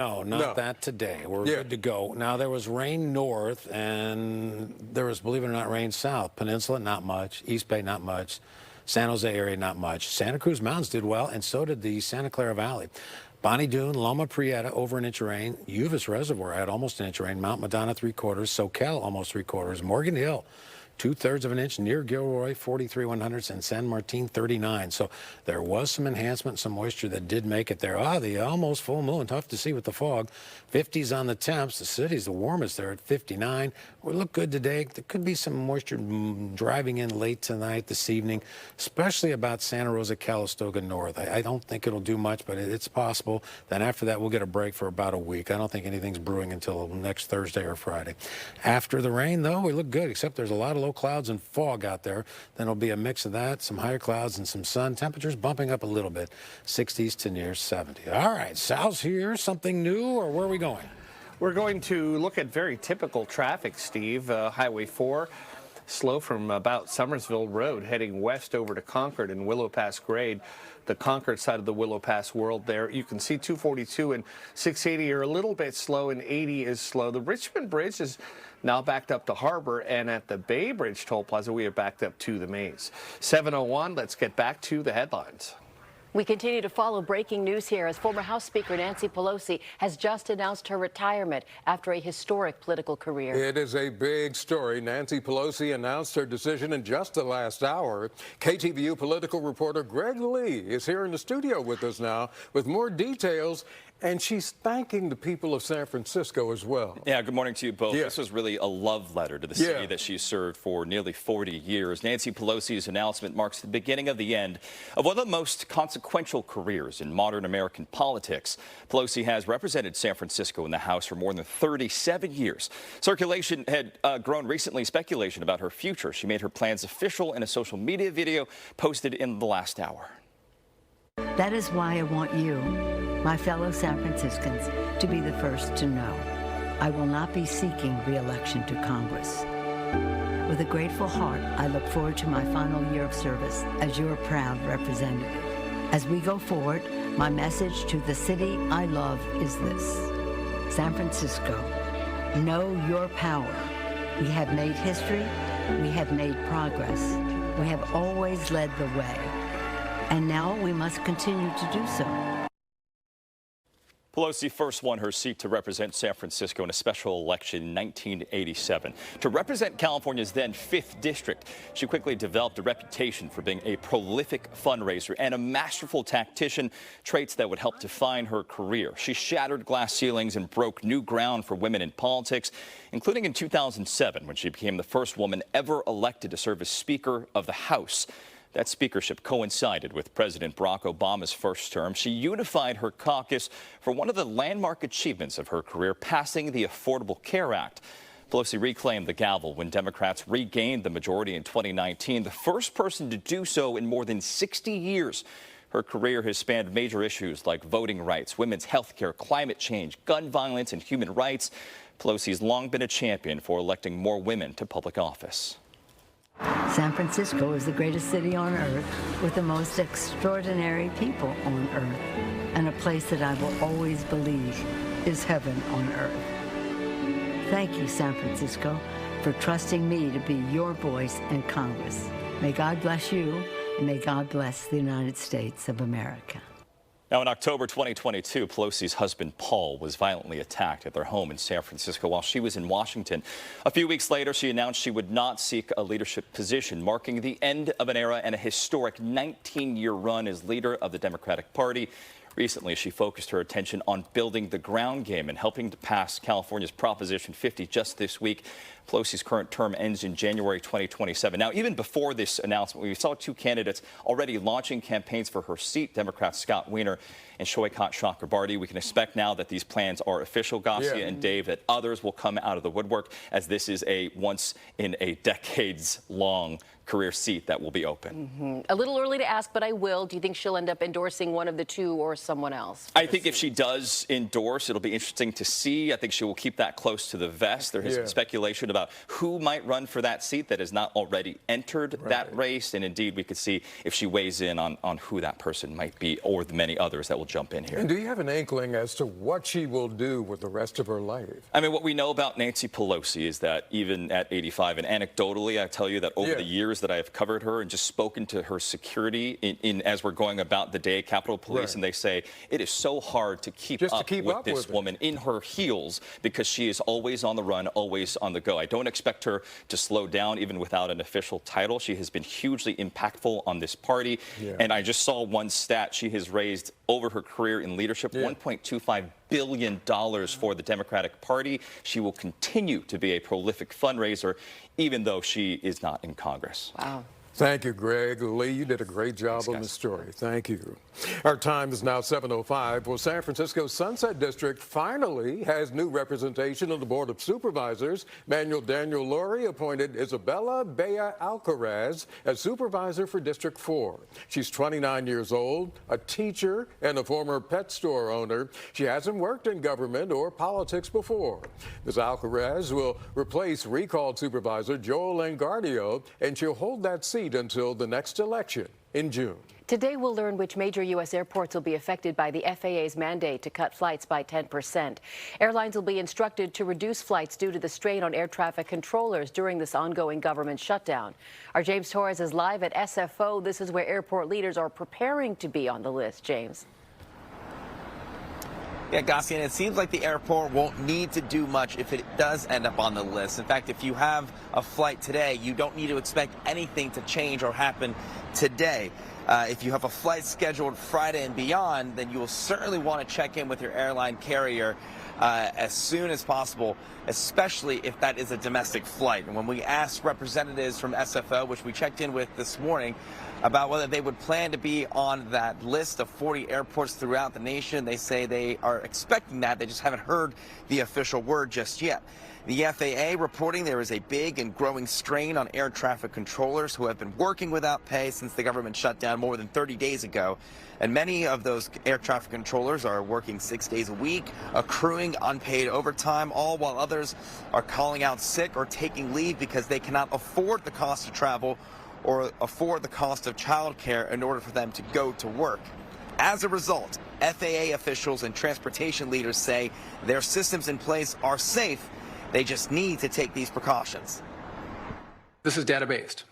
No, not that today. We're good to go. Now, there was rain north, and there was, believe it or not, rain south. Peninsula, not much. East Bay, not much. San Jose area, not much. Santa Cruz Mountains did well, and so did the Santa Clara Valley. Bonnie Doon, Loma Prieta, over an inch of rain. Uvis Reservoir had almost an inch of rain. Mount Madonna, 3/4. Soquel, almost 3/4. Morgan Hill, 2/3 of an inch near Gilroy, 43/100, and San Martin, 39. So there was some enhancement, some moisture that did make it there. The almost full moon, tough to see with the fog. 50s on the temps. The city's the warmest there at 59. We look good today. There could be some moisture driving in late tonight, this evening, especially about Santa Rosa, Calistoga North. I don't think it'll do much, but it's possible. Then after that, we'll get a break for about a week. I don't think anything's brewing until next Thursday or Friday. After the rain, though, we look good, except there's a lot of low clouds and fog out there. Then it'll be a mix of that, some higher clouds and some sun. Temperatures bumping up a little bit, 60s to near 70. All right, Sal's here. Something new, or where are we going? We're going to look at very typical traffic, Steve. Highway 4, slow from about Summersville Road, heading west over to Concord and Willow Pass grade. The Concord side of the Willow Pass world there. You can see 242 and 680 are a little bit slow, and 80 is slow. The Richmond Bridge is now backed up to Harbor, and at the Bay Bridge Toll Plaza, we are backed up to the Maze. 7:01, let's get back to the headlines. We continue to follow breaking news here as former House Speaker Nancy Pelosi has just announced her retirement after a historic political career. It is a big story. Nancy Pelosi announced her decision in just the last hour. KTVU political reporter Greg Lee is here in the studio with us now with more details. And she's thanking the people of San Francisco as well. Yeah, good morning to you both. This was really a love letter to the city that she served for nearly 40 years. Nancy Pelosi's announcement marks the beginning of the end of one of the most consequential careers in modern American politics. Pelosi has represented San Francisco in the House for more than 37 years. Circulation had grown recently, speculation about her future. She made her plans official in a social media video posted in the last hour. That is why I want you, my fellow San Franciscans, to be the first to know. I will not be seeking re-election to Congress. With a grateful heart, I look forward to my final year of service as your proud representative. As we go forward, my message to the city I love is this. San Francisco, know your power. We have made history. We have made progress. We have always led the way. And now we must continue to do so. Pelosi first won her seat to represent San Francisco in a special election in 1987. To represent California's then 5th district, she quickly developed a reputation for being a prolific fundraiser and a masterful tactician, traits that would help define her career. She shattered glass ceilings and broke new ground for women in politics, including in 2007 when she became the first woman ever elected to serve as Speaker of the House. That speakership coincided with President Barack Obama's first term. She unified her caucus for one of the landmark achievements of her career, passing the Affordable Care Act. Pelosi reclaimed the gavel when Democrats regained the majority in 2019, the first person to do so in more than 60 years. Her career has spanned major issues like voting rights, women's health care, climate change, gun violence, and human rights. Pelosi has long been a champion for electing more women to public office. San Francisco is the greatest city on earth with the most extraordinary people on earth, and a place that I will always believe is heaven on earth. Thank you, San Francisco, for trusting me to be your voice in Congress. May God bless you, and may God bless the United States of America. Now, in October 2022, Pelosi's husband, Paul, was violently attacked at their home in San Francisco while she was in Washington. A few weeks later, she announced she would not seek a leadership position, marking the end of an era and a historic 19-year run as leader of the Democratic Party. Recently, she focused her attention on building the ground game and helping to pass California's Proposition 50 just this week. Pelosi's current term ends in January 2027. Now, even before this announcement, we saw 2 candidates already launching campaigns for her seat, Democrats Scott Wiener and Shoykat Chakrabarti. We can expect now that these plans are official, Garcia and Dave, that others will come out of the woodwork, as this is a once-in-a-decades-long career seat that will be open. A little early to ask, but I will. Do you think she'll end up endorsing one of the two or someone else? I think if she does endorse, it'll be interesting to see. I think she will keep that close to the vest. There has been speculation about who might run for that seat that has not already entered that race. And indeed, we could see if she weighs in on who that person might be or the many others that will jump in here. And do you have an inkling as to what she will do with the rest of her life? I mean, what we know about Nancy Pelosi is that even at 85, and anecdotally, I tell you that over the years that I have covered her and just spoken to her security as we're going about the day, Capitol Police, and they say it is so hard to keep up with this woman in her heels because she is always on the run, always on the go. I don't expect her to slow down even without an official title. She has been hugely impactful on this party. And I just saw one stat. She has raised over her career in leadership $1.25 billion for the Democratic Party. She will continue to be a prolific fundraiser, even though she is not in Congress. Wow. Thank you, Greg. Lee, you did a great job on the story. Thank you. Our time is now 7:05. Well, San Francisco's Sunset District finally has new representation on the Board of Supervisors. Manuel Daniel Laurie appointed Isabella Bea Alcaraz as supervisor for District 4. She's 29 years old, a teacher, and a former pet store owner. She hasn't worked in government or politics before. Ms. Alcaraz will replace recalled supervisor Joel Engardio, and she'll hold that seat until the next election in June. Today, we'll learn which major U.S. airports will be affected by the FAA's mandate to cut flights by 10%. Airlines will be instructed to reduce flights due to the strain on air traffic controllers during this ongoing government shutdown. Our James Torres is live at SFO. This is where airport leaders are preparing to be on the list. James. Yeah, Gossian, it seems like the airport won't need to do much if it does end up on the list. In fact, if you have a flight today, you don't need to expect anything to change or happen today. If you have a flight scheduled Friday and beyond, then you will certainly want to check in with your airline carrier as soon as possible, especially if that is a domestic flight. And when we asked representatives from SFO, which we checked in with this morning, about whether they would plan to be on that list of 40 airports throughout the nation, they say they are expecting that. They just haven't heard the official word just yet. The FAA reporting there is a big and growing strain on air traffic controllers who have been working without pay since the government shut down more than 30 days ago. And many of those air traffic controllers are working 6 days a week, accruing unpaid overtime, all while others are calling out sick or taking leave because they cannot afford the cost of travel or afford the cost of childcare in order for them to go to work. As a result, FAA officials and transportation leaders say their systems in place are safe. They just need to take these precautions. This is data-based.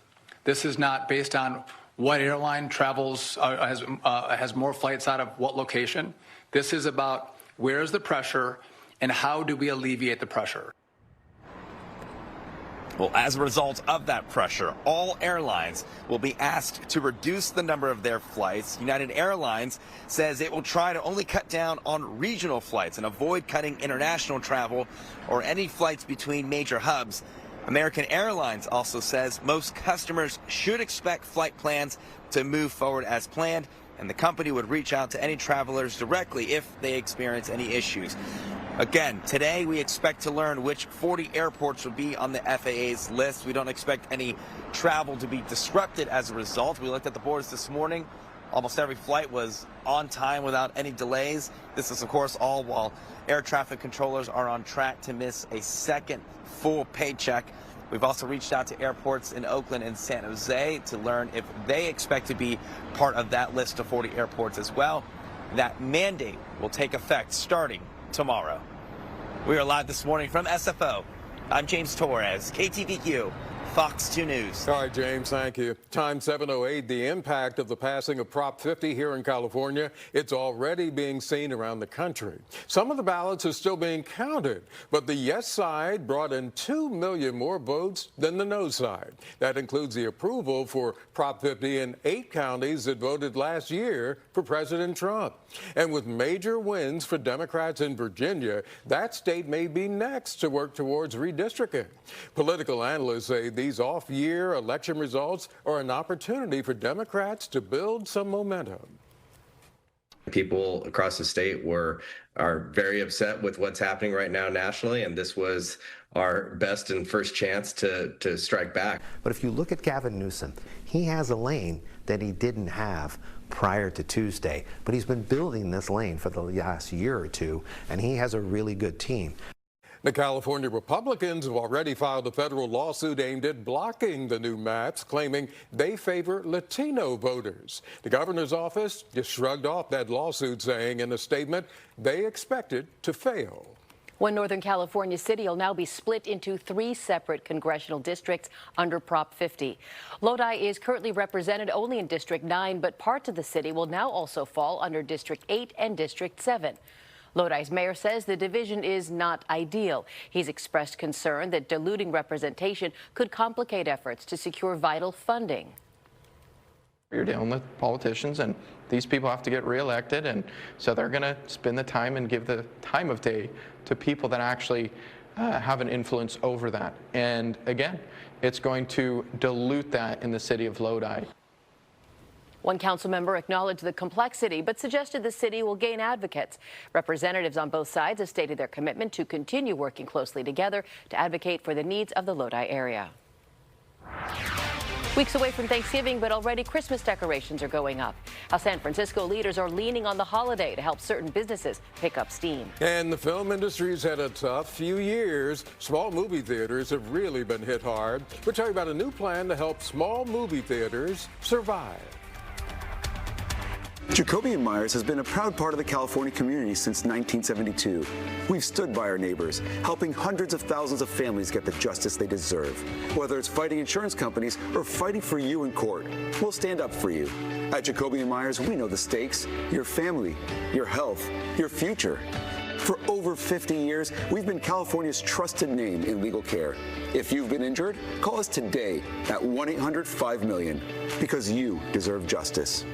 This is not based on what airline travels, has more flights out of what location. This is about where is the pressure and how do we alleviate the pressure. Well, as a result of that pressure, all airlines will be asked to reduce the number of their flights. United Airlines says it will try to only cut down on regional flights and avoid cutting international travel or any flights between major hubs. American Airlines also says most customers should expect flight plans to move forward as planned, and the company would reach out to any travelers directly if they experience any issues. Again, today we expect to learn which 40 airports will be on the FAA's list. We don't expect any travel to be disrupted as a result. We looked at the boards this morning. Almost every flight was on time without any delays. This is, of course, all while air traffic controllers are on track to miss a second full paycheck. We've also reached out to airports in Oakland and San Jose to learn if they expect to be part of that list of 40 airports as well. That mandate will take effect starting tomorrow. We are live this morning from SFO. I'm James Torres, KTVU, Fox 2 News. All right, James, thank you. Time 7:08. The impact of the passing of Prop 50 here in California, it's already being seen around the country. Some of the ballots are still being counted, but the yes side brought in 2 million more votes than the no side. That includes the approval for Prop 50 in 8 counties that voted last year for President Trump. And with major wins for Democrats in Virginia, that state may be next to work towards redistricting. Political analysts say these off-year election results are an opportunity for Democrats to build some momentum. People across the state are very upset with what's happening right now nationally, and this was our best and first chance to strike back. But if you look at Gavin Newsom, he has a lane that he didn't have prior to Tuesday, but he's been building this lane for the last year or two, and he has a really good team. The California Republicans have already filed a federal lawsuit aimed at blocking the new maps, claiming they favor Latino voters. The governor's office just shrugged off that lawsuit, saying in a statement they expect it to fail. One Northern California city will now be split into 3 separate congressional districts under Prop 50. Lodi is currently represented only in District 9, but parts of the city will now also fall under District 8 and District 7. Lodi's mayor says the division is not ideal. He's expressed concern that diluting representation could complicate efforts to secure vital funding. You're dealing with politicians, and these people have to get reelected, and so they're going to spend the time and give the time of day to people that actually have an influence over that. And again, it's going to dilute that in the city of Lodi. One council member acknowledged the complexity, but suggested the city will gain advocates. Representatives on both sides have stated their commitment to continue working closely together to advocate for the needs of the Lodi area. Weeks away from Thanksgiving, but already Christmas decorations are going up. How San Francisco leaders are leaning on the holiday to help certain businesses pick up steam. And the film industry's had a tough few years. Small movie theaters have really been hit hard. We're talking about a new plan to help small movie theaters survive. Jacoby & Myers has been a proud part of the California community since 1972. We've stood by our neighbors, helping hundreds of thousands of families get the justice they deserve. Whether it's fighting insurance companies or fighting for you in court, we'll stand up for you. At Jacoby & Myers, we know the stakes: your family, your health, your future. For over 50 years, we've been California's trusted name in legal care. If you've been injured, call us today at 1-800-5-MILLION, because you deserve justice.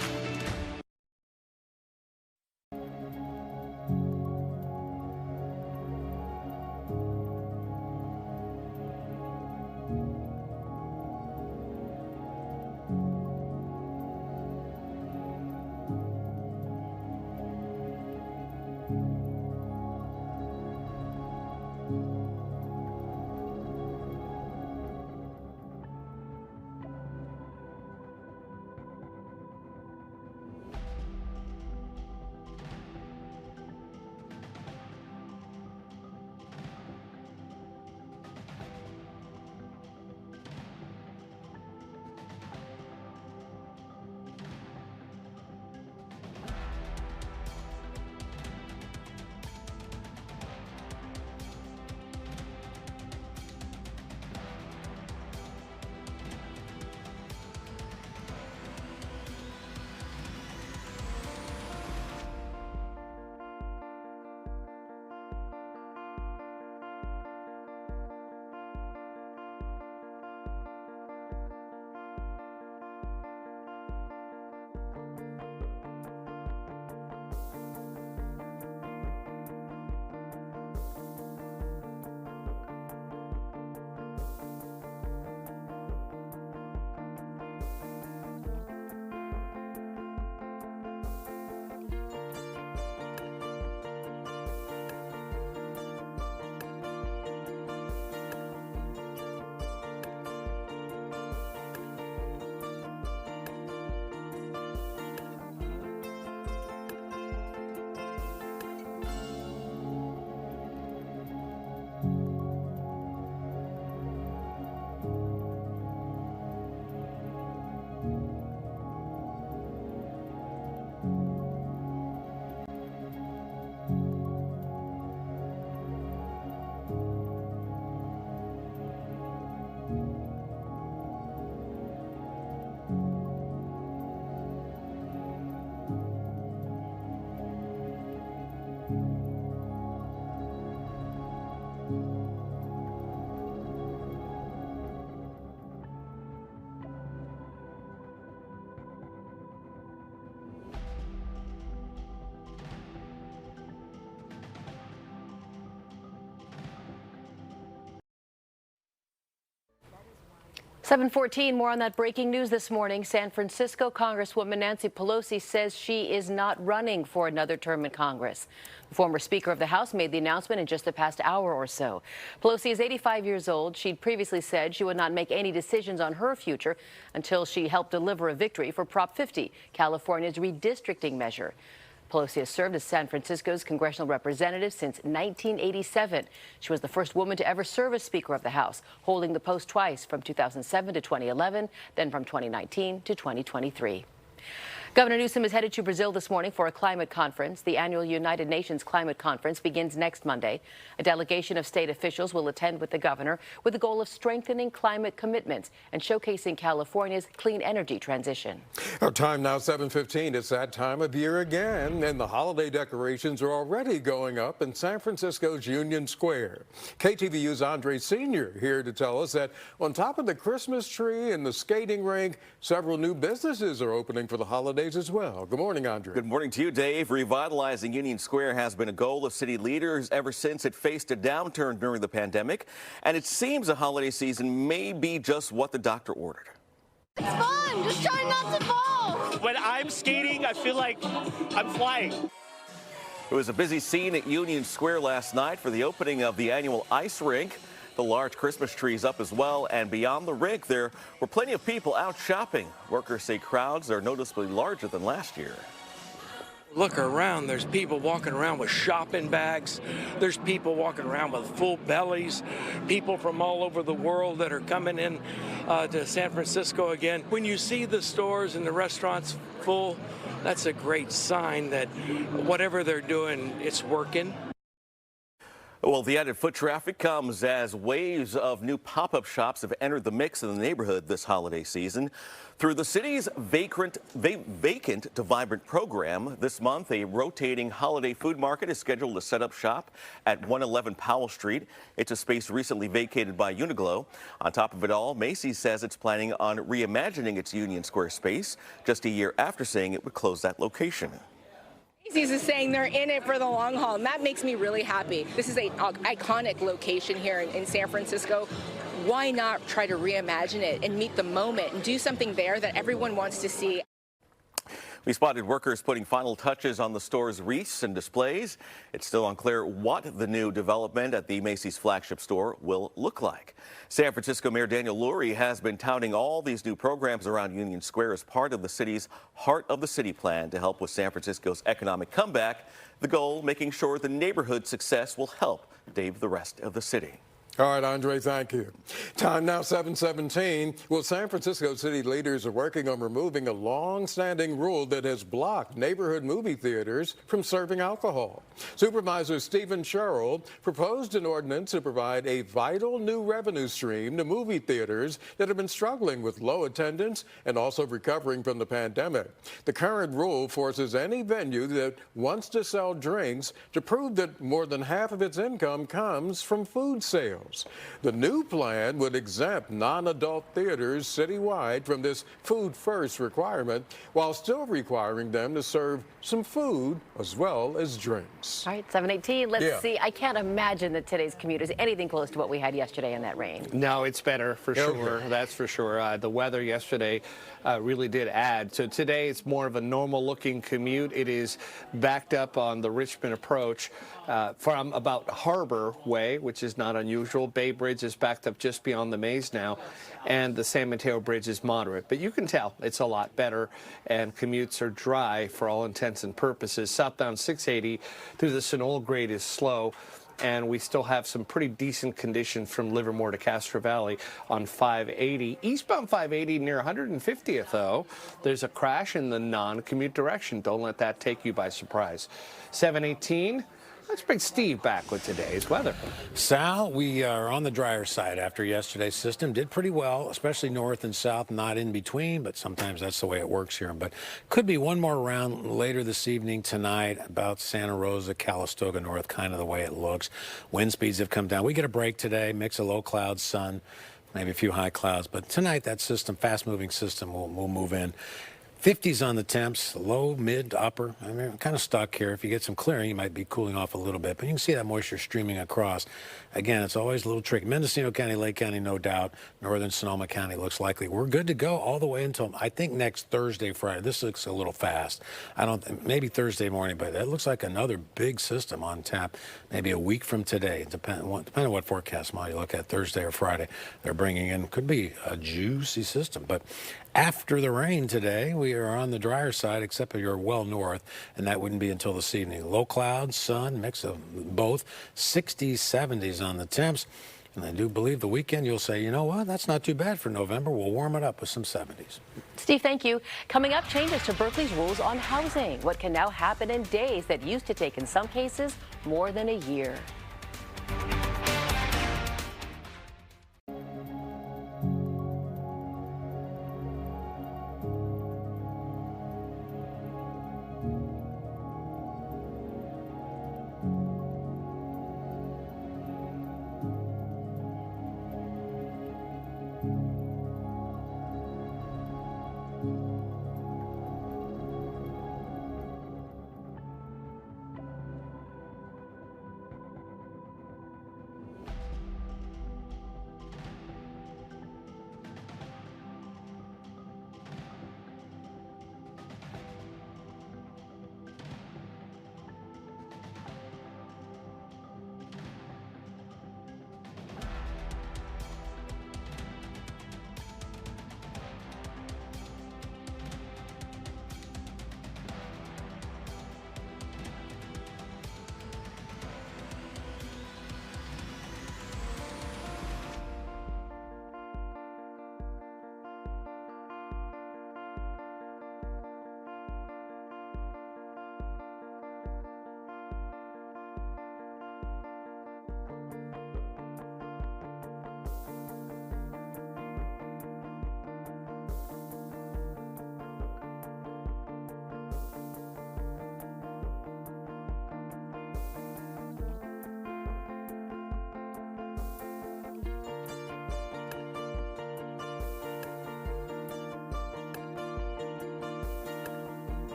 7:14, more on that breaking news this morning. San Francisco Congresswoman Nancy Pelosi says she is not running for another term in Congress. The former Speaker of the House made the announcement in just the past hour or so. Pelosi is 85 years old. She'd previously said she would not make any decisions on her future until she helped deliver a victory for Prop 50, California's redistricting measure. Pelosi has served as San Francisco's congressional representative since 1987. She was the first woman to ever serve as Speaker of the House, holding the post twice from 2007 to 2011, then from 2019 to 2023. Governor Newsom is headed to Brazil this morning for a climate conference. The annual United Nations Climate Conference begins next Monday. A delegation of state officials will attend with the governor with the goal of strengthening climate commitments and showcasing California's clean energy transition. Our time now 7:15. It's that time of year again, and the holiday decorations are already going up in San Francisco's Union Square. KTVU's Andre Sr. here to tell us that on top of the Christmas tree and the skating rink, several new businesses are opening for the holidays as well. Good morning, Andre. Good morning to you, Dave. Revitalizing Union Square has been a goal of city leaders ever since it faced a downturn during the pandemic, and it seems the holiday season may be just what the doctor ordered. It's fun, just trying not to fall. When I'm skating, I feel like I'm flying. It was a busy scene at Union Square last night for the opening of the annual ice rink. The large Christmas trees up as well, and beyond the rink, there were plenty of people out shopping. Workers say crowds are noticeably larger than last year. Look around, there's people walking around with shopping bags. There's people walking around with full bellies. People from all over the world that are coming in to San Francisco again. When you see the stores and the restaurants full, that's a great sign that whatever they're doing, it's working. Well, the added foot traffic comes as waves of new pop-up shops have entered the mix in the neighborhood this holiday season. Through the city's vacant to vibrant program, this month a rotating holiday food market is scheduled to set up shop at 111 Powell Street. It's a space recently vacated by Uniqlo. On top of it all, Macy's says it's planning on reimagining its Union Square space just a year after saying it would close that location. Macy's is saying they're in it for the long haul, and that makes me really happy. This is an iconic location here in San Francisco. Why not try to reimagine it and meet the moment and do something there that everyone wants to see? We spotted workers putting final touches on the store's wreaths and displays. It's still unclear what the new development at the Macy's flagship store will look like. San Francisco Mayor Daniel Lurie has been touting all these new programs around Union Square as part of the city's Heart of the City plan to help with San Francisco's economic comeback. The goal, making sure the neighborhood success will help the rest of the city. All right, Andre, thank you. Time now 7:17. Well, San Francisco city leaders are working on removing a long-standing rule that has blocked neighborhood movie theaters from serving alcohol. Supervisor Stephen Sherrill proposed an ordinance to provide a vital new revenue stream to movie theaters that have been struggling with low attendance and also recovering from the pandemic. The current rule forces any venue that wants to sell drinks to prove that more than half of its income comes from food sales. The new plan would exempt non-adult theaters citywide from this food-first requirement while still requiring them to serve some food as well as drinks. All right, 7:18. Let's see. I can't imagine that today's commute is anything close to what we had yesterday in that rain. No, it's better for sure. That's for sure. The weather yesterday really did add. So today it's more of a normal-looking commute. It is backed up on the Richmond approach from about Harbor Way, which is not unusual. Bay Bridge is backed up just beyond the maze now, and the San Mateo Bridge is moderate. But you can tell it's a lot better, and commutes are dry for all intents and purposes. Southbound 680 through the Sonoma grade is slow, and we still have some pretty decent conditions from Livermore to Castro Valley on 580. Eastbound 580 near 150th, though, there's a crash in the non-commute direction. Don't let that take you by surprise. 718. Let's bring Steve back with today's weather. Sal, we are on the drier side after yesterday's system. Did pretty well, especially north and south, not in between, but sometimes that's the way it works here. But could be one more round later this evening, tonight, about Santa Rosa, Calistoga North, kind of the way it looks. Wind speeds have come down. We get a break today, mix of low clouds, sun, maybe a few high clouds. But tonight, that system, fast-moving system, will move in. 50s on the temps, low, mid, upper. I mean, kind of stuck here. If you get some clearing, you might be cooling off a little bit, but you can see that moisture streaming across. Again, it's always a little tricky. Mendocino County, Lake County, no doubt. Northern Sonoma County looks likely. We're good to go all the way until, I think, next Thursday, Friday. This looks a little fast. Maybe Thursday morning, but that looks like another big system on tap maybe a week from today. Depending on what forecast model you look at, Thursday or Friday, they're bringing in, could be a juicy system. But after the rain today, we are on the drier side, except if you're well north, and that wouldn't be until this evening. Low clouds, sun, mix of both, 60s, 70s on the temps. And I do believe the weekend you'll say, you know what, that's not too bad for November. We'll warm it up with some 70s. Steve, thank you. Coming up, changes to Berkeley's rules on housing. What can now happen in days that used to take, in some cases, more than a year.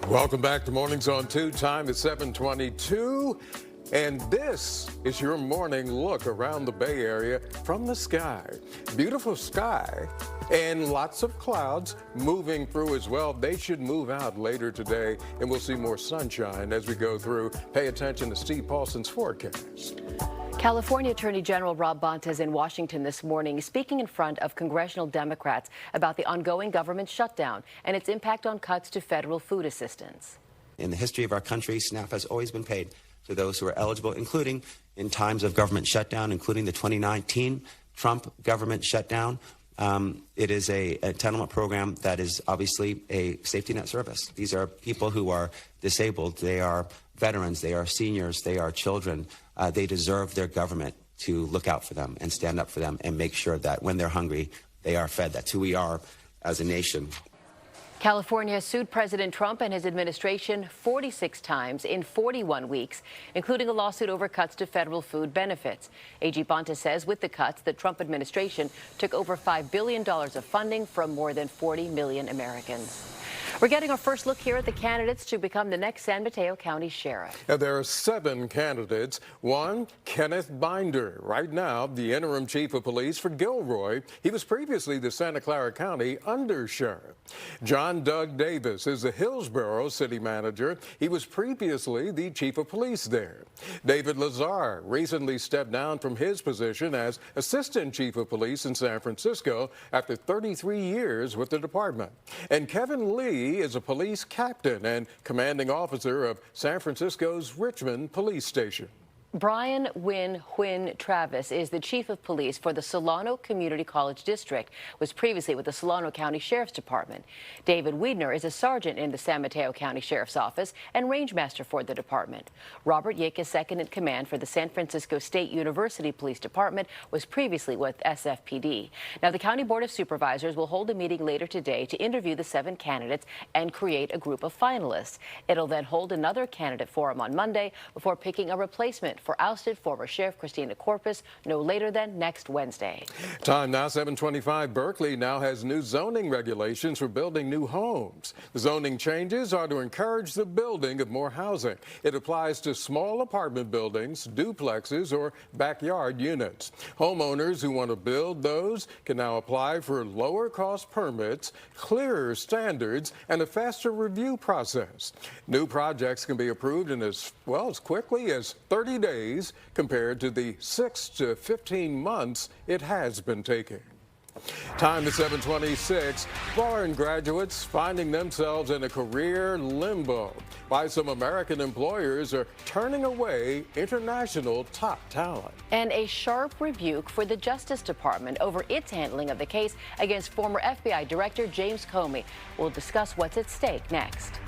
Welcome back to Mornings on 2. Time is 7:22. And this is your morning look around the Bay Area from the sky. Beautiful sky and lots of clouds moving through as well. They should move out later today, and we'll see more sunshine as we go through. Pay attention to Steve Paulson's forecast. California Attorney General Rob Bonta is in Washington this morning, speaking in front of congressional Democrats about the ongoing government shutdown and its impact on cuts to federal food assistance. In the history of our country, SNAP has always been paid to those who are eligible, including in times of government shutdown, including the 2019 Trump government shutdown. It is a entitlement program that is obviously a safety net service. These are people who are disabled. They are veterans. They are seniors. They are children. They deserve their government to look out for them and stand up for them and make sure that when they're hungry, they are fed. That's who we are as a nation. California has sued President Trump and his administration 46 times in 41 weeks, including a lawsuit over cuts to federal food benefits. AG Bonta says with the cuts, the Trump administration took over $5 billion of funding from more than 40 million Americans. We're getting our first look here at the candidates to become the next San Mateo County Sheriff. Now, there are 7 candidates. One, Kenneth Binder, right now the interim chief of police for Gilroy. He was previously the Santa Clara County undersheriff. John Doug Davis is the Hillsborough city manager. He was previously the chief of police there. David Lazar recently stepped down from his position as assistant chief of police in San Francisco after 33 years with the department. And Kevin Lee is a police captain and commanding officer of San Francisco's Richmond Police Station. Brian Huynh Travis is the chief of police for the Solano Community College District, was previously with the Solano County Sheriff's Department. David Wiedner is a sergeant in the San Mateo County Sheriff's Office and rangemaster for the department. Robert Yick is second in command for the San Francisco State University Police Department, was previously with SFPD. Now, the County Board of Supervisors will hold a meeting later today to interview the 7 candidates and create a group of finalists. It'll then hold another candidate forum on Monday before picking a replacement for ousted former Sheriff Christina Corpus no later than next Wednesday. Time now 7:25. Berkeley now has new zoning regulations for building new homes. The zoning changes are to encourage the building of more housing. It applies to small apartment buildings, duplexes, or backyard units. Homeowners who want to build those can now apply for lower cost permits, clearer standards, and a faster review process. New projects can be approved in as quickly as 30 days compared to the 6 to 15 months it has been taking. Time at 7:26. Foreign graduates finding themselves in a career limbo. Why some American employers are turning away international top talent. And a sharp rebuke for the Justice Department over its handling of the case against former FBI Director James Comey. We'll discuss what's at stake next.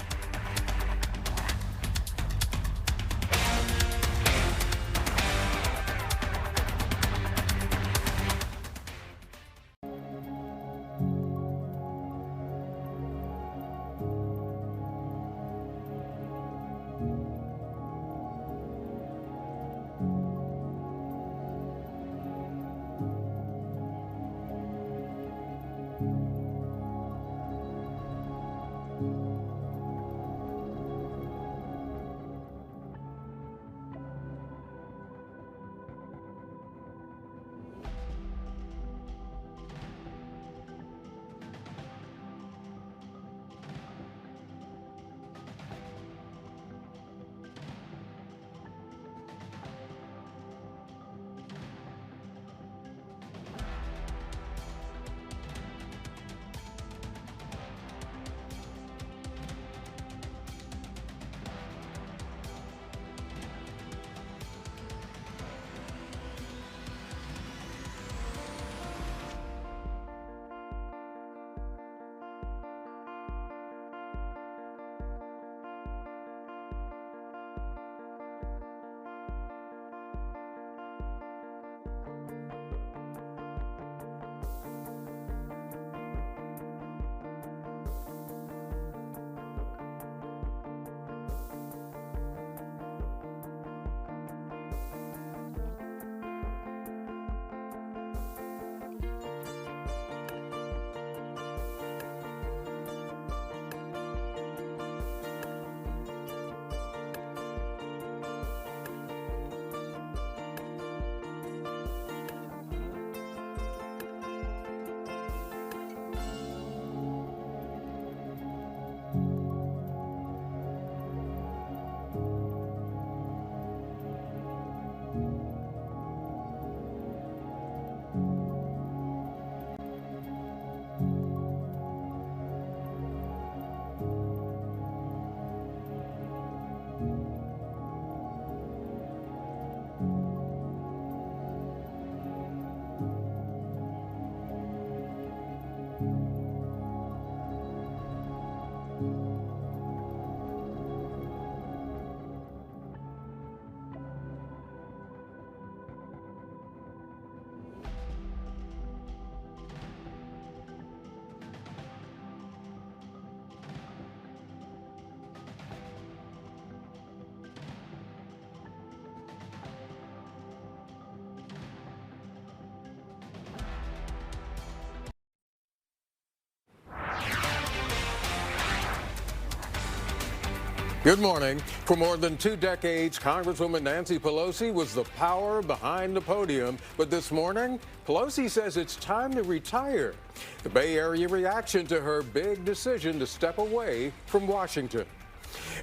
Good morning. For more than 2 decades, Congresswoman Nancy Pelosi was the power behind the podium. But this morning, Pelosi says it's time to retire. The Bay Area reaction to her big decision to step away from Washington.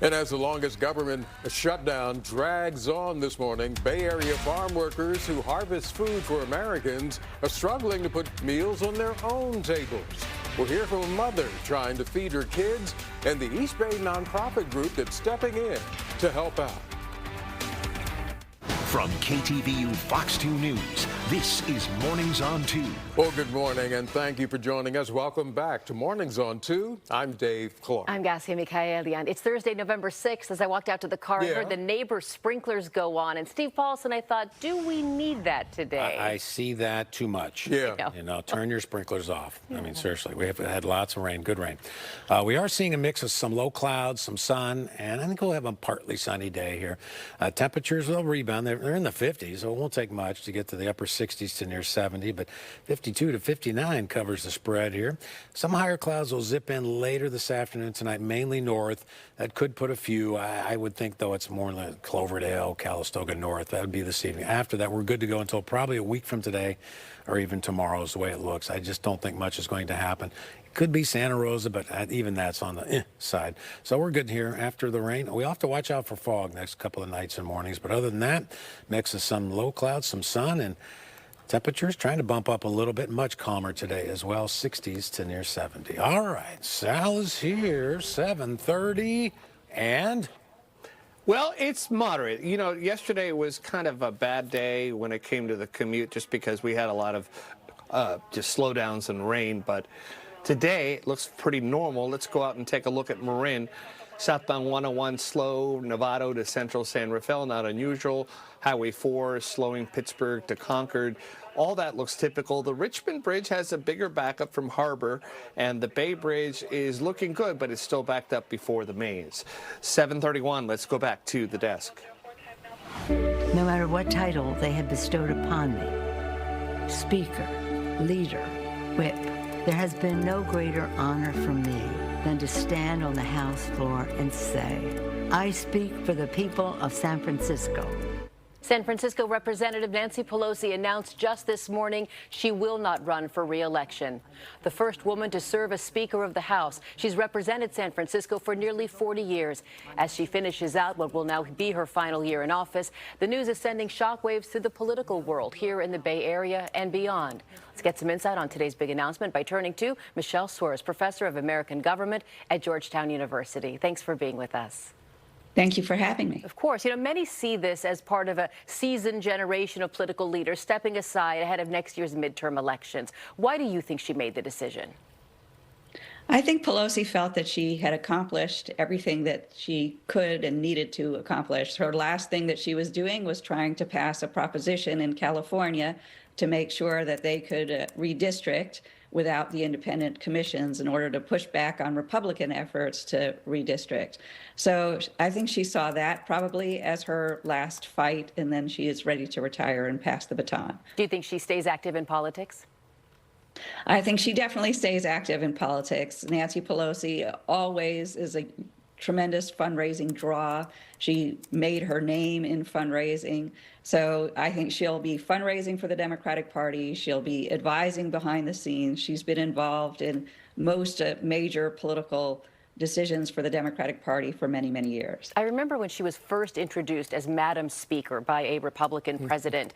And as the longest government shutdown drags on this morning, Bay Area farm workers who harvest food for Americans are struggling to put meals on their own tables. We'll hear from a mother trying to feed her kids and the East Bay nonprofit group that's stepping in to help out. From KTVU Fox 2 News, this is Mornings on 2. Well, good morning, and thank you for joining us. Welcome back to Mornings on 2. I'm Dave Clark. I'm Gassia Michaelian. It's Thursday, November 6th. As I walked out to the car, I heard the neighbor's sprinklers go on. And Steve Paulson, I thought, do we need that today? I see that too much. Yeah. You know, turn your sprinklers off. I mean, seriously, we have had lots of rain, good rain. We are seeing a mix of some low clouds, some sun, and I think we'll have a partly sunny day here. Temperatures will rebound. They're in the 50s, so it won't take much to get to the upper 60s to near 70, but 52 to 59 covers the spread here. Some higher clouds will zip in later this afternoon tonight, mainly north. That could put a few. I would think, though, it's more like Cloverdale, Calistoga north. That would be this evening. After that, we're good to go until probably a week from today or even tomorrow is the way it looks. I just don't think much is going to happen. Could be Santa Rosa, but even that's on the side. So we're good here after the rain. We'll have to watch out for fog next couple of nights and mornings. But other than that, mix of some low clouds, some sun, and temperatures trying to bump up a little bit. Much calmer today as well, 60s to near 70. All right, Sal is here, 7:30, and... Well, it's moderate. You know, yesterday was kind of a bad day when it came to the commute just because we had a lot of just slowdowns and rain, but today it looks pretty normal. Let's go out and take a look at Marin. Southbound 101 slow, Novato to Central San Rafael, not unusual. Highway 4 slowing Pittsburgh to Concord. All that looks typical. The Richmond Bridge has a bigger backup from Harbor, and the Bay Bridge is looking good, but it's still backed up before the mains. 7:31, let's go back to the desk. No matter what title they had bestowed upon me, speaker, leader, whip, there has been no greater honor for me than to stand on the House floor and say, I speak for the people of San Francisco. San Francisco Representative Nancy Pelosi announced just this morning she will not run for re-election. The first woman to serve as Speaker of the House. She's represented San Francisco for nearly 40 years. As she finishes out what will now be her final year in office, the news is sending shockwaves through the political world here in the Bay Area and beyond. Let's get some insight on today's big announcement by turning to Michelle Suarez, Professor of American Government at Georgetown University. Thanks for being with us. Thank you for having me. Of course. You know, many see this as part of a seasoned generation of political leaders stepping aside ahead of next year's midterm elections. Why do you think she made the decision? I think Pelosi felt that she had accomplished everything that she could and needed to accomplish. Her last thing that she was doing was trying to pass a proposition in California to make sure that they could redistrict without the independent commissions in order to push back on Republican efforts to redistrict. So I think she saw that probably as her last fight, and then she is ready to retire and pass the baton. Do you think she stays active in politics? I think she definitely stays active in politics. Nancy Pelosi always is a tremendous fundraising draw. She made her name in fundraising. So I think she'll be fundraising for the Democratic Party. She'll be advising behind the scenes. She's been involved in most major political decisions for the Democratic Party for many, many years. I remember when she was first introduced as Madam Speaker by a Republican president.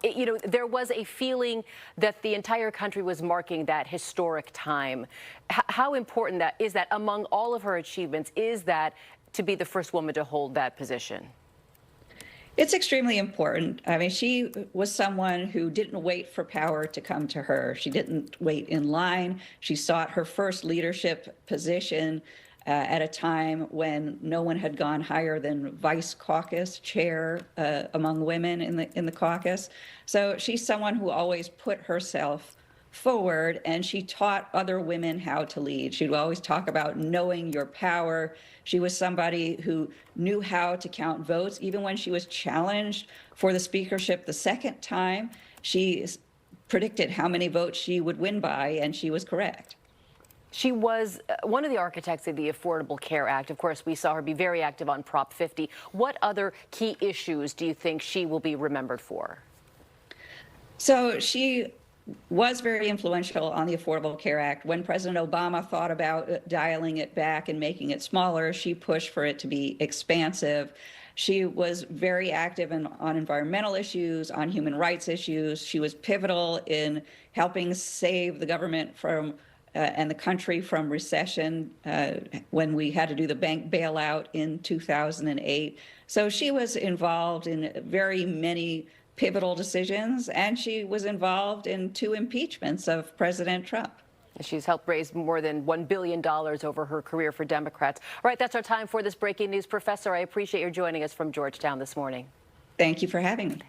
You know, there was a feeling that the entire country was marking that historic time. How important that is that among all of her achievements is that to be the first woman to hold that position? It's extremely important. I mean, she was someone who didn't wait for power to come to her. She didn't wait in line. She sought her first leadership position at a time when no one had gone higher than vice caucus chair among women in the caucus. So she's someone who always put herself forward, and she taught other women how to lead. She'd always talk about knowing your power. She was somebody who knew how to count votes. Even when she was challenged for the speakership the second time, she predicted how many votes she would win by, and she was correct. She was one of the architects of the Affordable Care Act. Of course, we saw her be very active on Prop 50. What other key issues do you think she will be remembered for? So she was very influential on the Affordable Care Act. When President Obama thought about dialing it back and making it smaller, she pushed for it to be expansive. She was very active on environmental issues, on human rights issues. She was pivotal in helping save the government from and the country from recession when we had to do the bank bailout in 2008. So she was involved in very many pivotal decisions, and she was involved in 2 impeachments of President Trump. She's helped raise more than $1 billion over her career for Democrats. All right, that's our time for this breaking news. Professor, I appreciate your joining us from Georgetown this morning. Thank you for having me.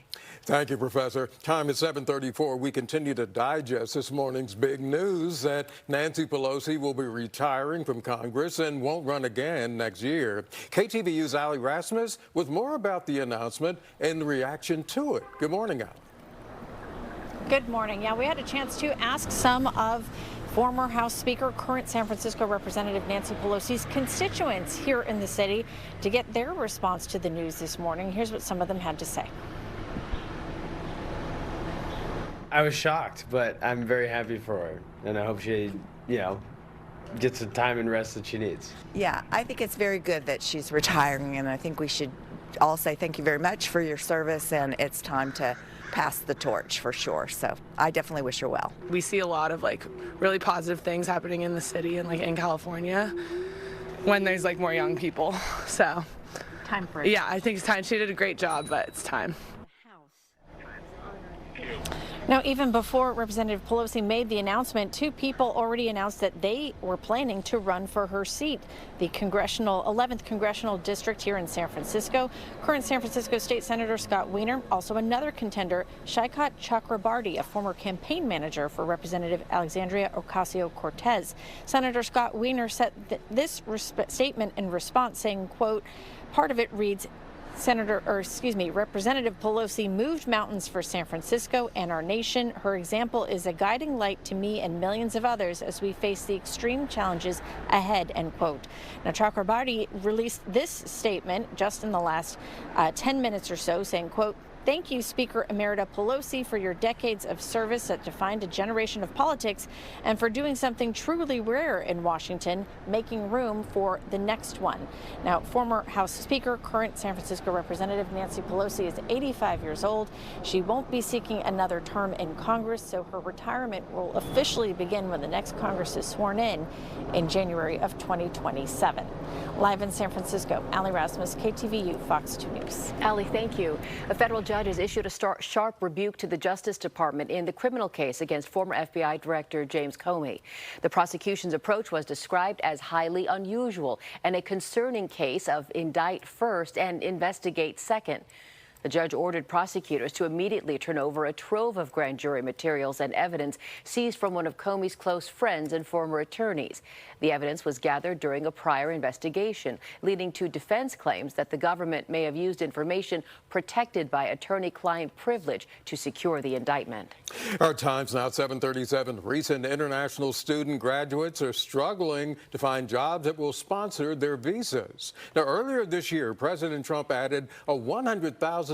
Thank you, Professor. Time is 7:34. We continue to digest this morning's big news that Nancy Pelosi will be retiring from Congress and won't run again next year. KTVU's Ali Rasmus with more about the announcement and the reaction to it. Good morning, Ali. Good morning. Yeah, we had a chance to ask some of former House Speaker, current San Francisco Representative Nancy Pelosi's constituents here in the city to get their response to the news this morning. Here's what some of them had to say. I was shocked, but I'm very happy for her, and I hope she, gets the time and rest that she needs. Yeah, I think it's very good that she's retiring, and I think we should all say thank you very much for your service, and it's time to pass the torch for sure. So I definitely wish her well. We see a lot of really positive things happening in the city and in California when there's more young people. So time for it. Yeah, I think it's time. She did a great job, but it's time. Now, even before Representative Pelosi made the announcement, 2 people already announced that they were planning to run for her seat. The 11th Congressional District here in San Francisco. Current San Francisco State Senator Scott Wiener, also another contender, Shaikat Chakrabarty, a former campaign manager for Representative Alexandria Ocasio-Cortez. Senator Scott Wiener said this statement in response, saying, quote, part of it reads, Representative Pelosi moved mountains for San Francisco and our nation. Her example is a guiding light to me and millions of others as we face the extreme challenges ahead, end quote. Now, Chakrabarty released this statement just in the last 10 minutes or so, saying, quote, thank you, Speaker Emerita Pelosi, for your decades of service that defined a generation of politics and for doing something truly rare in Washington, making room for the next one. Now, former House Speaker, current San Francisco Representative Nancy Pelosi is 85 years old. She won't be seeking another term in Congress, so her retirement will officially begin when the next Congress is sworn in January of 2027. Live in San Francisco, Ali Rasmus, KTVU, Fox 2 News. Ali, thank you. A federal judge has issued a sharp rebuke to the Justice Department in the criminal case against former FBI Director James Comey. The prosecution's approach was described as highly unusual and a concerning case of indict first and investigate second. The judge ordered prosecutors to immediately turn over a trove of grand jury materials and evidence seized from one of Comey's close friends and former attorneys. The evidence was gathered during a prior investigation, leading to defense claims that the government may have used information protected by attorney-client privilege to secure the indictment. Our time's now 7:37. Recent international student graduates are struggling to find jobs that will sponsor their visas. Now, earlier this year, President Trump added a $100,000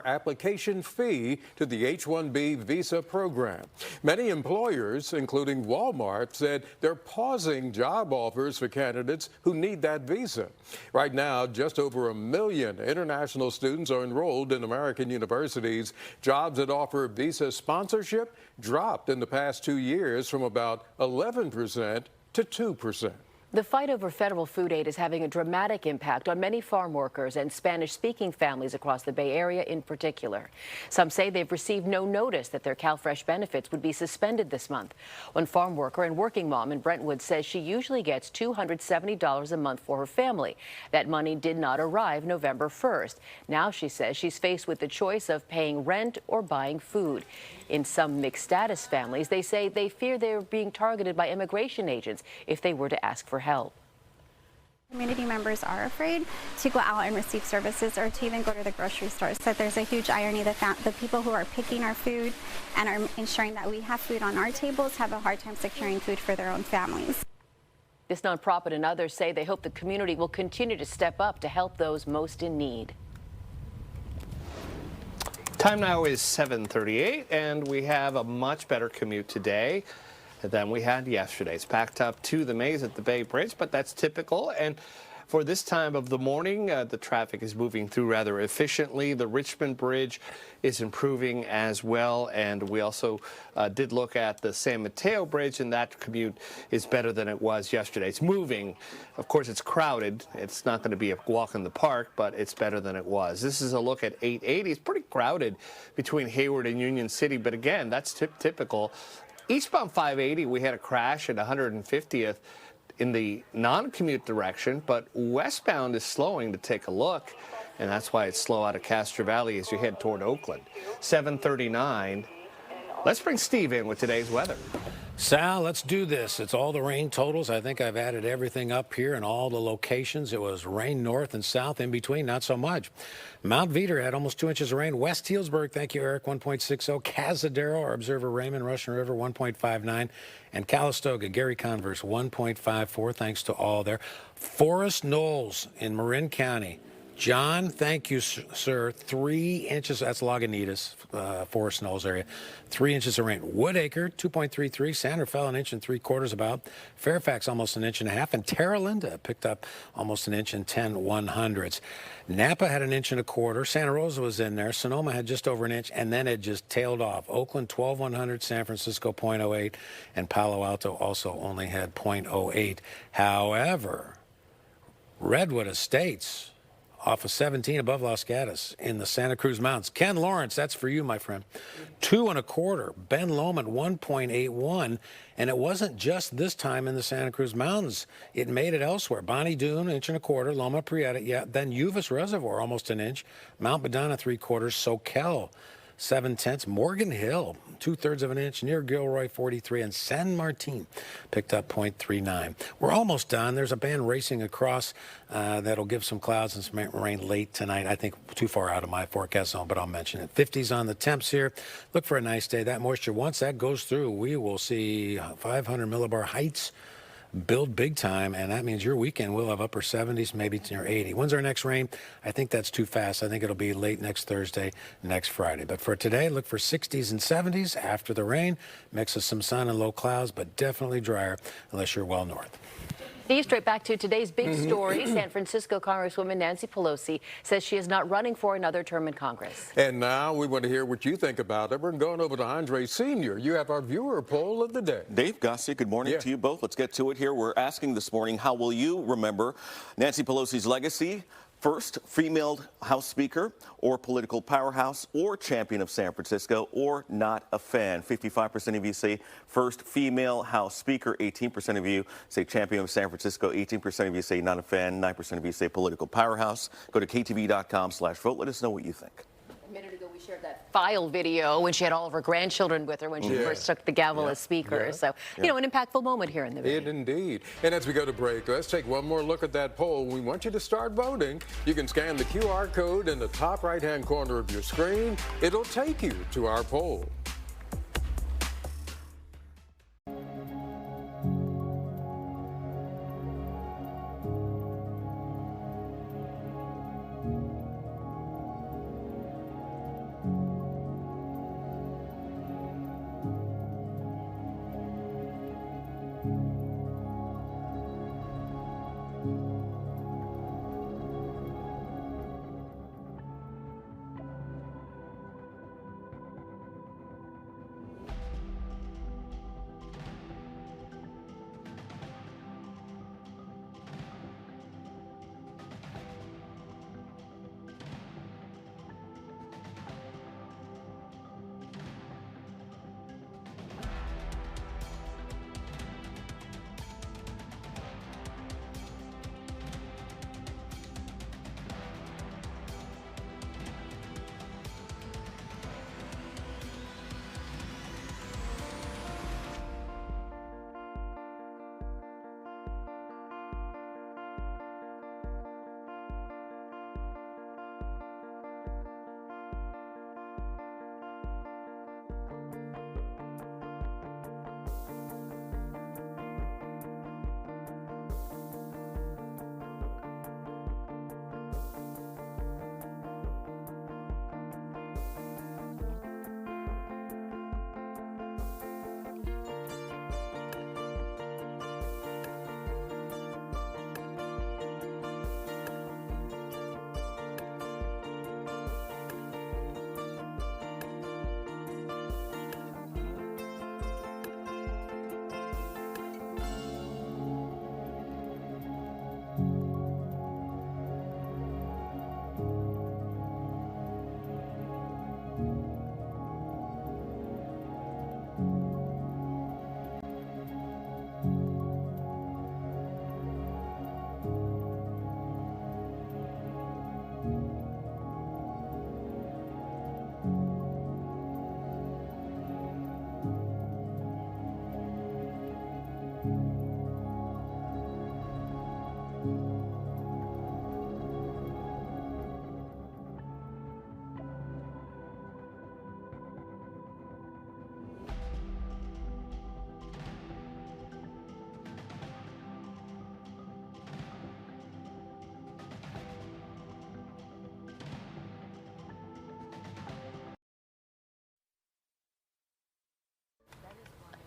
application fee to the H-1B visa program. Many employers, including Walmart, said they're pausing job offers for candidates who need that visa. Right now, just over 1 million international students are enrolled in American universities. Jobs that offer visa sponsorship dropped in the past 2 years from about 11% to 2%. The fight over federal food aid is having a dramatic impact on many farm workers and Spanish-speaking families across the Bay Area in particular. Some say they've received no notice that their CalFresh benefits would be suspended this month. One farm worker and working mom in Brentwood says she usually gets $270 a month for her family. That money did not arrive November 1st. Now she says she's faced with the choice of paying rent or buying food. In some mixed status families, they say they fear they're being targeted by immigration agents if they were to ask for help. Community members are afraid to go out and receive services or to even go to the grocery stores. So there's a huge irony that the people who are picking our food and are ensuring that we have food on our tables have a hard time securing food for their own families. This nonprofit and others say they hope the community will continue to step up to help those most in need. Time now is 7:38, and we have a much better commute today than we had yesterday. It's packed up to the maze at the Bay Bridge, but that's typical. And for this time of the morning, the traffic is moving through rather efficiently. The Richmond Bridge is improving as well. And we also did look at the San Mateo Bridge, and that commute is better than it was yesterday. It's moving. Of course, it's crowded. It's not going to be a walk in the park, but it's better than it was. This is a look at 880. It's pretty crowded between Hayward and Union City. But again, that's typical. Eastbound 580, we had a crash at 150th. In the non-commute direction, but westbound is slowing to take a look, and that's why it's slow out of Castro Valley as you head toward Oakland. 7:39. Let's bring Steve in with today's weather. Sal, let's do this. It's all the rain totals. I think I've added everything up here in all the locations. It was rain north and south. In between, not so much. Mount Veeder had almost 2 inches of rain. West Healdsburg, thank you, Eric, 1.60. Cazadero, our observer Raymond, Russian River, 1.59. And Calistoga, Gary Converse, 1.54. Thanks to all there. Forest Knolls in Marin County. John, thank you, sir. 3 inches, that's Lagunitas, Forest Knolls area. 3 inches of rain. Woodacre, 2.33. Sander fell 1 3/4 about. Fairfax, almost 1.5 inches. And Terra Linda picked up almost 1 inch and 10/100ths. Napa had 1 1/4 inches. Santa Rosa was in there. Sonoma had just over 1 inch, and then it just tailed off. Oakland, 12/100. San Francisco, 0.08. And Palo Alto also only had 0.08. However, Redwood Estates, off of 17 above Los Gatos in the Santa Cruz Mountains. Ken Lawrence, that's for you, my friend. 2 1/4. Ben Lomond, 1.81. And it wasn't just this time in the Santa Cruz Mountains. It made it elsewhere. Bonnie Doon, 1 1/4. Loma Prieta, yeah. Then Uvis Reservoir, almost 1 inch. Mount Madonna, 3/4. Soquel, 7/10. Morgan Hill, 2/3 of an inch. Near Gilroy, 43. And San Martin picked up 0.39. We're almost done. There's a band racing across that'll give some clouds and some rain late tonight. I think too far out of my forecast zone, but I'll mention it. 50s on the temps here. Look for a nice day. That moisture, once that goes through, we will see 500 millibar heights build big time, and that means your weekend will have upper 70s, maybe near 80. When's our next rain? I think that's too fast. I think it'll be late next Thursday, next Friday. But for today, look for 60s and 70s after the rain. Mix of some sun and low clouds, but definitely drier unless you're well north. Steve, straight back to today's big story. San Francisco Congresswoman Nancy Pelosi says she is not running for another term in Congress. And now we want to hear what you think about it. We're going over to Andre Sr. You have our viewer poll of the day. Dave, Garcia, good morning to you both. Let's get to it here. We're asking this morning, how will you remember Nancy Pelosi's legacy? First female House Speaker, or political powerhouse, or champion of San Francisco, or not a fan. 55% of you say first female House Speaker. 18% of you say champion of San Francisco. 18% of you say not a fan. 9% of you say political powerhouse. Go to KTVU.com/vote. Let us know what you think. A minute ago, we shared that file video when she had all of her grandchildren with her when she first took the gavel as Speaker. So, you know, an impactful moment here in the video. Indeed. And as we go to break, let's take one more look at that poll. We want you to start voting. You can scan the QR code in the top right-hand corner of your screen. It'll take you to our poll.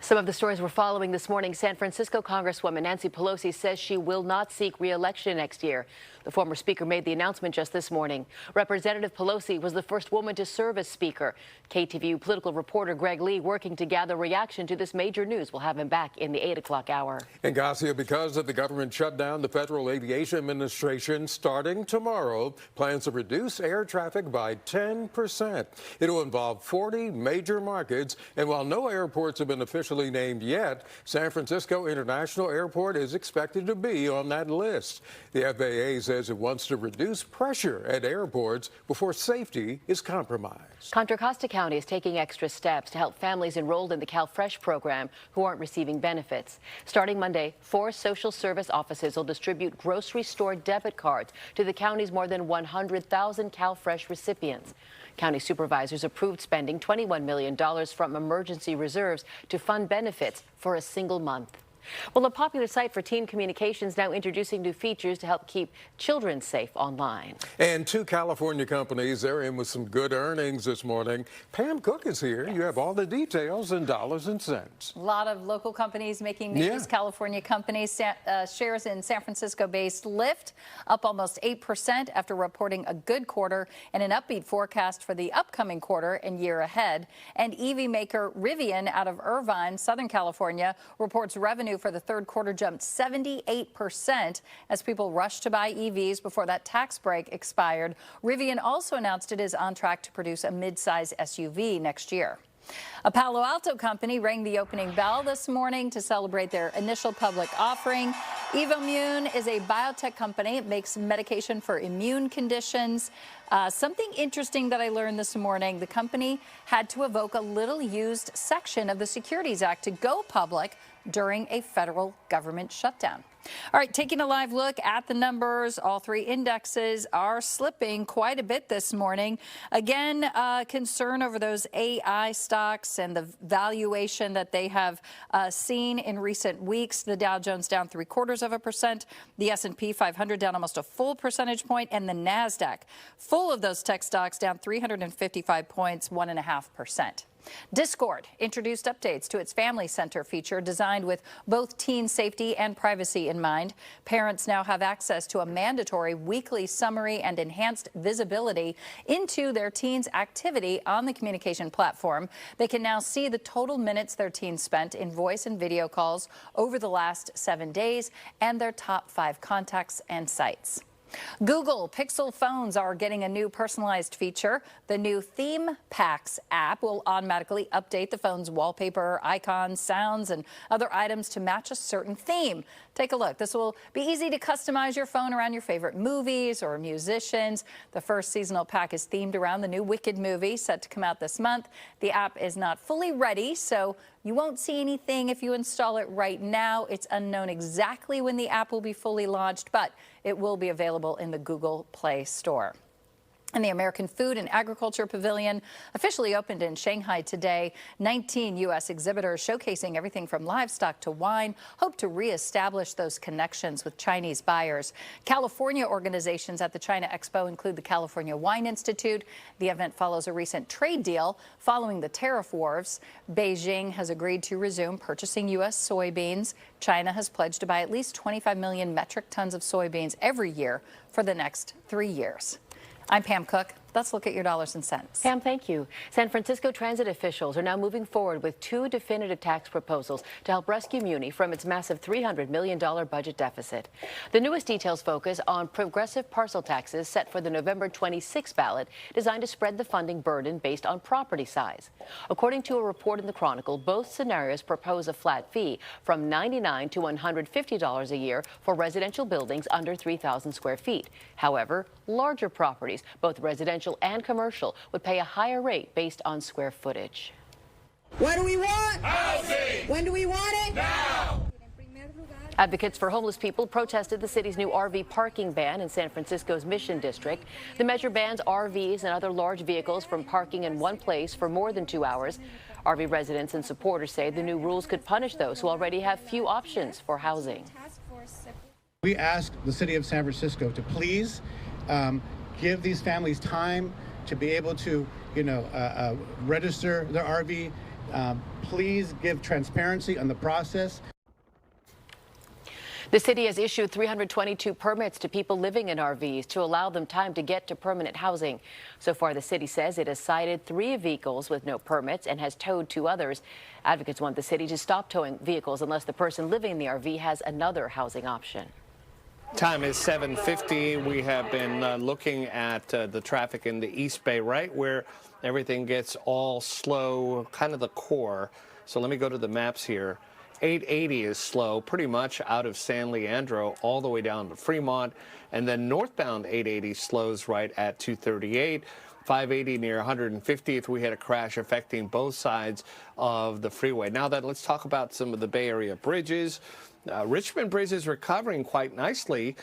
Some of the stories we're following this morning. San Francisco Congresswoman Nancy Pelosi says she will not seek re-election next year. The former speaker made the announcement just this morning. Representative Pelosi was the first woman to serve as speaker. KTVU political reporter Greg Lee working to gather reaction to this major news. We'll have him back in the 8 o'clock hour. And Garcia, because of the government shutdown, the Federal Aviation Administration, starting tomorrow, plans to reduce air traffic by 10%. It will involve 40 major markets, and while no airports have been officially named yet, San Francisco International Airport is expected to be on that list. The FAA says it wants to reduce pressure at airports before safety is compromised. Contra Costa County is taking extra steps to help families enrolled in the CalFresh program who aren't receiving benefits. Starting Monday, 4 social service offices will distribute grocery store debit cards to the county's more than 100,000 CalFresh recipients. County supervisors approved spending $21 million from emergency reserves to fund benefits for a single month. Well, a popular site for teen communications now introducing new features to help keep children safe online. And 2 California companies, they're in with some good earnings this morning. Pam Cook is here. Yes. You have all the details in dollars and cents. A lot of local companies making news. Yeah. California companies, shares in San Francisco-based Lyft up almost 8% after reporting a good quarter and an upbeat forecast for the upcoming quarter and year ahead. And EV maker Rivian out of Irvine, Southern California, reports revenue for the third quarter jumped 78% as people rushed to buy EVs before that tax break expired. Rivian also announced it is on track to produce a mid-size SUV next year. A Palo Alto company rang the opening bell this morning to celebrate their initial public offering. Evommune is a biotech company. It makes medication for immune conditions. Something interesting that I learned this morning, the company had to evoke a little used section of the Securities Act to go public during a federal government shutdown. All right, taking a live look at the numbers, all 3 indexes are slipping quite a bit this morning. Again, concern over those AI stocks and the valuation that they have seen in recent weeks. The Dow Jones down 0.75%, the S&P 500 down almost a full percentage point, and the NASDAQ, full of those tech stocks, down 355 points, 1.5%. Discord introduced updates to its Family Center feature designed with both teen safety and privacy in mind. Parents now have access to a mandatory weekly summary and enhanced visibility into their teen's activity on the communication platform. They can now see the total minutes their teen spent in voice and video calls over the last 7 days and their top 5 contacts and sites. Google Pixel phones are getting a new personalized feature. The new Theme Packs app will automatically update the phone's wallpaper, icons, sounds, and other items to match a certain theme. Take a look. This will be easy to customize your phone around your favorite movies or musicians. The first seasonal pack is themed around the new Wicked movie set to come out this month. The app is not fully ready, so you won't see anything if you install it right now. It's unknown exactly when the app will be fully launched, but it will be available in the Google Play Store. And the American Food and Agriculture Pavilion officially opened in Shanghai today. 19 U.S. exhibitors showcasing everything from livestock to wine hope to reestablish those connections with Chinese buyers. California organizations at the China Expo include the California Wine Institute. The event follows a recent trade deal following the tariff wars. Beijing has agreed to resume purchasing U.S. soybeans. China has pledged to buy at least 25 million metric tons of soybeans every year for the next 3 years. I'm Pam Cook. Let's look at your dollars and cents. Pam, thank you. San Francisco transit officials are now moving forward with 2 definitive tax proposals to help rescue Muni from its massive $300 million budget deficit. The newest details focus on progressive parcel taxes set for the November 26 ballot, designed to spread the funding burden based on property size. According to a report in the Chronicle, both scenarios propose a flat fee from $99 to $150 a year for residential buildings under 3,000 square feet. However, larger properties, both residential and commercial, would pay a higher rate based on square footage. What do we want? Housing! When do we want it? Now! Advocates for homeless people protested the city's new RV parking ban in San Francisco's Mission District. The measure bans RVs and other large vehicles from parking in one place for more than 2 hours. RV residents and supporters say the new rules could punish those who already have few options for housing. We asked the city of San Francisco to please give these families time to be able to, register their RV Please give transparency on the process. The city has issued 322 permits to people living in RVs to allow them time to get to permanent housing. So far, the city says it has cited 3 vehicles with no permits and has towed 2 others. Advocates want the city to stop towing vehicles unless the person living in the RV has another housing option. Time is 7:50. We have been looking at the traffic in the East Bay, right where everything gets all slow, kind of the core. So let me go to the maps here. 880 is slow, pretty much out of San Leandro all the way down to Fremont. And then northbound 880 slows right at 238. 580 near 150th, we had a crash affecting both sides of the freeway. Now let's talk about some of the Bay Area bridges. Richmond Bridge is recovering quite nicely.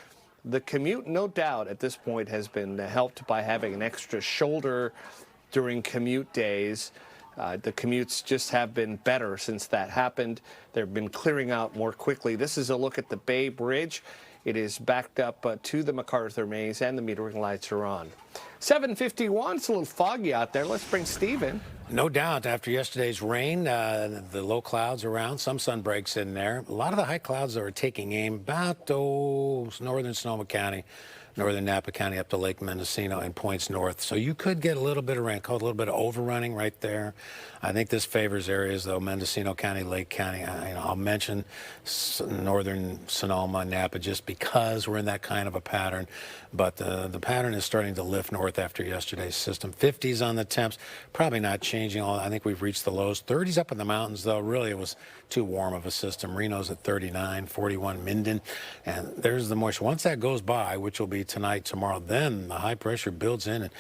The commute, no doubt, at this point has been helped by having an extra shoulder during commute days. The commutes just have been better since that happened. They've been clearing out more quickly. This is a look at the Bay Bridge. It is backed up to the MacArthur Maze, and the metering lights are on. 7:51, it's a little foggy out there. Let's bring Steve in. No doubt, after yesterday's rain, the low clouds around, some sun breaks in there. A lot of the high clouds are taking aim about northern Sonoma County, northern Napa County up to Lake Mendocino and points north. So you could get a little bit of rain, called a little bit of overrunning right there. I think this favors areas, though, Mendocino County, Lake County. I'll mention northern Sonoma, Napa, just because we're in that kind of a pattern. But the pattern is starting to lift north after yesterday's system. 50s on the temps, probably not changing. I think we've reached the lows. 30s up in the mountains, though. Really, it was too warm of a system. Reno's at 39, 41 Minden. And there's the moisture. Once that goes by, which will be tonight, tomorrow, then the high pressure builds in and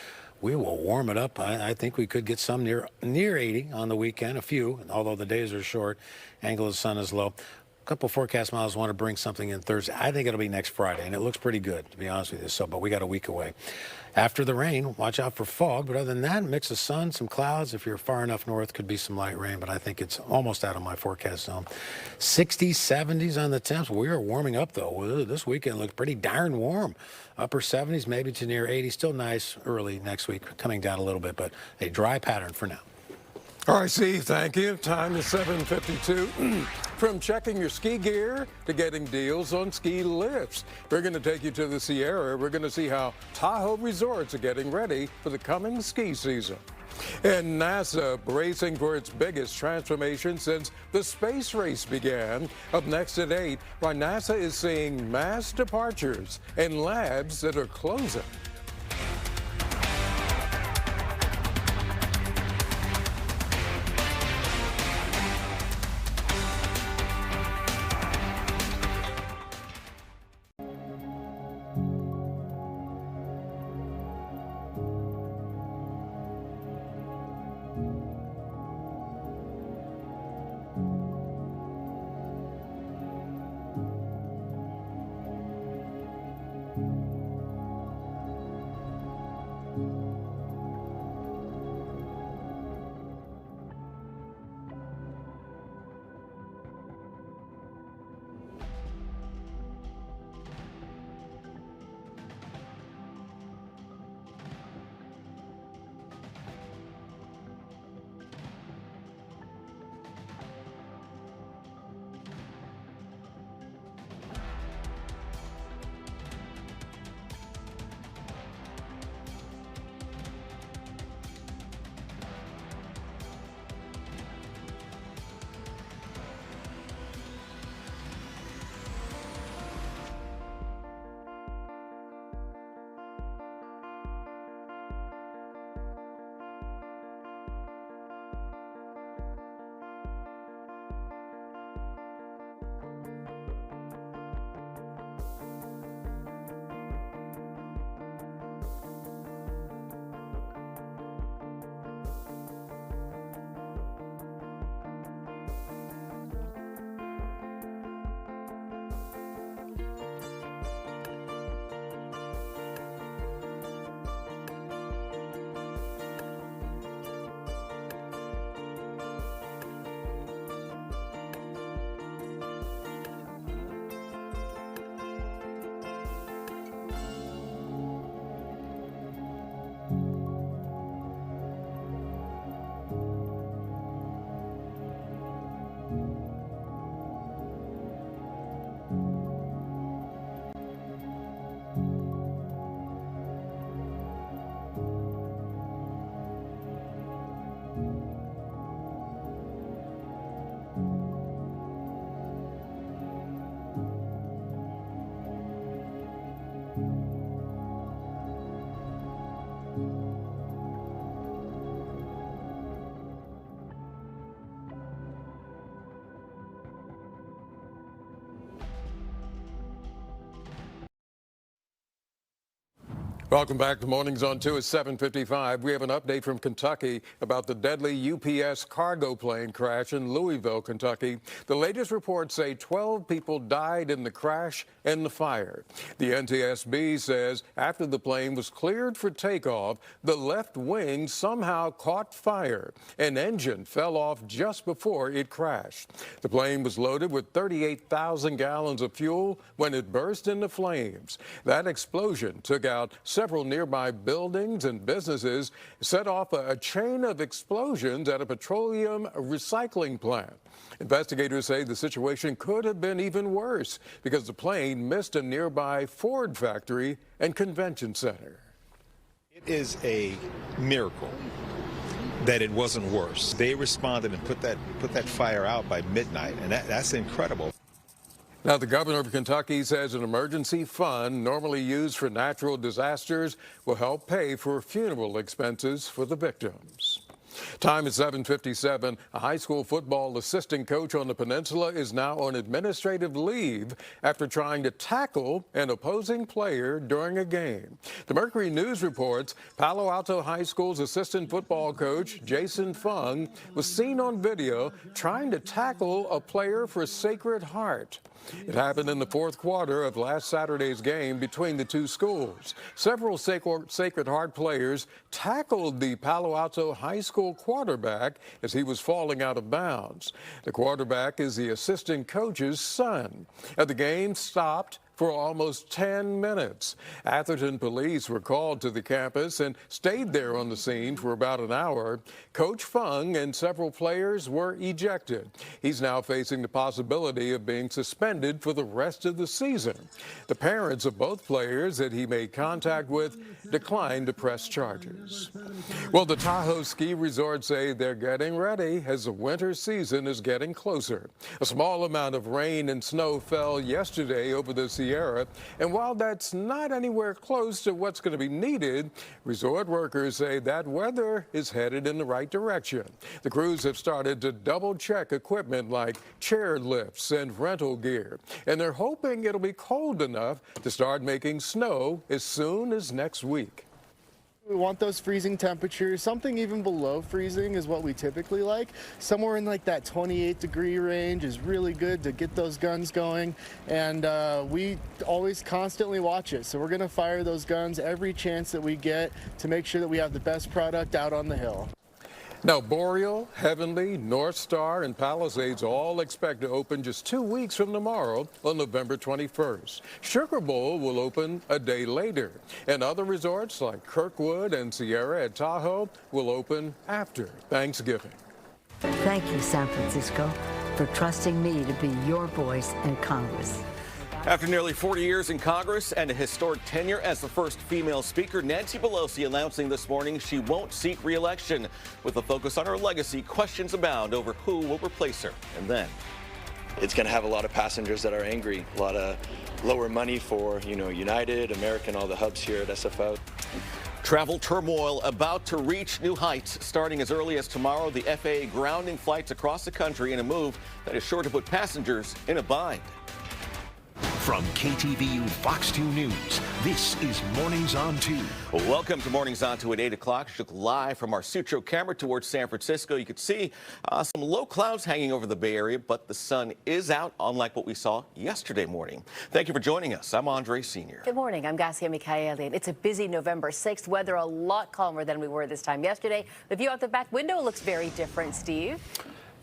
we will warm it up. I think we could get some near 80 on the weekend, a few, although the days are short. Angle of the sun is low. A couple forecast models want to bring something in Thursday. I think it'll be next Friday, and it looks pretty good, to be honest with you. So, but we got a week away. After the rain, watch out for fog. But other than that, mix of sun, some clouds. If you're far enough north, could be some light rain. But I think it's almost out of my forecast zone. 60s, 70s on the temps. We are warming up, though. This weekend looks pretty darn warm. Upper 70s, maybe to near 80. Still nice early next week, coming down a little bit, but a dry pattern for now. All right, Steve, thank you. Time is 7:52. From checking your ski gear to getting deals on ski lifts, we're going to take you to the Sierra. We're going to see how Tahoe resorts are getting ready for the coming ski season. And NASA bracing for its biggest transformation since the space race began. Up next at 8, why NASA is seeing mass departures and labs that are closing. Welcome back to Mornings on 2 at 7:55. We have an update from Kentucky about the deadly UPS cargo plane crash in Louisville, Kentucky. The latest reports say 12 people died in the crash and the fire. The NTSB says after the plane was cleared for takeoff, the left wing somehow caught fire. An engine fell off just before it crashed. The plane was loaded with 38,000 gallons of fuel when it burst into flames. That explosion took out several nearby buildings and businesses, set off a chain of explosions at a petroleum recycling plant. Investigators say the situation could have been even worse because the plane missed a nearby Ford factory and convention center. It is a miracle that it wasn't worse. They responded and put that fire out by midnight, and that's incredible. Now, the governor of Kentucky says an emergency fund normally used for natural disasters will help pay for funeral expenses for the victims. Time is 7:57. A high school football assistant coach on the peninsula is now on administrative leave after trying to tackle an opposing player during a game. The Mercury News reports Palo Alto High School's assistant football coach, Jason Fung, was seen on video trying to tackle a player for Sacred Heart. It happened in the fourth quarter of last Saturday's game between the two schools. Several Sacred Heart players tackled the Palo Alto High School quarterback as he was falling out of bounds. The quarterback is the assistant coach's son. The game stopped for almost 10 minutes. Atherton police were called to the campus and stayed there on the scene for about an hour. Coach Fung and several players were ejected. He's now facing the possibility of being suspended for the rest of the season. The parents of both players that he made contact with declined to press charges. Well, the Tahoe ski resorts say they're getting ready as the winter season is getting closer. A small amount of rain and snow fell yesterday over the Sierra, and while that's not anywhere close to what's going to be needed, resort workers say that weather is headed in the right direction. The crews have started to double-check equipment like chair lifts and rental gear, and they're hoping it'll be cold enough to start making snow as soon as next week. We want those freezing temperatures. Something even below freezing is what we typically like. Somewhere in like that 28-degree range is really good to get those guns going, and we always constantly watch it. So we're going to fire those guns every chance that we get to make sure that we have the best product out on the hill. Now, Boreal, Heavenly, North Star, and Palisades all expect to open just 2 weeks from tomorrow on November 21st. Sugar Bowl will open a day later, and other resorts like Kirkwood and Sierra at Tahoe will open after Thanksgiving. Thank you, San Francisco, for trusting me to be your voice in Congress. After nearly 40 years in Congress and a historic tenure as the first female speaker, Nancy Pelosi announcing this morning she won't seek re-election. With a focus on her legacy, questions abound over who will replace her. And then it's going to have a lot of passengers that are angry, a lot of lower money for, United, American, all the hubs here at SFO. Travel turmoil about to reach new heights. Starting as early as tomorrow, the FAA grounding flights across the country in a move that is sure to put passengers in a bind. From KTVU Fox 2 News, this is Mornings on 2. Well, welcome to Mornings on 2 at 8 o'clock. Look live from our Sutro camera towards San Francisco. You can see some low clouds hanging over the Bay Area, but the sun is out, unlike what we saw yesterday morning. Thank you for joining us. I'm Andre Sr. Good morning. I'm Gassia Michaeli. It's a busy November 6th. Weather a lot calmer than we were this time yesterday. The view out the back window looks very different, Steve.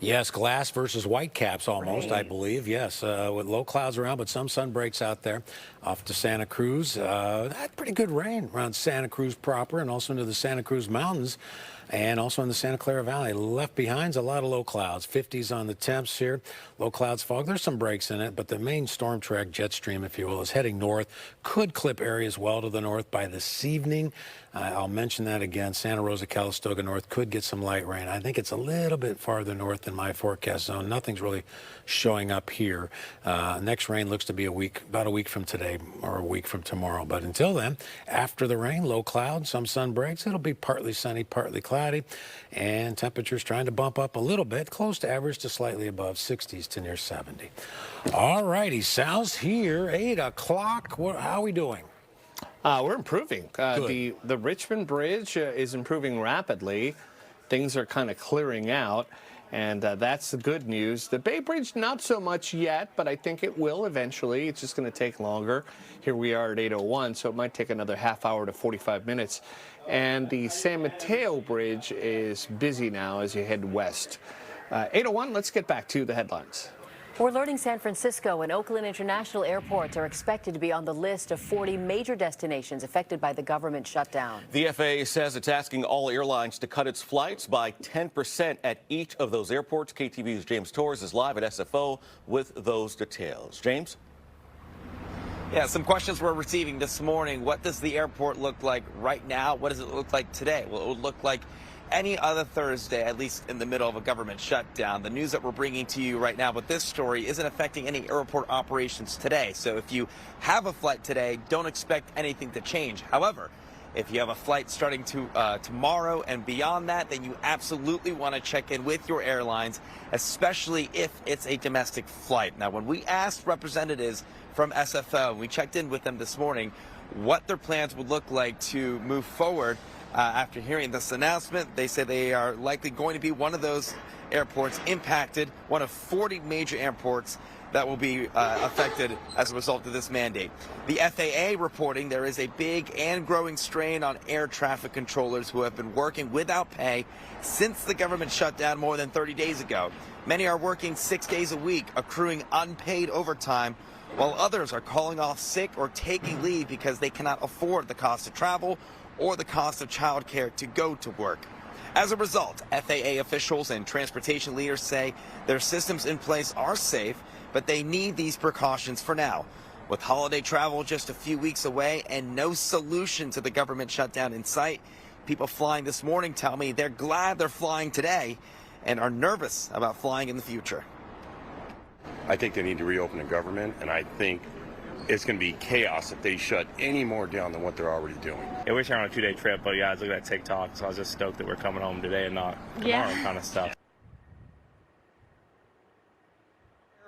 Yes, glass versus white caps almost, Right. I believe. Yes, with low clouds around, but some sun breaks out there. Off to Santa Cruz. Had pretty good rain around Santa Cruz proper and also into the Santa Cruz Mountains and also in the Santa Clara Valley. Left behind's a lot of low clouds. 50s on the temps here. Low clouds, fog. There's some breaks in it, but the main storm track, jet stream, if you will, is heading north. Could clip areas well to the north by this evening. I'll mention that again. Santa Rosa, Calistoga North could get some light rain. I think it's a little bit farther north than my forecast zone. Nothing's really showing up here. Next rain looks to be about a week from today or a week from tomorrow. But until then, after the rain, low clouds, some sun breaks. It'll be partly sunny, partly cloudy, and temperatures trying to bump up a little bit, close to average to slightly above 60s to near 70. All righty, Sal's here, 8 o'clock. How are we doing? We're improving. The Richmond Bridge is improving rapidly. Things are kind of clearing out, and that's the good news. The Bay Bridge, not so much yet, but I think it will eventually. It's just going to take longer. Here we are at 8:01, so it might take another half hour to 45 minutes. And the San Mateo Bridge is busy now as you head west. 8:01, let's get back to the headlines. We're learning San Francisco and Oakland international airports are expected to be on the list of 40 major destinations affected by the government shutdown. The FAA says it's asking all airlines to cut its flights by 10% at each of those airports. KTVU's James Torres is live at SFO with those details. James? Yeah, some questions we're receiving this morning. What does the airport look like right now? What does it look like today? Well, it would look like any other Thursday, at least in the middle of a government shutdown. The news that we're bringing to you right now with this story isn't affecting any airport operations today. So if you have a flight today, don't expect anything to change. However, if you have a flight starting tomorrow and beyond that, then you absolutely want to check in with your airlines, especially if it's a domestic flight. Now, when we asked representatives from SFO, we checked in with them this morning, what their plans would look like to move forward. After hearing this announcement, they say they are likely going to be one of those airports impacted, one of 40 major airports that will be affected as a result of this mandate. The FAA reporting there is a big and growing strain on air traffic controllers who have been working without pay since the government shut down more than 30 days ago. Many are working 6 days a week, accruing unpaid overtime, while others are calling off sick or taking leave because they cannot afford the cost of travel or the cost of childcare to go to work. As a result, FAA officials and transportation leaders say their systems in place are safe, but they need these precautions for now. With holiday travel just a few weeks away and no solution to the government shutdown in sight, people flying this morning tell me they're glad they're flying today and are nervous about flying in the future. I think they need to reopen the government, and I think it's going to be chaos if they shut any more down than what they're already doing. Yeah, we're on a 2-day trip, but yeah, I was looking at TikTok, so I was just stoked that we're coming home today and not tomorrow kind of stuff.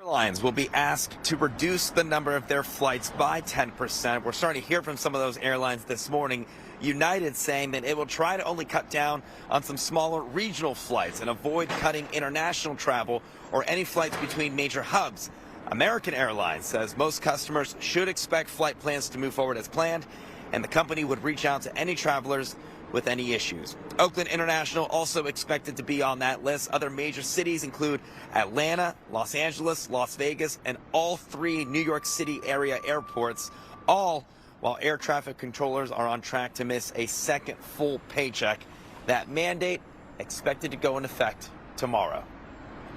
Airlines will be asked to reduce the number of their flights by 10%. We're starting to hear from some of those airlines this morning. United saying that it will try to only cut down on some smaller regional flights and avoid cutting international travel or any flights between major hubs. American Airlines says most customers should expect flight plans to move forward as planned, and the company would reach out to any travelers with any issues. Oakland International also expected to be on that list. Other major cities include Atlanta, Los Angeles, Las Vegas, and all 3 New York City area airports, all while air traffic controllers are on track to miss a second full paycheck. That mandate expected to go in effect tomorrow.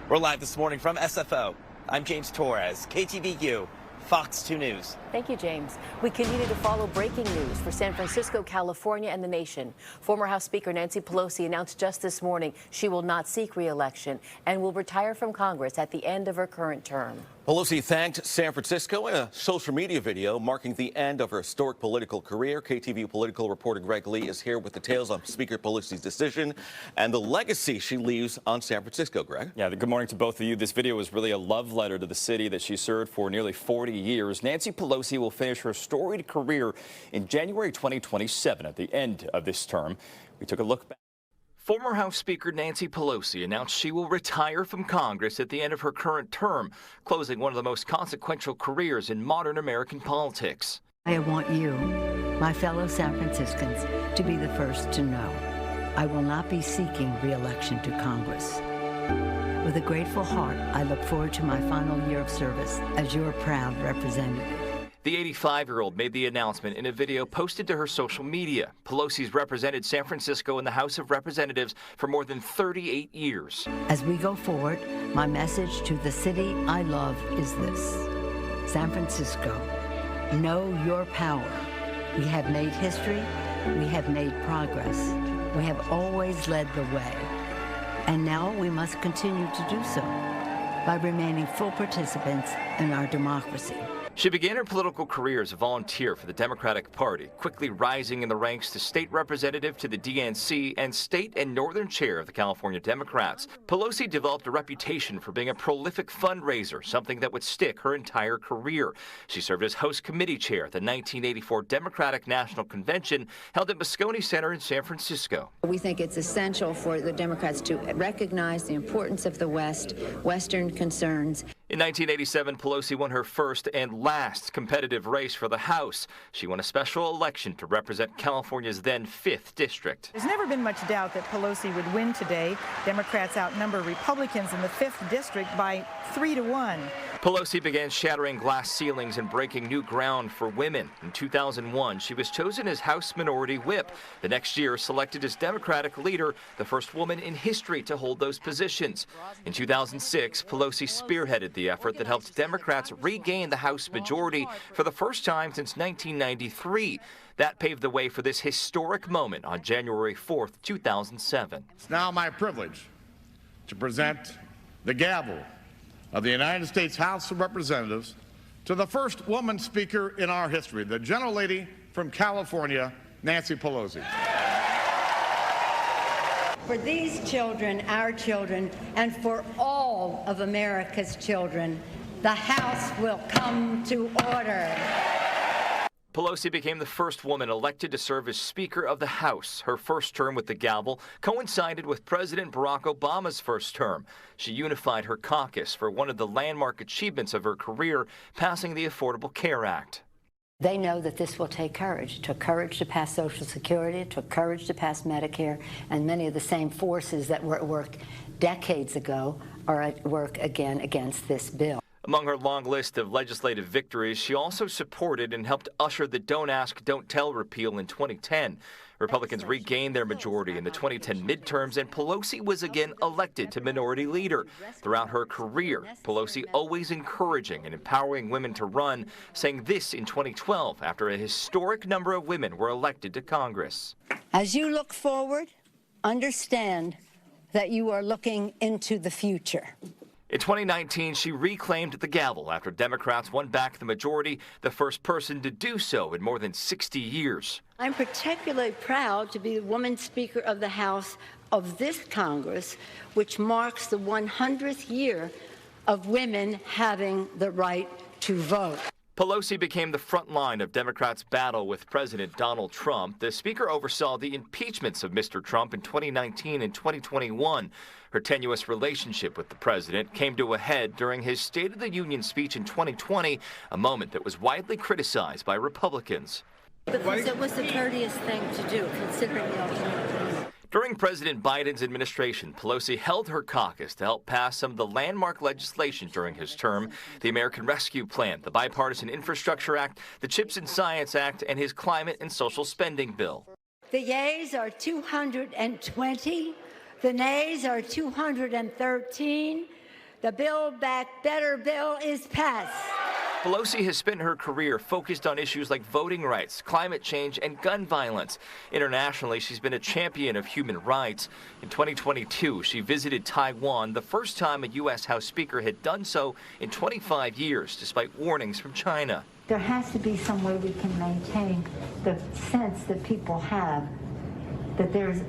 We're live this morning from SFO. I'm James Torres, KTVU, Fox 2 News. Thank you, James. We continue to follow breaking news for San Francisco, California, and the nation. Former House Speaker Nancy Pelosi announced just this morning she will not seek re-election and will retire from Congress at the end of her current term. Pelosi thanked San Francisco in a social media video marking the end of her historic political career. KTVU political reporter Greg Lee is here with details on Speaker Pelosi's decision and the legacy she leaves on San Francisco. Greg? Yeah, good morning to both of you. This video is really a love letter to the city that she served for nearly 40 years. Nancy Pelosi will finish her storied career in January 2027 at the end of this term. We took a look back. Former House Speaker Nancy Pelosi announced she will retire from Congress at the end of her current term, closing one of the most consequential careers in modern American politics. I want you, my fellow San Franciscans, to be the first to know. I will not be seeking re-election to Congress. With a grateful heart, I look forward to my final year of service as your proud representative. The 85-year-old made the announcement in a video posted to her social media. Pelosi's represented San Francisco in the House of Representatives for more than 38 years. As we go forward, my message to the city I love is this. San Francisco, know your power. We have made history. We have made progress. We have always led the way. And now we must continue to do so by remaining full participants in our democracy. She began her political career as a volunteer for the Democratic Party, quickly rising in the ranks to state representative to the DNC and state and northern chair of the California Democrats. Pelosi developed a reputation for being a prolific fundraiser, something that would stick her entire career. She served as House Committee Chair at the 1984 Democratic National Convention held at Moscone Center in San Francisco. We think it's essential for the Democrats to recognize the importance of the West, Western concerns. In 1987, Pelosi won her first and last competitive race for the House. She won a special election to represent California's then 5th district. There's never been much doubt that Pelosi would win today. Democrats outnumber Republicans in the 5th district by 3-1. Pelosi began shattering glass ceilings and breaking new ground for women. In 2001, she was chosen as House Minority Whip. The next year, selected as Democratic leader, the first woman in history to hold those positions. In 2006, Pelosi spearheaded the effort that helped Democrats regain the House majority for the first time since 1993. That paved the way for this historic moment on January 4th, 2007. It's now my privilege to present the gavel of the United States House of Representatives to the first woman speaker in our history, the gentlelady from California, Nancy Pelosi. For these children, our children, and for all of America's children, the House will come to order. Pelosi became the first woman elected to serve as Speaker of the House. Her first term with the gavel coincided with President Barack Obama's first term. She unified her caucus for one of the landmark achievements of her career, passing the Affordable Care Act. They know that this will take courage. It took courage to pass Social Security, it took courage to pass Medicare, and many of the same forces that were at work decades ago are at work again against this bill. Among her long list of legislative victories, she also supported and helped usher the Don't Ask, Don't Tell repeal in 2010. Republicans regained their majority in the 2010 midterms, and Pelosi was again elected to minority leader. Throughout her career, Pelosi always encouraging and empowering women to run, saying this in 2012 after a historic number of women were elected to Congress. As you look forward, understand that you are looking into the future. In 2019, she reclaimed the gavel after Democrats won back the majority, the first person to do so in more than 60 years. I'm particularly proud to be the woman Speaker of the House of this Congress, which marks the 100th year of women having the right to vote. Pelosi became the front line of Democrats' battle with President Donald Trump. The Speaker oversaw the impeachments of Mr. Trump in 2019 and 2021. Her tenuous relationship with the president came to a head during his State of the Union speech in 2020, a moment that was widely criticized by Republicans. Because it was the courteous thing to do, considering the alternative. During President Biden's administration, Pelosi held her caucus to help pass some of the landmark legislation during his term, the American Rescue Plan, the Bipartisan Infrastructure Act, the CHIPS and Science Act, and his climate and social spending bill. The yeas are 220, the nays are 213. The Build Back Better bill is passed. Pelosi has spent her career focused on issues like voting rights, climate change, and gun violence. Internationally, she's been a champion of human rights. In 2022, she visited Taiwan, the first time a U.S. House Speaker had done so in 25 years, despite warnings from China. There has to be some way we can maintain the sense that people have that there's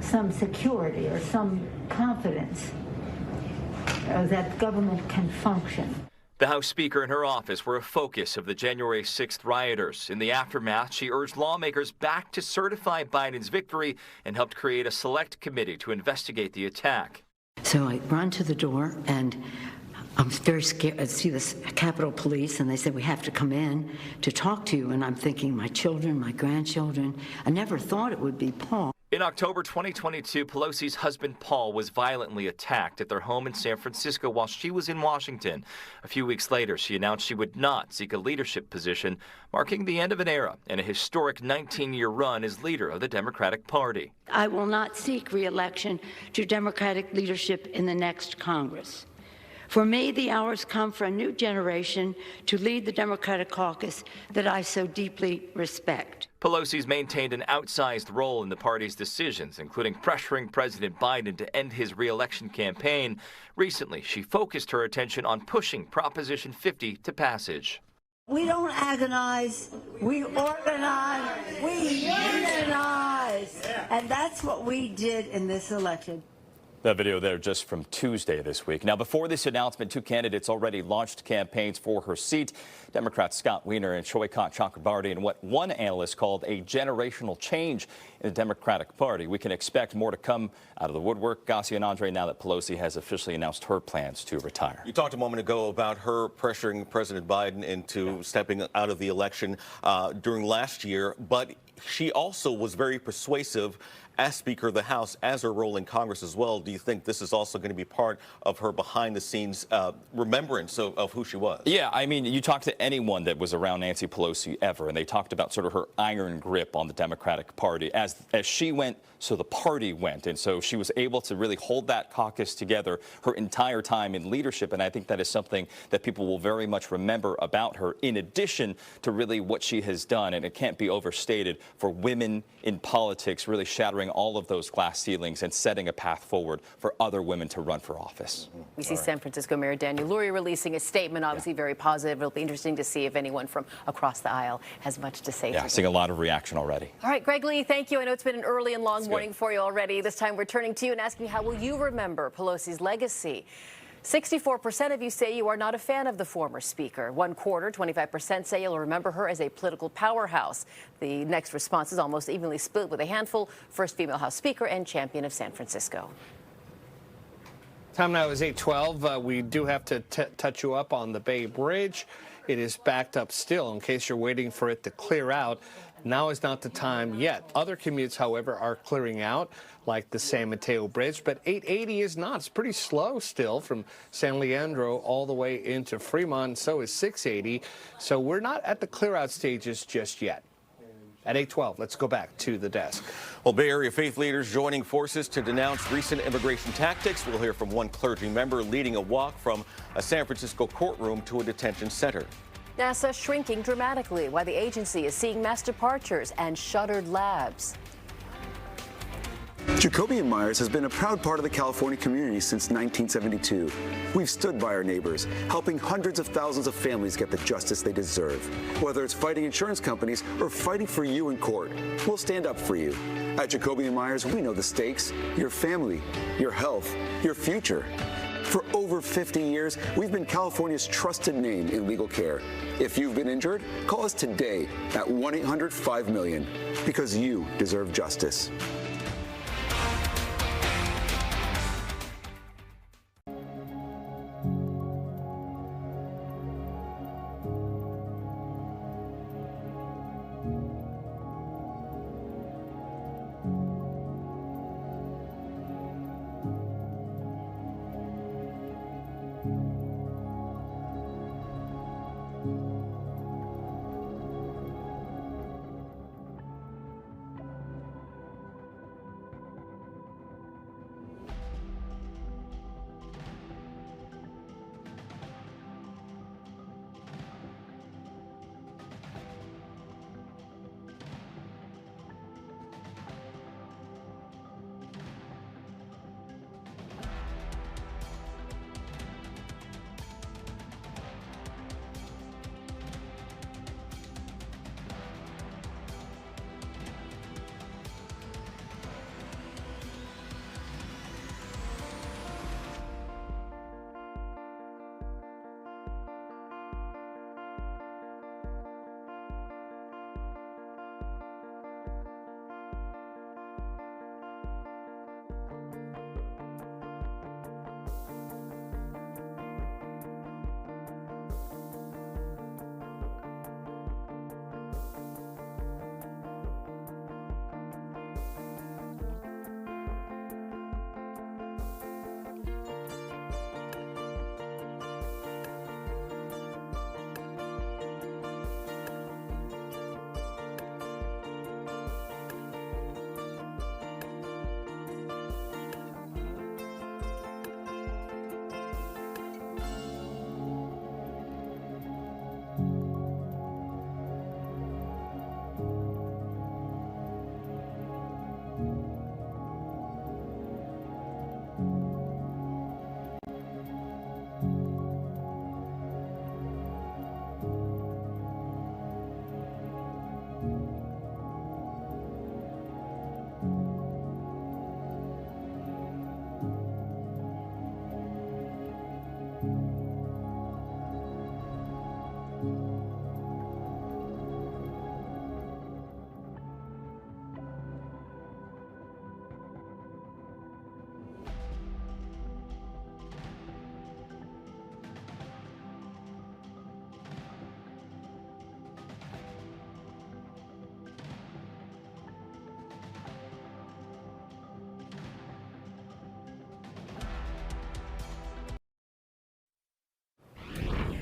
some security or some confidence that government can function. The House Speaker and her office were a focus of the January 6th rioters. In the aftermath, she urged lawmakers back to certify Biden's victory and helped create a select committee to investigate the attack. So I run to the door, and I'm very scared. I see this Capitol Police, and they said, we have to come in to talk to you. And I'm thinking, my children, my grandchildren. I never thought it would be Paul. In October 2022, Pelosi's husband Paul was violently attacked at their home in San Francisco while she was in Washington. A few weeks later, she announced she would not seek a leadership position, marking the end of an era and a historic 19-year run as leader of the Democratic Party. I will not seek re-election to Democratic leadership in the next Congress. For me, the hours come for a new generation to lead the Democratic caucus that I so deeply respect. Pelosi's maintained an outsized role in the party's decisions, including pressuring President Biden to end his re-election campaign. Recently, she focused her attention on pushing Proposition 50 to passage. We don't agonize, we organize, we unionize. And that's what we did in this election. That video there just from Tuesday this week. Now, before this announcement, two candidates already launched campaigns for her seat. Democrats Scott Wiener and Choikat Chakrabarty in what one analyst called a generational change in the Democratic Party. We can expect more to come out of the woodwork. Gassi and Andre, now that Pelosi has officially announced her plans to retire. You talked a moment ago about her pressuring President Biden into stepping out of the election during last year, but she also was very persuasive as Speaker of the House, as her role in Congress as well. Do you think this is also going to be part of her behind-the-scenes remembrance of who she was? Yeah, I mean, you talk to anyone that was around Nancy Pelosi ever, and they talked about sort of her iron grip on the Democratic Party. As she went, so the party went. And so she was able to really hold that caucus together her entire time in leadership. And I think that is something that people will very much remember about her, in addition to really what she has done. And it can't be overstated for women in politics, really shattering all of those glass ceilings and setting a path forward for other women to run for office. We see San Francisco Mayor Daniel Lurie releasing a statement, obviously very positive. It'll be interesting to see if anyone from across the aisle has much to say. Yeah, seeing a lot of reaction already. All right, Greg Lee, thank you. I know it's been an early and long morning for you already. This time we're turning to you and asking, how will you remember Pelosi's legacy? 64% of you say you are not a fan of the former speaker. 1/4, 25%, say you'll remember her as a political powerhouse. The next response is almost evenly split with a handful: first female House Speaker and champion of San Francisco. Time now is 8:12. We do have to touch you up on the Bay Bridge. It is backed up still in case you're waiting for it to clear out. Now is not the time yet. Other commutes, however, are clearing out, like the San Mateo Bridge, but 880 is not. It's pretty slow still from San Leandro all the way into Fremont. So is 680. So we're not at the clear out stages just yet. At 8:12, let's go back to the desk. Well, Bay Area faith leaders joining forces to denounce recent immigration tactics. We'll hear from one clergy member leading a walk from a San Francisco courtroom to a detention center. NASA shrinking dramatically, while the agency is seeing mass departures and shuttered labs. Jacoby and Myers has been a proud part of the California community since 1972. We've stood by our neighbors, helping hundreds of thousands of families get the justice they deserve. Whether it's fighting insurance companies or fighting for you in court, we'll stand up for you. At Jacoby and Myers, we know the stakes: your family, your health, your future. For over 50 years, we've been California's trusted name in legal care. If you've been injured, call us today at 1-800-5-MILLION, because you deserve justice.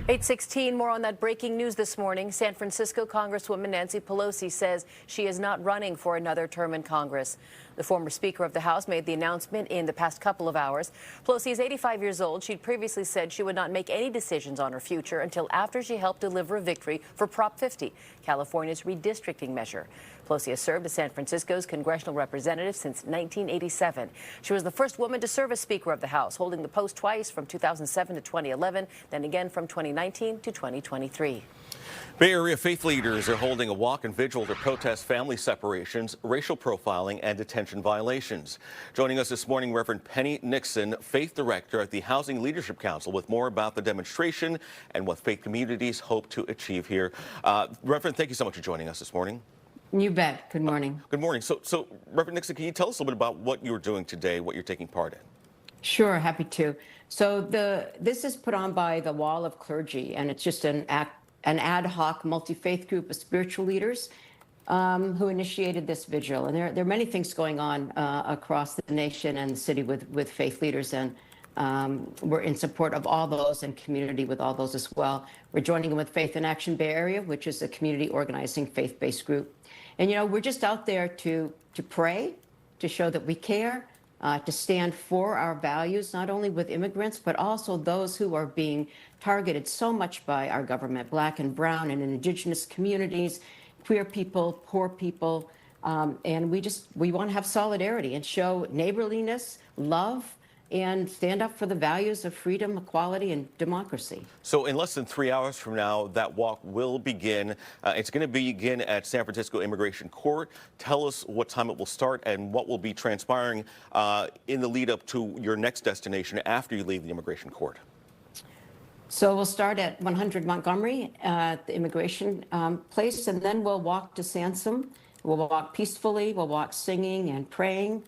8:16, more on that breaking news this morning. San Francisco Congresswoman Nancy Pelosi says she is not running for another term in Congress. The former Speaker of the House made the announcement in the past couple of hours. Pelosi is 85 years old. She'd previously said she would not make any decisions on her future until after she helped deliver a victory for Prop 50, California's redistricting measure. Pelosi has served as San Francisco's congressional representative since 1987. She was the first woman to serve as Speaker of the House, holding the post twice from 2007 to 2011, then again from 2019 to 2023. Bay Area faith leaders are holding a walk and vigil to protest family separations, racial profiling, and detention violations. Joining us this morning, Reverend Penny Nixon, Faith Director at the Housing Leadership Council, with more about the demonstration and what faith communities hope to achieve here. Reverend, thank you so much for joining us this morning. You bet. Good morning. Good morning. So, Reverend Nixon, can you tell us a little bit about what you're doing today, what you're taking part in? Sure, happy to. So this is put on by the Wall of Clergy, and it's just an ad hoc multi-faith group of spiritual leaders who initiated this vigil. And there are many things going on across the nation and the city with faith leaders, and we're in support of all those and community with all those as well. We're joining in with Faith in Action Bay Area, which is a community organizing faith-based group. And, you know, we're just out there to pray, to show that we care, to stand for our values, not only with immigrants, but also those who are being targeted so much by our government, Black and brown and indigenous communities, queer people, poor people. And we want to have solidarity and show neighborliness, love, and stand up for the values of freedom, equality, and democracy. So in less than 3 hours from now, that walk will begin. It's going to begin at San Francisco Immigration Court. Tell us what time it will start and what will be transpiring in the lead up to your next destination after you leave the Immigration Court. So we'll start at 100 Montgomery at the immigration place, and then we'll walk to Sansom. We'll walk peacefully. We'll walk singing and praying,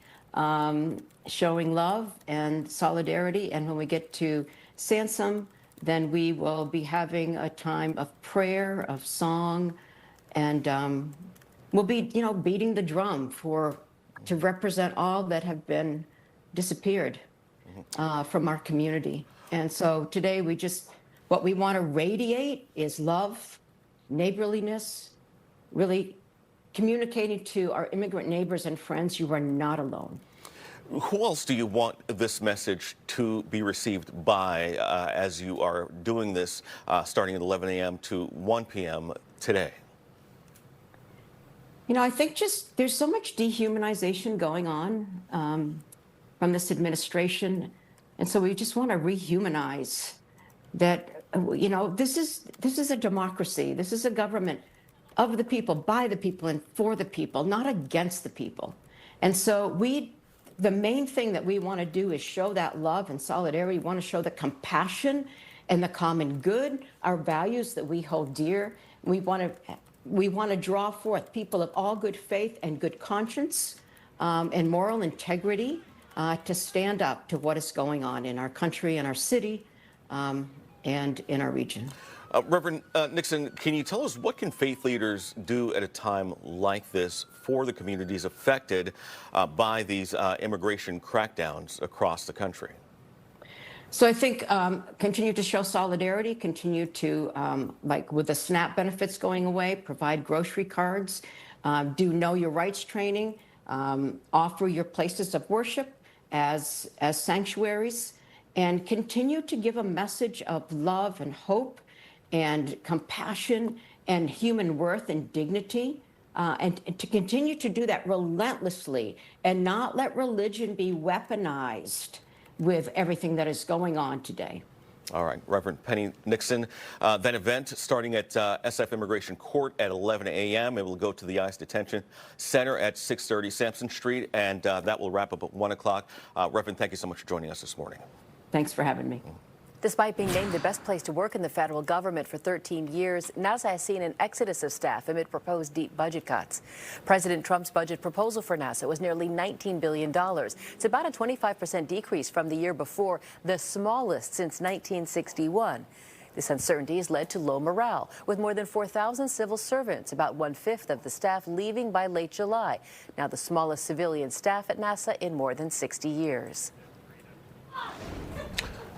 showing love and solidarity. And when we get to Sansom, then we will be having a time of prayer, of song, and we'll be, you know, beating the drum to represent all that have been disappeared from our community. And so today what we want to radiate is love, neighborliness, really communicating to our immigrant neighbors and friends, you are not alone. Who else do you want this message to be received by as you are doing this starting at 11 a.m. to 1 p.m. today? You know, I think just there's so much dehumanization going on from this administration. And so we just want to rehumanize that, you know, this is a democracy. This is a government of the people, by the people, and for the people, not against the people. And so the main thing that we want to do is show that love and solidarity. We want to show the compassion and the common good, our values that we hold dear. We want to draw forth people of all good faith and good conscience and moral integrity to stand up to what is going on in our country and our city and in our region. Reverend Nixon, can you tell us what can faith leaders do at a time like this for the communities affected by these immigration crackdowns across the country? So I think continue to show solidarity, continue to, like with the SNAP benefits going away, provide grocery cards, do know your rights training, offer your places of worship as sanctuaries, and continue to give a message of love and hope and compassion and human worth and dignity, and to continue to do that relentlessly and not let religion be weaponized with everything that is going on today. All right, Reverend Penny Nixon. That event starting at SF Immigration Court at 11 a.m. It will go to the ICE Detention Center at 630 Sampson Street, and that will wrap up at 1 o'clock. Reverend, thank you so much for joining us this morning. Thanks for having me. Despite being named the best place to work in the federal government for 13 years, NASA has seen an exodus of staff amid proposed deep budget cuts. President Trump's budget proposal for NASA was nearly $19 billion. It's about a 25% decrease from the year before, the smallest since 1961. This uncertainty has led to low morale, with more than 4,000 civil servants, about 1/5 of the staff, leaving by late July. Now the smallest civilian staff at NASA in more than 60 years.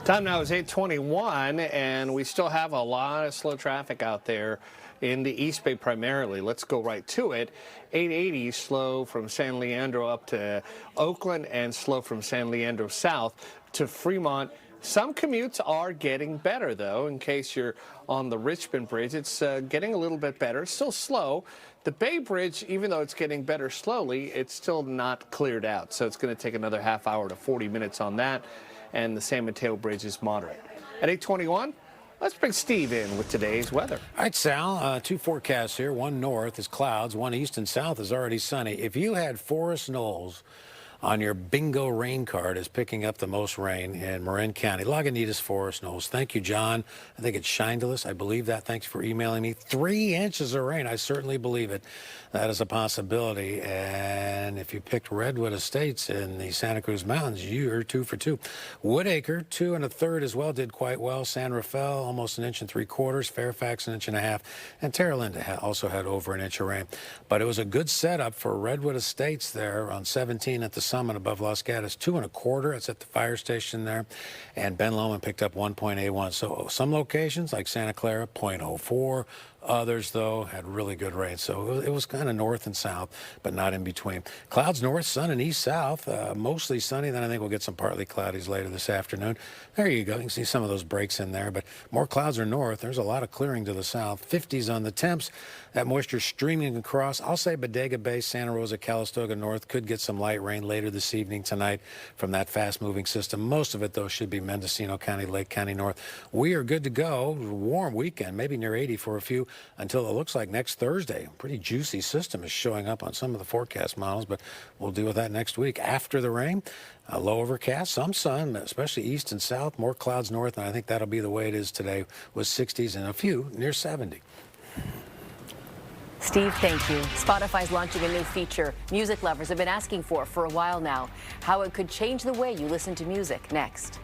Time now is 8:21, and we still have a lot of slow traffic out there in the East Bay primarily. Let's go right to it. 880 slow from San Leandro up to Oakland and slow from San Leandro south to Fremont. Some commutes are getting better, though. In case you're on the Richmond Bridge, it's getting a little bit better. It's still slow. The Bay Bridge, even though it's getting better slowly, it's still not cleared out. So it's going to take another half hour to 40 minutes on that. And the San Mateo Bridge is moderate. At 8:21, let's bring Steve in with today's weather. All right, Sal, two forecasts here. One north is clouds, one east and south is already sunny. If you had Forest Knolls on your bingo rain card as picking up the most rain in Marin County, Lagunitas, Forest Knolls. Thank you, John. I think it's Shindless. I believe that. Thanks for emailing me. 3 inches of rain. I certainly believe it. That is a possibility. And if you picked Redwood Estates in the Santa Cruz Mountains, you're 2 for 2. Woodacre, 2 1/3 as well, did quite well. San Rafael, almost 1 3/4 inches. Fairfax, 1 1/2 inches. And Terra Linda also had over 1 inch of rain. But it was a good setup for Redwood Estates there on 17 at the summit above Los Gatos. 2 1/4. It's at the fire station there. And Ben Lomond picked up 1.81. So some locations like Santa Clara, 0.04. Others, though, had really good rain. So it was kind of north and south, but not in between. Clouds north, sun and east-south. Mostly sunny. Then I think we'll get some partly cloudies later this afternoon. There you go. You can see some of those breaks in there. But more clouds are north. There's a lot of clearing to the south. 50s on the temps. That moisture streaming across. I'll say Bodega Bay, Santa Rosa, Calistoga north could get some light rain later this evening, tonight from that fast-moving system. Most of it, though, should be Mendocino County, Lake County north. We are good to go. Warm weekend, maybe near 80 for a few, until it looks like next Thursday. Pretty juicy system is showing up on some of the forecast models, but we'll deal with that next week. After the rain, low overcast, some sun, especially east and south, more clouds north, and I think that'll be the way it is today with 60s and a few near 70. Steve, thank you. Spotify's launching a new feature music lovers have been asking for a while now. How it could change the way you listen to music. Next.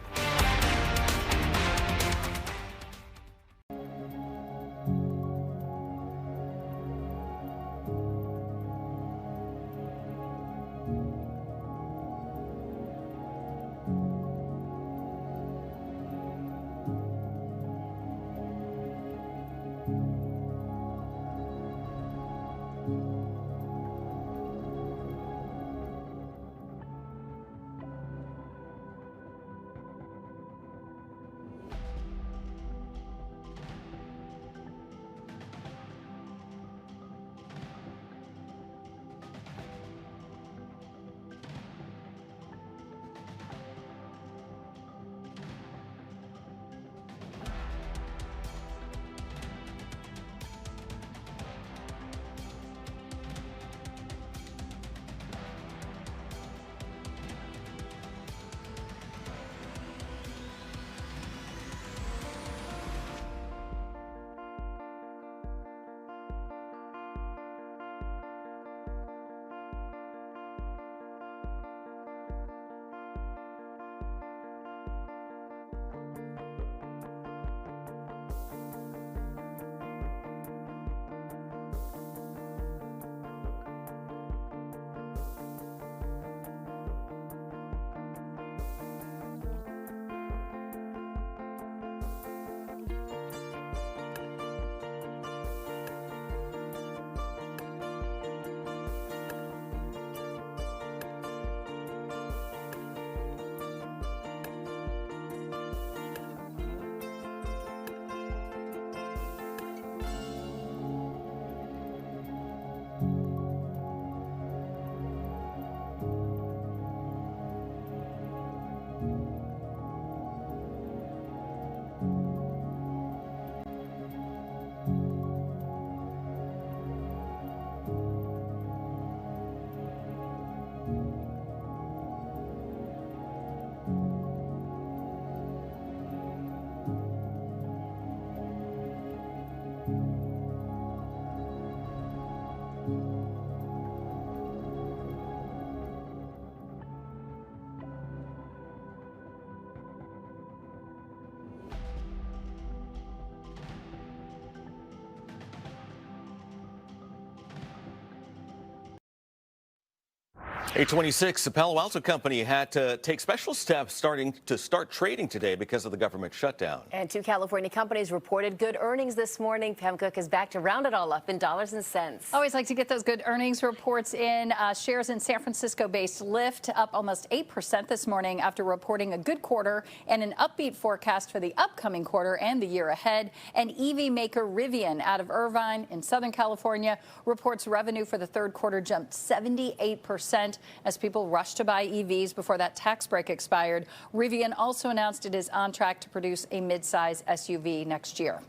826, a Palo Alto company had to take special steps to start trading today because of the government shutdown. And 2 California companies reported good earnings this morning. Pam Cook is back to round it all up in dollars and cents. Always like to get those good earnings reports in. Shares in San Francisco-based Lyft up almost 8% this morning after reporting a good quarter and an upbeat forecast for the upcoming quarter and the year ahead. And EV maker Rivian out of Irvine in Southern California reports revenue for the third quarter jumped 78%. As people rush to buy EVs before that tax break expired. Rivian also announced it is on track to produce a midsize SUV next year.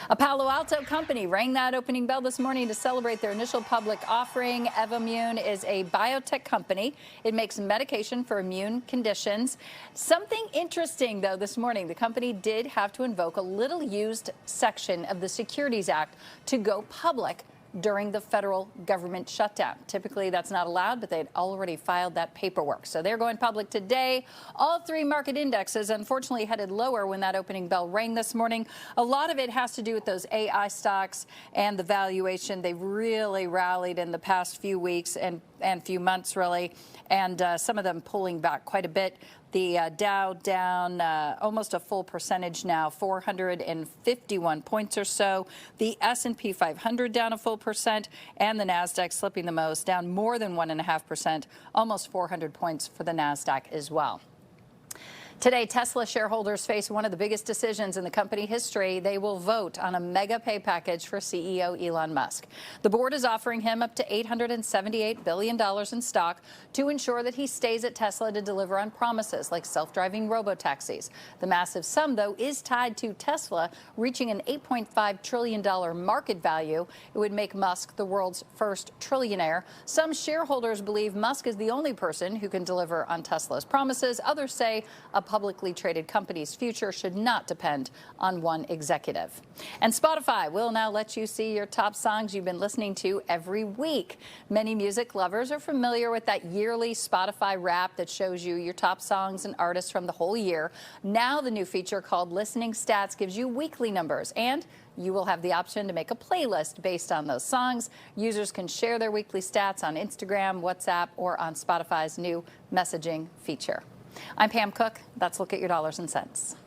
A Palo Alto company rang that opening bell this morning to celebrate their initial public offering. Evommune is a biotech company. It makes medication for immune conditions. Something interesting, though, this morning, the company did have to invoke a little used section of the Securities Act to go public during the federal government shutdown. Typically, that's not allowed, but they'd already filed that paperwork. So they're going public today. All 3 market indexes, unfortunately, headed lower when that opening bell rang this morning. A lot of it has to do with those AI stocks and the valuation. They've really rallied in the past few weeks and few months, really, and some of them pulling back quite a bit. The Dow down almost a full percentage now, 451 points or so. The S&P 500 down a full percent, and the NASDAQ slipping the most, down more than 1.5%, almost 400 points for the NASDAQ as well. Today, Tesla shareholders face one of the biggest decisions in the company history. They will vote on a mega pay package for CEO Elon Musk. The board is offering him up to $878 billion in stock to ensure that he stays at Tesla to deliver on promises like self-driving robotaxis. The massive sum, though, is tied to Tesla reaching an $8.5 trillion market value. It would make Musk the world's first trillionaire. Some shareholders believe Musk is the only person who can deliver on Tesla's promises. Others say a publicly traded company's future should not depend on one executive. And Spotify will now let you see your top songs you've been listening to every week. Many music lovers are familiar with that yearly Spotify Wrap that shows you your top songs and artists from the whole year. Now the new feature called Listening Stats gives you weekly numbers, and you will have the option to make a playlist based on those songs. Users can share their weekly stats on Instagram, WhatsApp, or on Spotify's new messaging feature. I'm Pam Cook. That's a look at your dollars and cents.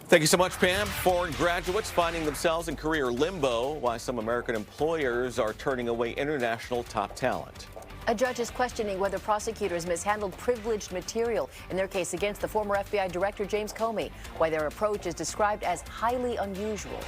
Thank you so much, Pam. Foreign graduates finding themselves in career limbo, why some American employers are turning away international top talent. A judge is questioning whether prosecutors mishandled privileged material in their case against the former FBI Director James Comey, why their approach is described as highly unusual.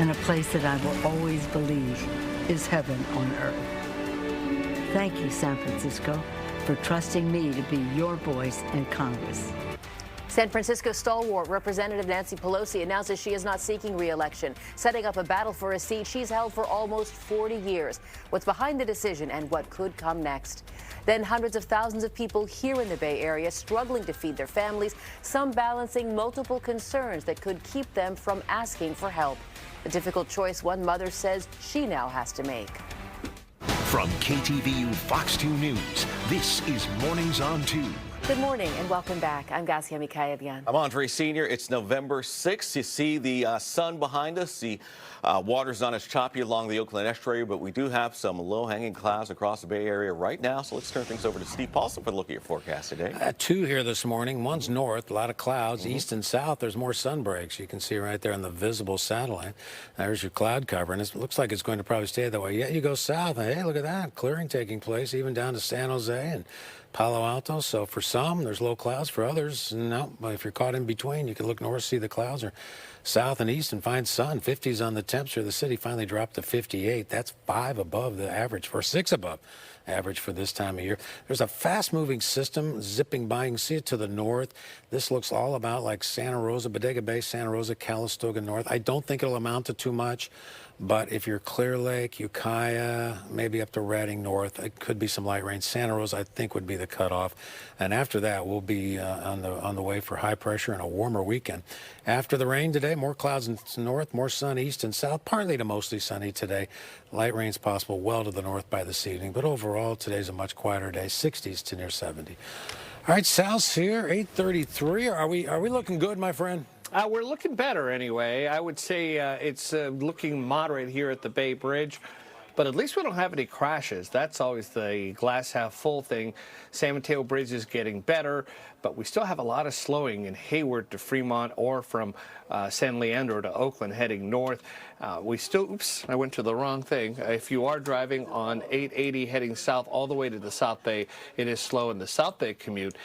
and a place that I will always believe is heaven on earth. Thank you, San Francisco, for trusting me to be your voice in Congress. San Francisco stalwart Representative Nancy Pelosi announces she is not seeking re-election, setting up a battle for a seat she's held for almost 40 years. What's behind the decision and what could come next? Then hundreds of thousands of people here in the Bay Area struggling to feed their families, some balancing multiple concerns that could keep them from asking for help. A difficult choice one mother says she now has to make. From KTVU Fox 2 News, this is Mornings on 2. Good morning and welcome back. I'm Gasia Mikaelian. I'm Andre Sr. It's November 6th. You see the sun behind us. The water's not as choppy along the Oakland estuary, but we do have some low-hanging clouds across the Bay Area right now. So let's turn things over to Steve Paulson for a look at your forecast today. Two here this morning. One's north, a lot of clouds. East and south, there's more sun breaks. You can see right there on the visible satellite. There's your cloud cover, and it looks like it's going to probably stay that way. Yet you go south, and hey, look at that. Clearing taking place even down to San Jose and Palo Alto. So for some, there's low clouds. For others, no. But if you're caught in between, you can look north, see the clouds, or south and east and find sun. 50s on the temperature. The city finally dropped to 58. That's 5 above the average, or 6 above average for this time of year. There's a fast-moving system zipping by. You can see it to the north. This looks all about like Santa Rosa, Bodega Bay, Santa Rosa, Calistoga north. I don't think it'll amount to too much. But if you're Clear Lake, Ukiah, maybe up to Redding north, it could be some light rain. Santa Rosa, I think, would be the cutoff. And after that, we'll be on the way for high pressure and a warmer weekend. After the rain today, more clouds in the north, more sun east and south, partly to mostly sunny today. Light rain's possible well to the north by this evening. But overall, today's a much quieter day, 60s to near 70. All right, Sal's here, 8:33. Are we looking good, my friend? We're looking better anyway. I would say it's looking moderate here at the Bay Bridge, but at least we don't have any crashes. That's always the glass half full thing. San Mateo Bridge is getting better, but we still have a lot of slowing in Hayward to Fremont or from San Leandro to Oakland heading north. Oops, I went to the wrong thing. If you are driving on 880 heading south all the way to the South Bay, it is slow, and the South Bay commute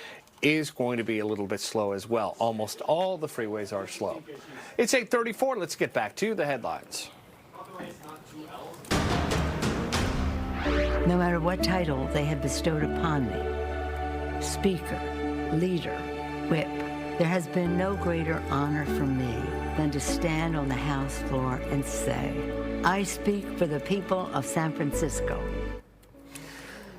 is going to be a little bit slow as well. Almost all the freeways are slow. It's 8:34. Let's get back to the headlines. No matter what title they have bestowed upon me, speaker, leader, whip, there has been no greater honor for me than to stand on the House floor and say, I speak for the people of San Francisco.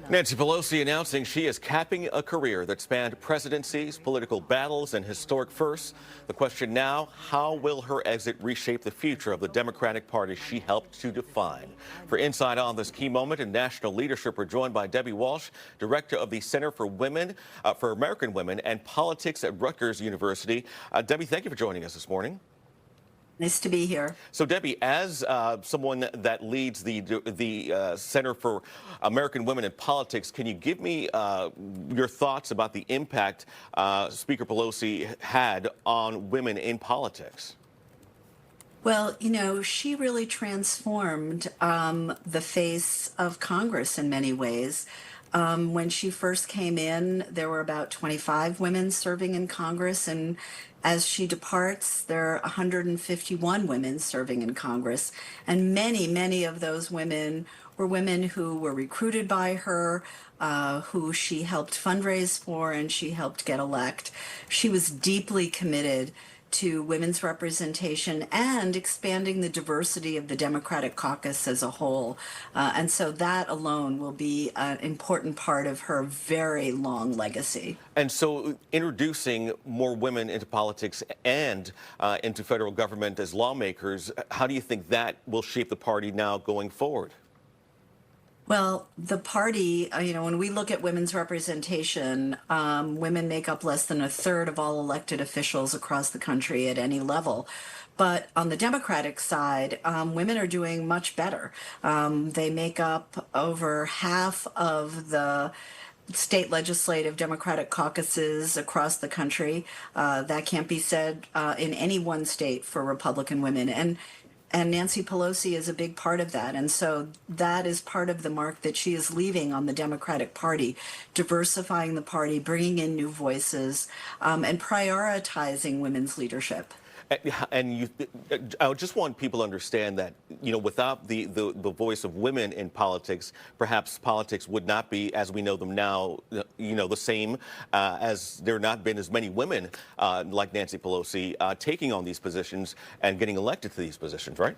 Nancy Pelosi announcing she is capping a career that spanned presidencies, political battles, and historic firsts. The question now, how will her exit reshape the future of the Democratic Party she helped to define? For insight on this key moment in national leadership, we're joined by Debbie Walsh, director of the Center for American Women and Politics at Rutgers University. Debbie, thank you for joining us this morning. Nice to be here. So, Debbie, as someone that leads the Center for American Women in Politics, can you give me your thoughts about the impact Speaker Pelosi had on women in politics? Well, you know, she really transformed the face of Congress in many ways. When she first came in, there were about 25 women serving in Congress, and as she departs, there are 151 women serving in Congress, and many of those women were women who were recruited by her, who she helped fundraise for, and she helped get elect. She was deeply committed to women's representation and expanding the diversity of the Democratic caucus as a whole. And so that alone will be an important part of her very long legacy. And so introducing more women into politics and into federal government as lawmakers, how do you think that will shape the party now going forward? Well, the party, you know, when we look at women's representation, women make up less than a third of all elected officials across the country at any level. But on the Democratic side, women are doing much better. They make up over half of the state legislative Democratic caucuses across the country. That can't be said in any one state for Republican women. And Nancy Pelosi is a big part of that. And so that is part of the mark that she is leaving on the Democratic Party, diversifying the party, bringing in new voices, and prioritizing women's leadership. And I just want people to understand that, without the voice of women in politics, perhaps politics would not be as we know them now, the same as there not been as many women like Nancy Pelosi taking on these positions and getting elected to these positions, right?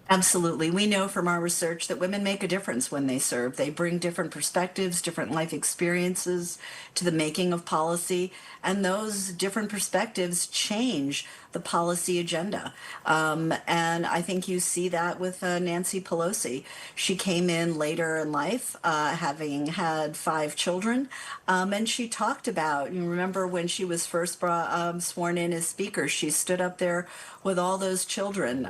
Absolutely. We know from our research that women make a difference when they serve. They bring different perspectives, different life experiences to the making of policy, and those different perspectives change the policy agenda. And I think you see that with Nancy Pelosi. She came in later in life, having had 5 children, and she talked about, you remember when she was first sworn in as Speaker, she stood up there with all those children,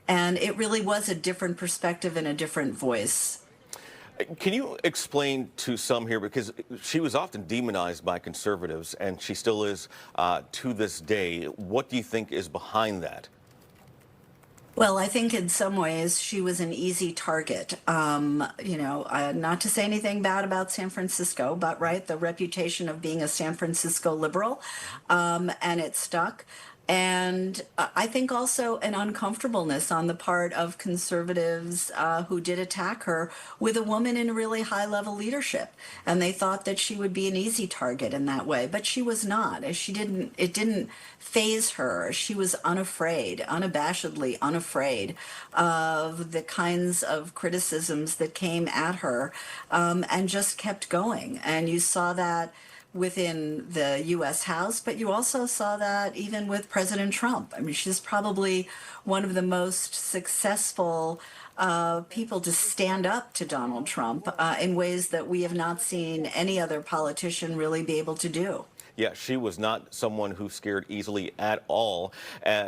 and it really was a different perspective and a different voice. Can you explain to some here, because she was often demonized by conservatives, and she still is to this day, what do you think is behind that? Well, I think in some ways she was an easy target. Not to say anything bad about San Francisco, but right, the reputation of being a San Francisco liberal, and it stuck. And I think also an uncomfortableness on the part of conservatives who did attack her with a woman in really high-level leadership. And they thought that she would be an easy target in that way, but she was not. It didn't faze her. She was unafraid, unabashedly unafraid of the kinds of criticisms that came at her, and just kept going. And you saw that within the U.S. House, but you also saw that even with President Trump. I mean, she's probably one of the most successful people to stand up to Donald Trump in ways that we have not seen any other politician really be able to do. Yeah, she was not someone who scared easily at all.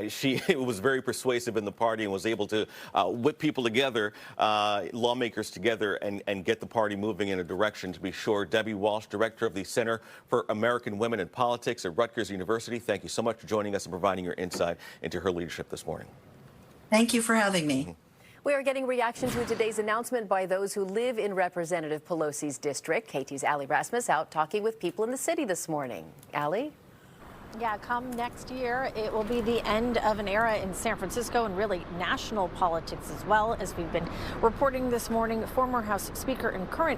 She was very persuasive in the party and was able to whip people together, lawmakers together, and get the party moving in a direction, to be sure. Debbie Walsh, director of the Center for American Women in Politics at Rutgers University, thank you so much for joining us and providing your insight into her leadership this morning. Thank you for having me. We are getting reaction to today's announcement by those who live in Representative Pelosi's district. KT's Allie Rasmus out talking with people in the city this morning. Allie? Yeah, come next year, it will be the end of an era in San Francisco and really national politics as well. As we've been reporting this morning, former House Speaker and current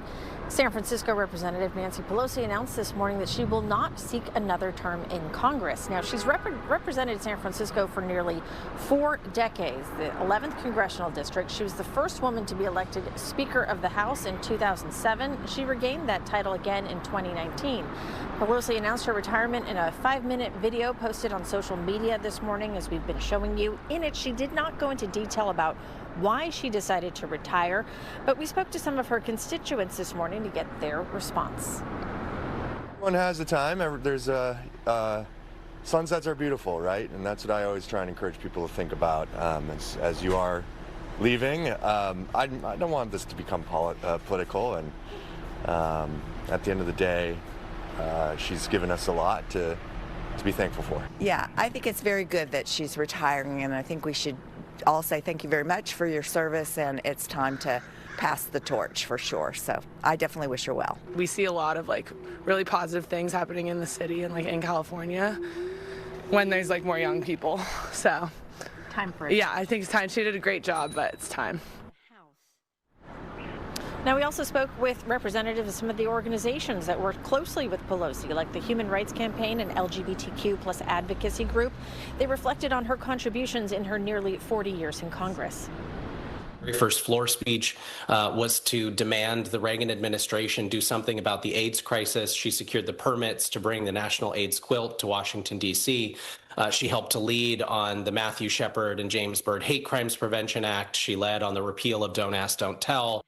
San Francisco Representative Nancy Pelosi announced this morning that she will not seek another term in Congress. Now, she's represented San Francisco for nearly 4 decades, the 11th Congressional District. She was the first woman to be elected Speaker of the House in 2007. She regained that title again in 2019. Pelosi announced her retirement in a 5-minute video posted on social media this morning, as we've been showing you. In it, she did not go into detail about why she decided to retire, but we spoke to some of her constituents this morning to get their response. Everyone has the time. There's sunsets are beautiful, right? And that's what I always try and encourage people to think about as you are leaving. I don't want this to become political, and at the end of the day, she's given us a lot to be thankful for. Yeah, I think it's very good that she's retiring, and I think we should all say thank you very much for your service, and it's time to pass the torch for sure. So I definitely wish her well. We see a lot of really positive things happening in the city and in California when there's more young people. So time for it. Yeah, I think it's time. She did a great job, but it's time. Now, we also spoke with representatives of some of the organizations that work closely with Pelosi, like the Human Rights Campaign and LGBTQ plus advocacy group. They reflected on her contributions in her nearly 40 years in Congress. Very first floor speech was to demand the Reagan administration do something about the AIDS crisis. She secured the permits to bring the National AIDS Quilt to Washington, D.C. She helped to lead on the Matthew Shepard and James Byrd Hate Crimes Prevention Act. She led on the repeal of Don't Ask, Don't Tell.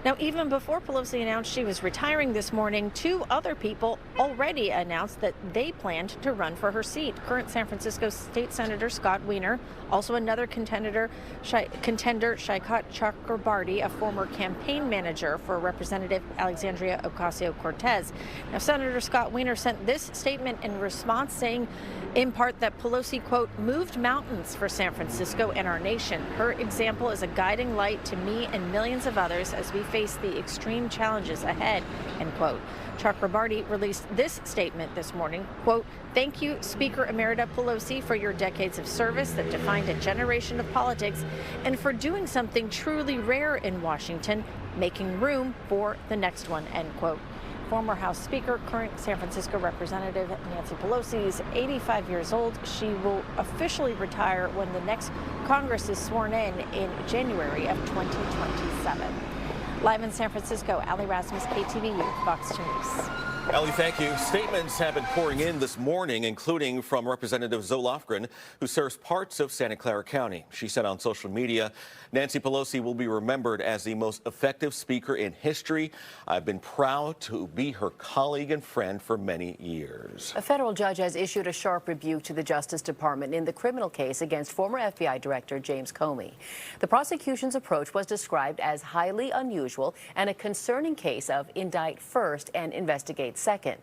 Now, even before Pelosi announced she was retiring this morning, 2 other people already announced that they planned to run for her seat. Current San Francisco State Senator Scott Wiener, also another contender, Shaikat Chakrabarty, a former campaign manager for Representative Alexandria Ocasio-Cortez. Now, Senator Scott Wiener sent this statement in response, saying, in part, that Pelosi, quote, moved mountains for San Francisco and our nation. Her example is a guiding light to me and millions of others as we face the extreme challenges ahead, end quote. Chakrabarty released this statement this morning, quote, "Thank you, Speaker Emerita Pelosi, for your decades of service that defined a generation of politics and for doing something truly rare in Washington, making room for the next one," end quote. Former House Speaker, current San Francisco Representative Nancy Pelosi is 85 years old. She will officially retire when the next Congress is sworn in January of 2027. Live in San Francisco, Ali Rasmus, KTVU, Fox 2 News. Ellie, thank you. Statements have been pouring in this morning, including from Representative Zoe Lofgren, who serves parts of Santa Clara County. She said on social media, Nancy Pelosi will be remembered as the most effective speaker in history. I've been proud to be her colleague and friend for many years. A federal judge has issued a sharp rebuke to the Justice Department in the criminal case against former FBI Director James Comey. The prosecution's approach was described as highly unusual and a concerning case of indict first and investigate second.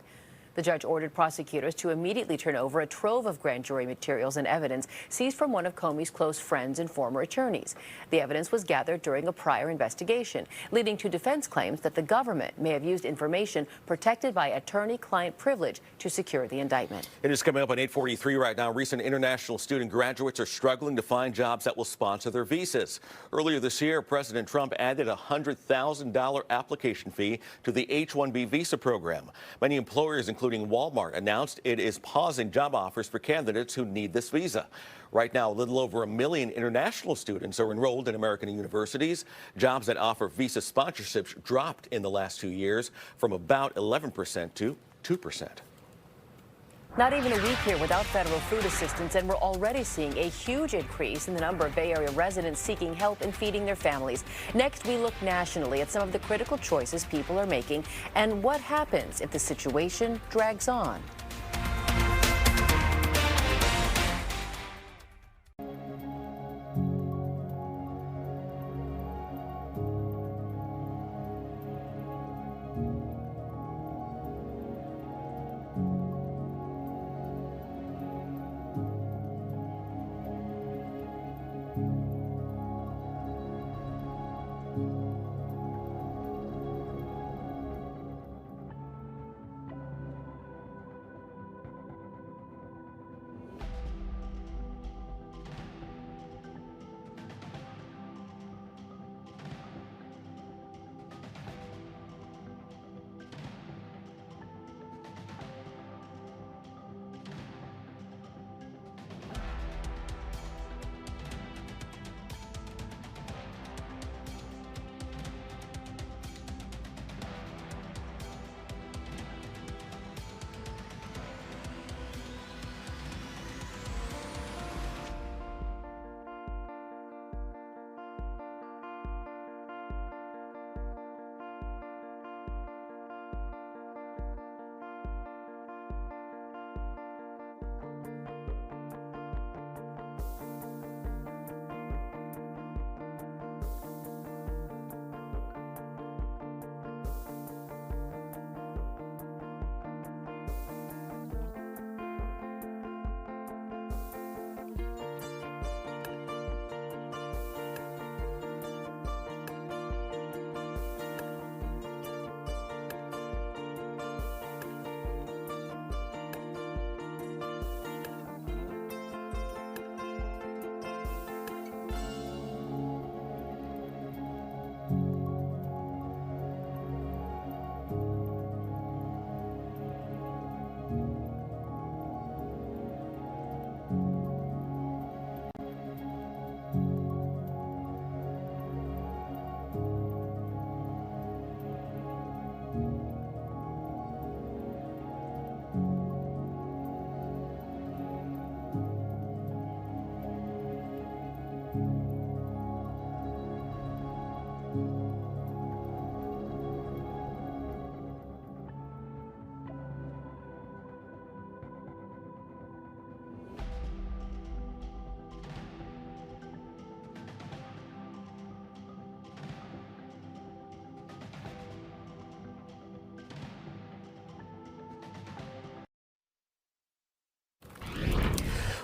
The judge ordered prosecutors to immediately turn over a trove of grand jury materials and evidence seized from one of Comey's close friends and former attorneys. The evidence was gathered during a prior investigation, leading to defense claims that the government may have used information protected by attorney-client privilege to secure the indictment. It is coming up on 8:43 right now. Recent international student graduates are struggling to find jobs that will sponsor their visas. Earlier this year, President Trump added a $100,000 application fee to the H-1B visa program. Many employers, including Walmart, announced it is pausing job offers for candidates who need this visa. Right now, a little over 1 million international students are enrolled in American universities. Jobs that offer visa sponsorships dropped in the last 2 years from about 11% to 2%. Not even a week here without federal food assistance, and we're already seeing a huge increase in the number of Bay Area residents seeking help in feeding their families. Next, we look nationally at some of the critical choices people are making and what happens if the situation drags on.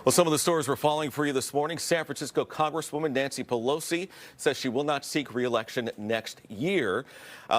Well, some of the stories we're following for you this morning. San Francisco Congresswoman Nancy Pelosi says she will not seek re-election next year.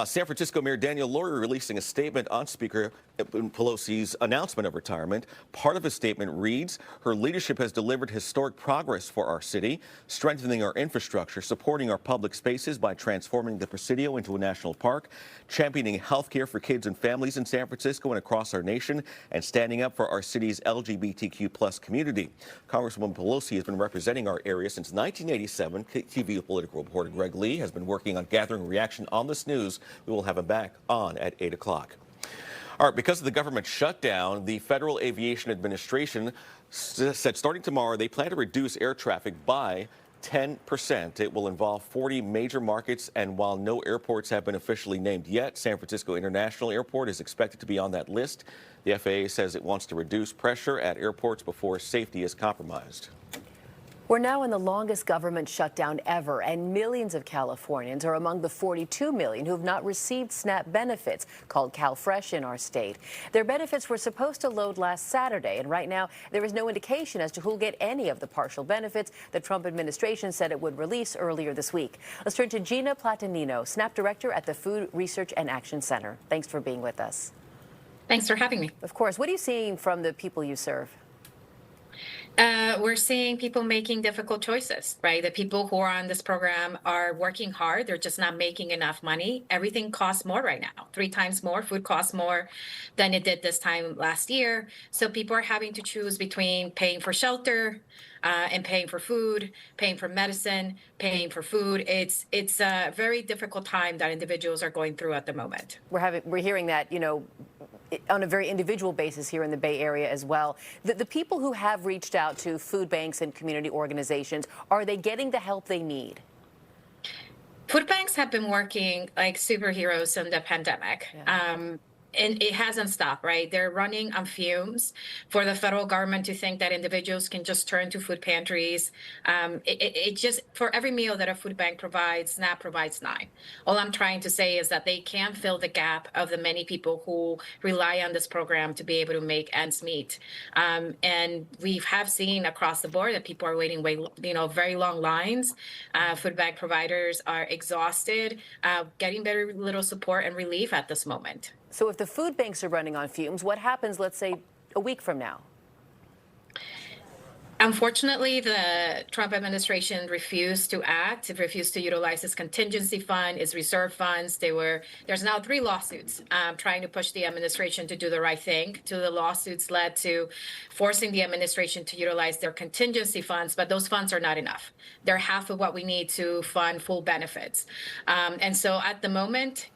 San Francisco Mayor Daniel Lurie releasing a statement on Speaker Pelosi's announcement of retirement. Part of his statement reads, her leadership has delivered historic progress for our city, strengthening our infrastructure, supporting our public spaces by transforming the Presidio into a national park, championing health care for kids and families in San Francisco and across our nation, and standing up for our city's LGBTQ+ community. Congresswoman Pelosi has been representing our area since 1987. KTVU political reporter Greg Lee has been working on gathering reaction on this news. We will have him back on at 8 o'clock. All right, because of the government shutdown, the Federal Aviation Administration said starting tomorrow they plan to reduce air traffic by 10%. It will involve 40 major markets, and while no airports have been officially named yet, San Francisco International Airport is expected to be on that list. The FAA says it wants to reduce pressure at airports before safety is compromised. We're now in the longest government shutdown ever, and millions of Californians are among the 42 million who have not received SNAP benefits, called CalFresh in our state. Their benefits were supposed to load last Saturday, and right now there is no indication as to who'll get any of the partial benefits the Trump administration said it would release earlier this week. Let's turn to Gina Platanino, SNAP Director at the Food Research and Action Center. Thanks for being with us. Thanks for having me. Of course. What are you seeing from the people you serve? We're seeing people making difficult choices, right? The people who are on this program are working hard. They're just not making enough money. Everything costs more right now, 3 times more. Food costs more than it did this time last year. So people are having to choose between paying for shelter and paying for food, paying for medicine, paying for food. It's a very difficult time that individuals are going through at the moment. We're hearing that, you know, on a very individual basis here in the Bay Area as well. The people who have reached out to food banks and community organizations, are they getting the help they need? Food banks have been working like superheroes in the pandemic. Yeah. And it hasn't stopped, right? They're running on fumes. For the federal government to think that individuals can just turn to food pantries, it just, for every meal that a food bank provides, SNAP provides 9. All I'm trying to say is that they can fill the gap of the many people who rely on this program to be able to make ends meet. And we have seen across the board that people are waiting, very long lines. Food bank providers are exhausted, getting very little support and relief at this moment. So if the food banks are running on fumes, what happens, let's say, a week from now? Unfortunately, the Trump administration refused to act. It refused to utilize its contingency fund, its reserve funds. There's now 3 lawsuits trying to push the administration to do the right thing. 2 of the lawsuits led to forcing the administration to utilize their contingency funds, but those funds are not enough. They're half of what we need to fund full benefits. And so at the moment,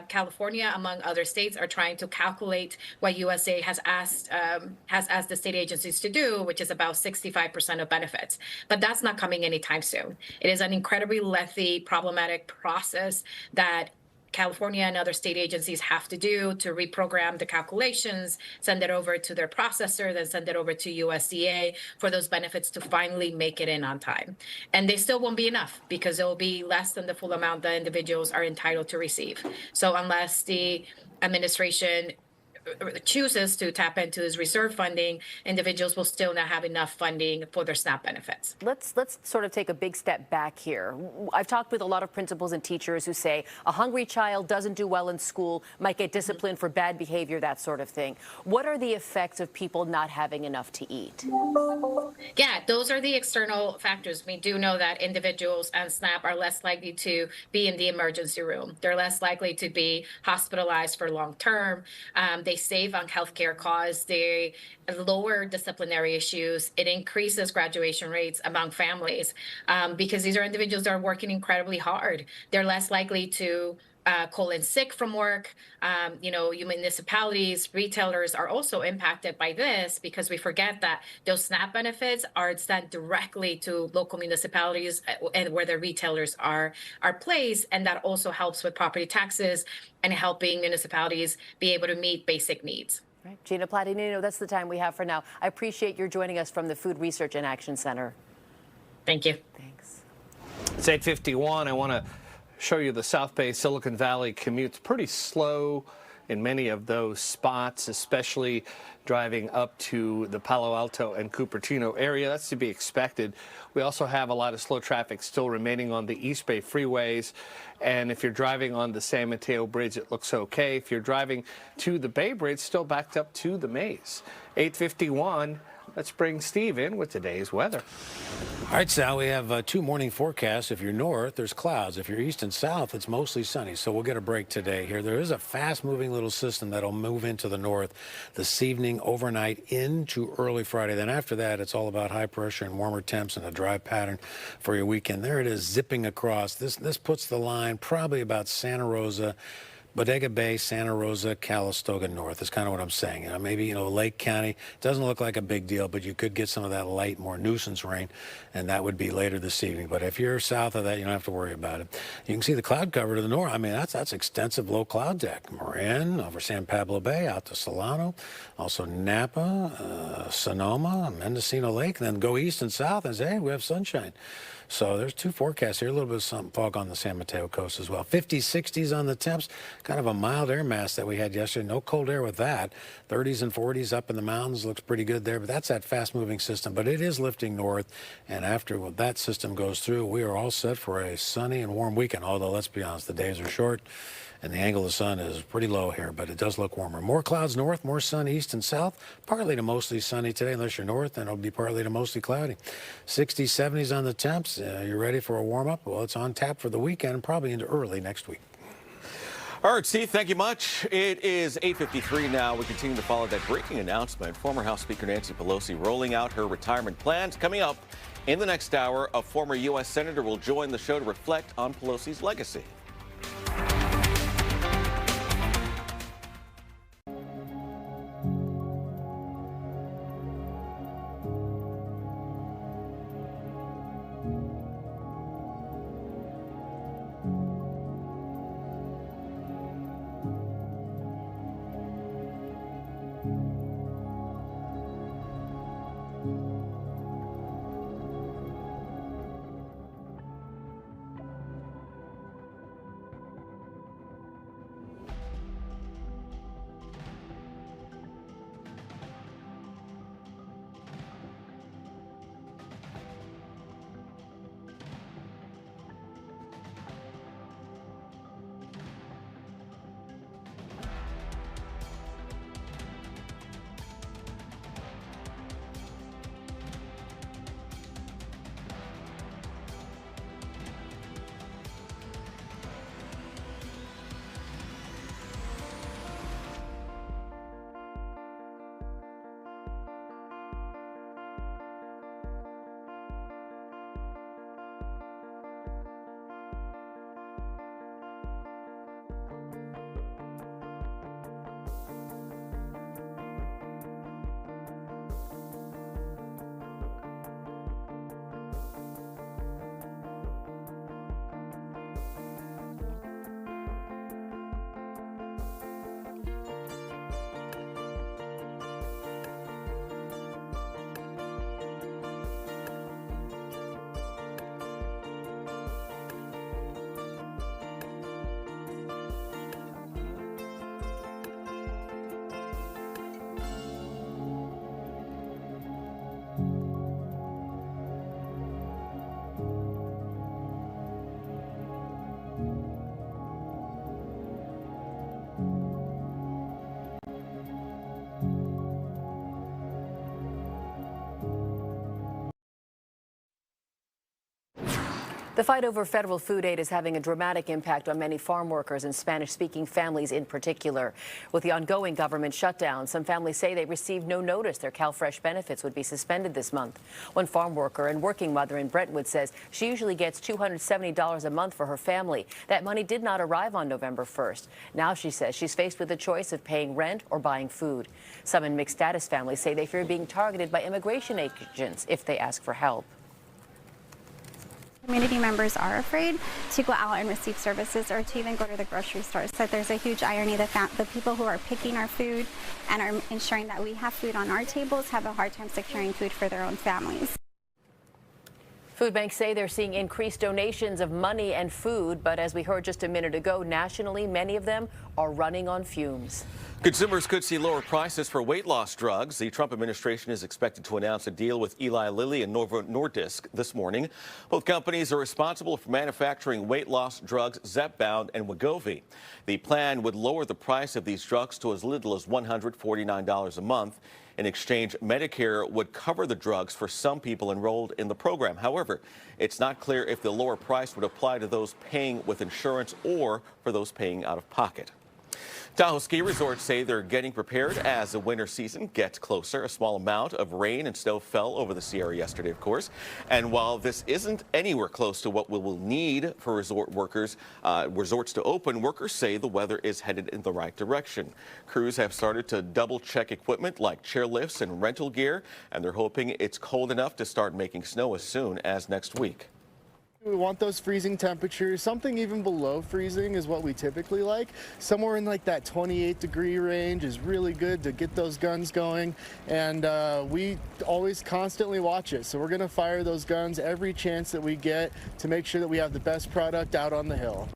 California, among other states, are trying to calculate what USAID has asked the state agencies to do, which is about 65% of benefits. But that's not coming anytime soon. It is an incredibly lengthy, problematic process that California and other state agencies have to do to reprogram the calculations, send it over to their processor, then send it over to USDA for those benefits to finally make it in on time. And they still won't be enough because it will be less than the full amount that individuals are entitled to receive. So unless the administration chooses to tap into his reserve funding, individuals will still not have enough funding for their SNAP benefits. Let's sort of take a big step back here. I've talked with a lot of principals and teachers who say a hungry child doesn't do well in school, might get disciplined for bad behavior, that sort of thing. What are the effects of people not having enough to eat? Yeah, those are the external factors. We do know that individuals on SNAP are less likely to be in the emergency room. They're less likely to be hospitalized for long term. They save on healthcare costs. They lower disciplinary issues. It increases graduation rates among families because these are individuals that are working incredibly hard. They're less likely to call in sick from work. Municipalities, retailers are also impacted by this because we forget that those SNAP benefits are sent directly to local municipalities and where the retailers are placed. And that also helps with property taxes and helping municipalities be able to meet basic needs. Right. Gina Platanino, that's the time we have for now. I appreciate your joining us from the Food Research and Action Center. Thank you. Thanks. It's 8:51. I want to show you the South Bay Silicon Valley commute. It's pretty slow in many of those spots, especially driving up to the Palo Alto and Cupertino area. That's to be expected. We also have a lot of slow traffic still remaining on the East Bay freeways. And if you're driving on the San Mateo Bridge, it looks okay. If you're driving to the Bay Bridge, still backed up to the Maze. 8:51. Let's bring Steve in with today's weather. All right, Sal, we have 2 morning forecasts. If you're north, there's clouds. If you're east and south, it's mostly sunny. So we'll get a break today here. There is a fast-moving little system that'll move into the north this evening, overnight, into early Friday. Then after that, it's all about high pressure and warmer temps and a dry pattern for your weekend. There it is, zipping across. This puts the line probably about Santa Rosa, Bodega Bay, Santa Rosa, Calistoga North is kind of what I'm saying. Maybe, Lake County doesn't look like a big deal, but you could get some of that light, more nuisance rain, and that would be later this evening. But if you're south of that, you don't have to worry about it. You can see the cloud cover to the north. I mean, that's extensive low cloud deck. Marin over San Pablo Bay, out to Solano, also Napa, Sonoma, Mendocino Lake, and then go east and south and say, hey, we have sunshine. So there's 2 forecasts here, a little bit of some fog on the San Mateo coast as well. 50s, 60s on the temps, kind of a mild air mass that we had yesterday. No cold air with that. 30s and 40s up in the mountains, looks pretty good there, but that's that fast-moving system. But it is lifting north, and after that system goes through, we are all set for a sunny and warm weekend, although let's be honest, the days are short. And the angle of the sun is pretty low here, but it does look warmer. More clouds north, more sun east and south. Partly to mostly sunny today, unless you're north, and it'll be partly to mostly cloudy. 60s, 70s on the temps. You ready for a warm-up? Well, it's on tap for the weekend, probably into early next week. All right, Steve, thank you much. It is 8:53 now. We continue to follow that breaking announcement. Former House Speaker Nancy Pelosi rolling out her retirement plans. Coming up in the next hour, a former U.S. Senator will join the show to reflect on Pelosi's legacy. The fight over federal food aid is having a dramatic impact on many farm workers and Spanish-speaking families in particular. With the ongoing government shutdown, some families say they received no notice their CalFresh benefits would be suspended this month. One farm worker and working mother in Brentwood says she usually gets $270 a month for her family. That money did not arrive on November 1st. Now she says she's faced with the choice of paying rent or buying food. Some in mixed status families say they fear being targeted by immigration agents if they ask for help. Community members are afraid to go out and receive services or to even go to the grocery store. So there's a huge irony that the people who are picking our food and are ensuring that we have food on our tables have a hard time securing food for their own families. Food banks say they're seeing increased donations of money and food, but as we heard just a minute ago, nationally, many of them are running on fumes. Consumers could see lower prices for weight loss drugs. The Trump administration is expected to announce a deal with Eli Lilly and Novo Nordisk this morning. Both companies are responsible for manufacturing weight loss drugs Zepbound and Wegovy. The plan would lower the price of these drugs to as little as $149 a month. In exchange, Medicare would cover the drugs for some people enrolled in the program. However, it's not clear if the lower price would apply to those paying with insurance or for those paying out of pocket. Tahoe ski resorts say they're getting prepared as the winter season gets closer. A small amount of rain and snow fell over the Sierra yesterday, of course. And while this isn't anywhere close to what we will need for resorts to open, workers say the weather is headed in the right direction. Crews have started to double-check equipment like chairlifts and rental gear, and they're hoping it's cold enough to start making snow as soon as next week. We want those freezing temperatures. Something even below freezing is what we typically like. Somewhere in like that 28-degree range is really good to get those guns going, and we always constantly watch it. So we're going to fire those guns every chance that we get to make sure that we have the best product out on the hill.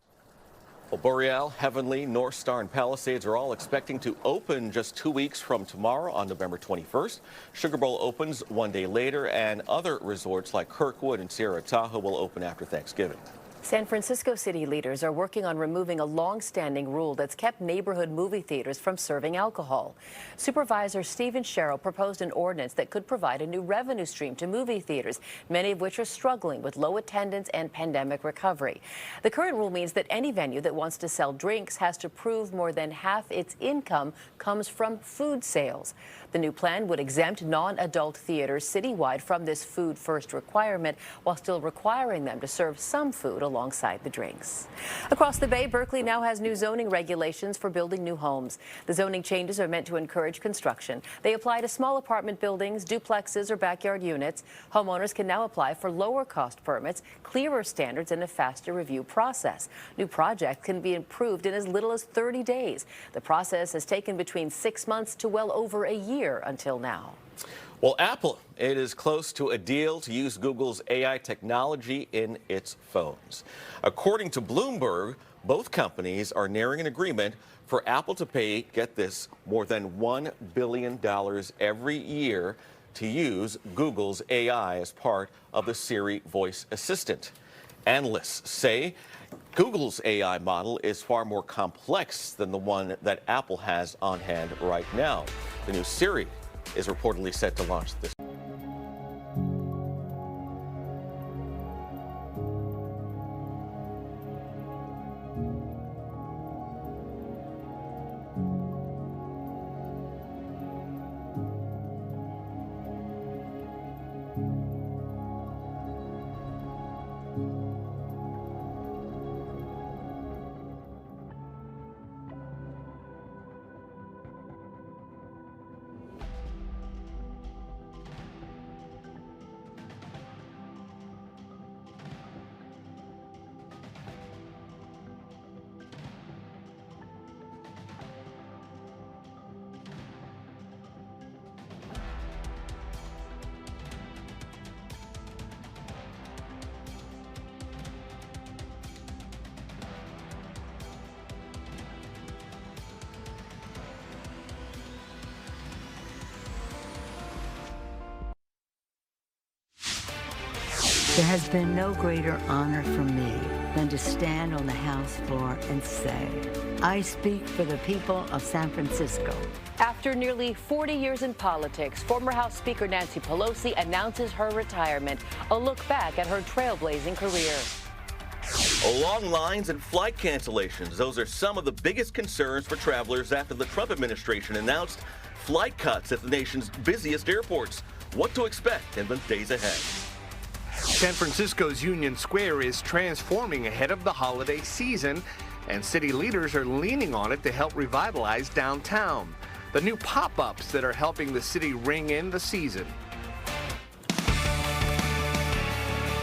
Well, Boreal, Heavenly, North Star, and Palisades are all expecting to open just 2 weeks from tomorrow on November 21st. Sugar Bowl opens one day later, and other resorts like Kirkwood and Sierra Tahoe will open after Thanksgiving. San Francisco city leaders are working on removing a long-standing rule that's kept neighborhood movie theaters from serving alcohol. Supervisor Stephen Sherrill proposed an ordinance that could provide a new revenue stream to movie theaters, many of which are struggling with low attendance and pandemic recovery. The current rule means that any venue that wants to sell drinks has to prove more than half its income comes from food sales. The new plan would exempt non-adult theaters citywide from this food-first requirement while still requiring them to serve some food alongside the drinks. Across the Bay, Berkeley now has new zoning regulations for building new homes. The zoning changes are meant to encourage construction. They apply to small apartment buildings, duplexes, or backyard units. Homeowners can now apply for lower-cost permits, clearer standards, and a faster review process. New projects can be approved in as little as 30 days. The process has taken between 6 months to well over a year until now. Well, Apple, it is close to a deal to use Google's AI technology in its phones. According to Bloomberg, both companies are nearing an agreement for Apple to pay, get this, more than $1 billion every year to use Google's AI as part of the Siri voice assistant. Analysts say Google's AI model is far more complex than the one that Apple has on hand right now. The new Siri is reportedly set to launch this. There has been no greater honor for me than to stand on the House floor and say, I speak for the people of San Francisco. After nearly 40 years in politics, former House Speaker Nancy Pelosi announces her retirement, a look back at her trailblazing career. Long lines and flight cancellations. Those are some of the biggest concerns for travelers after the Trump administration announced flight cuts at the nation's busiest airports. What to expect in the days ahead. San Francisco's Union Square is transforming ahead of the holiday season, and city leaders are leaning on it to help revitalize downtown. The new pop-ups that are helping the city ring in the season.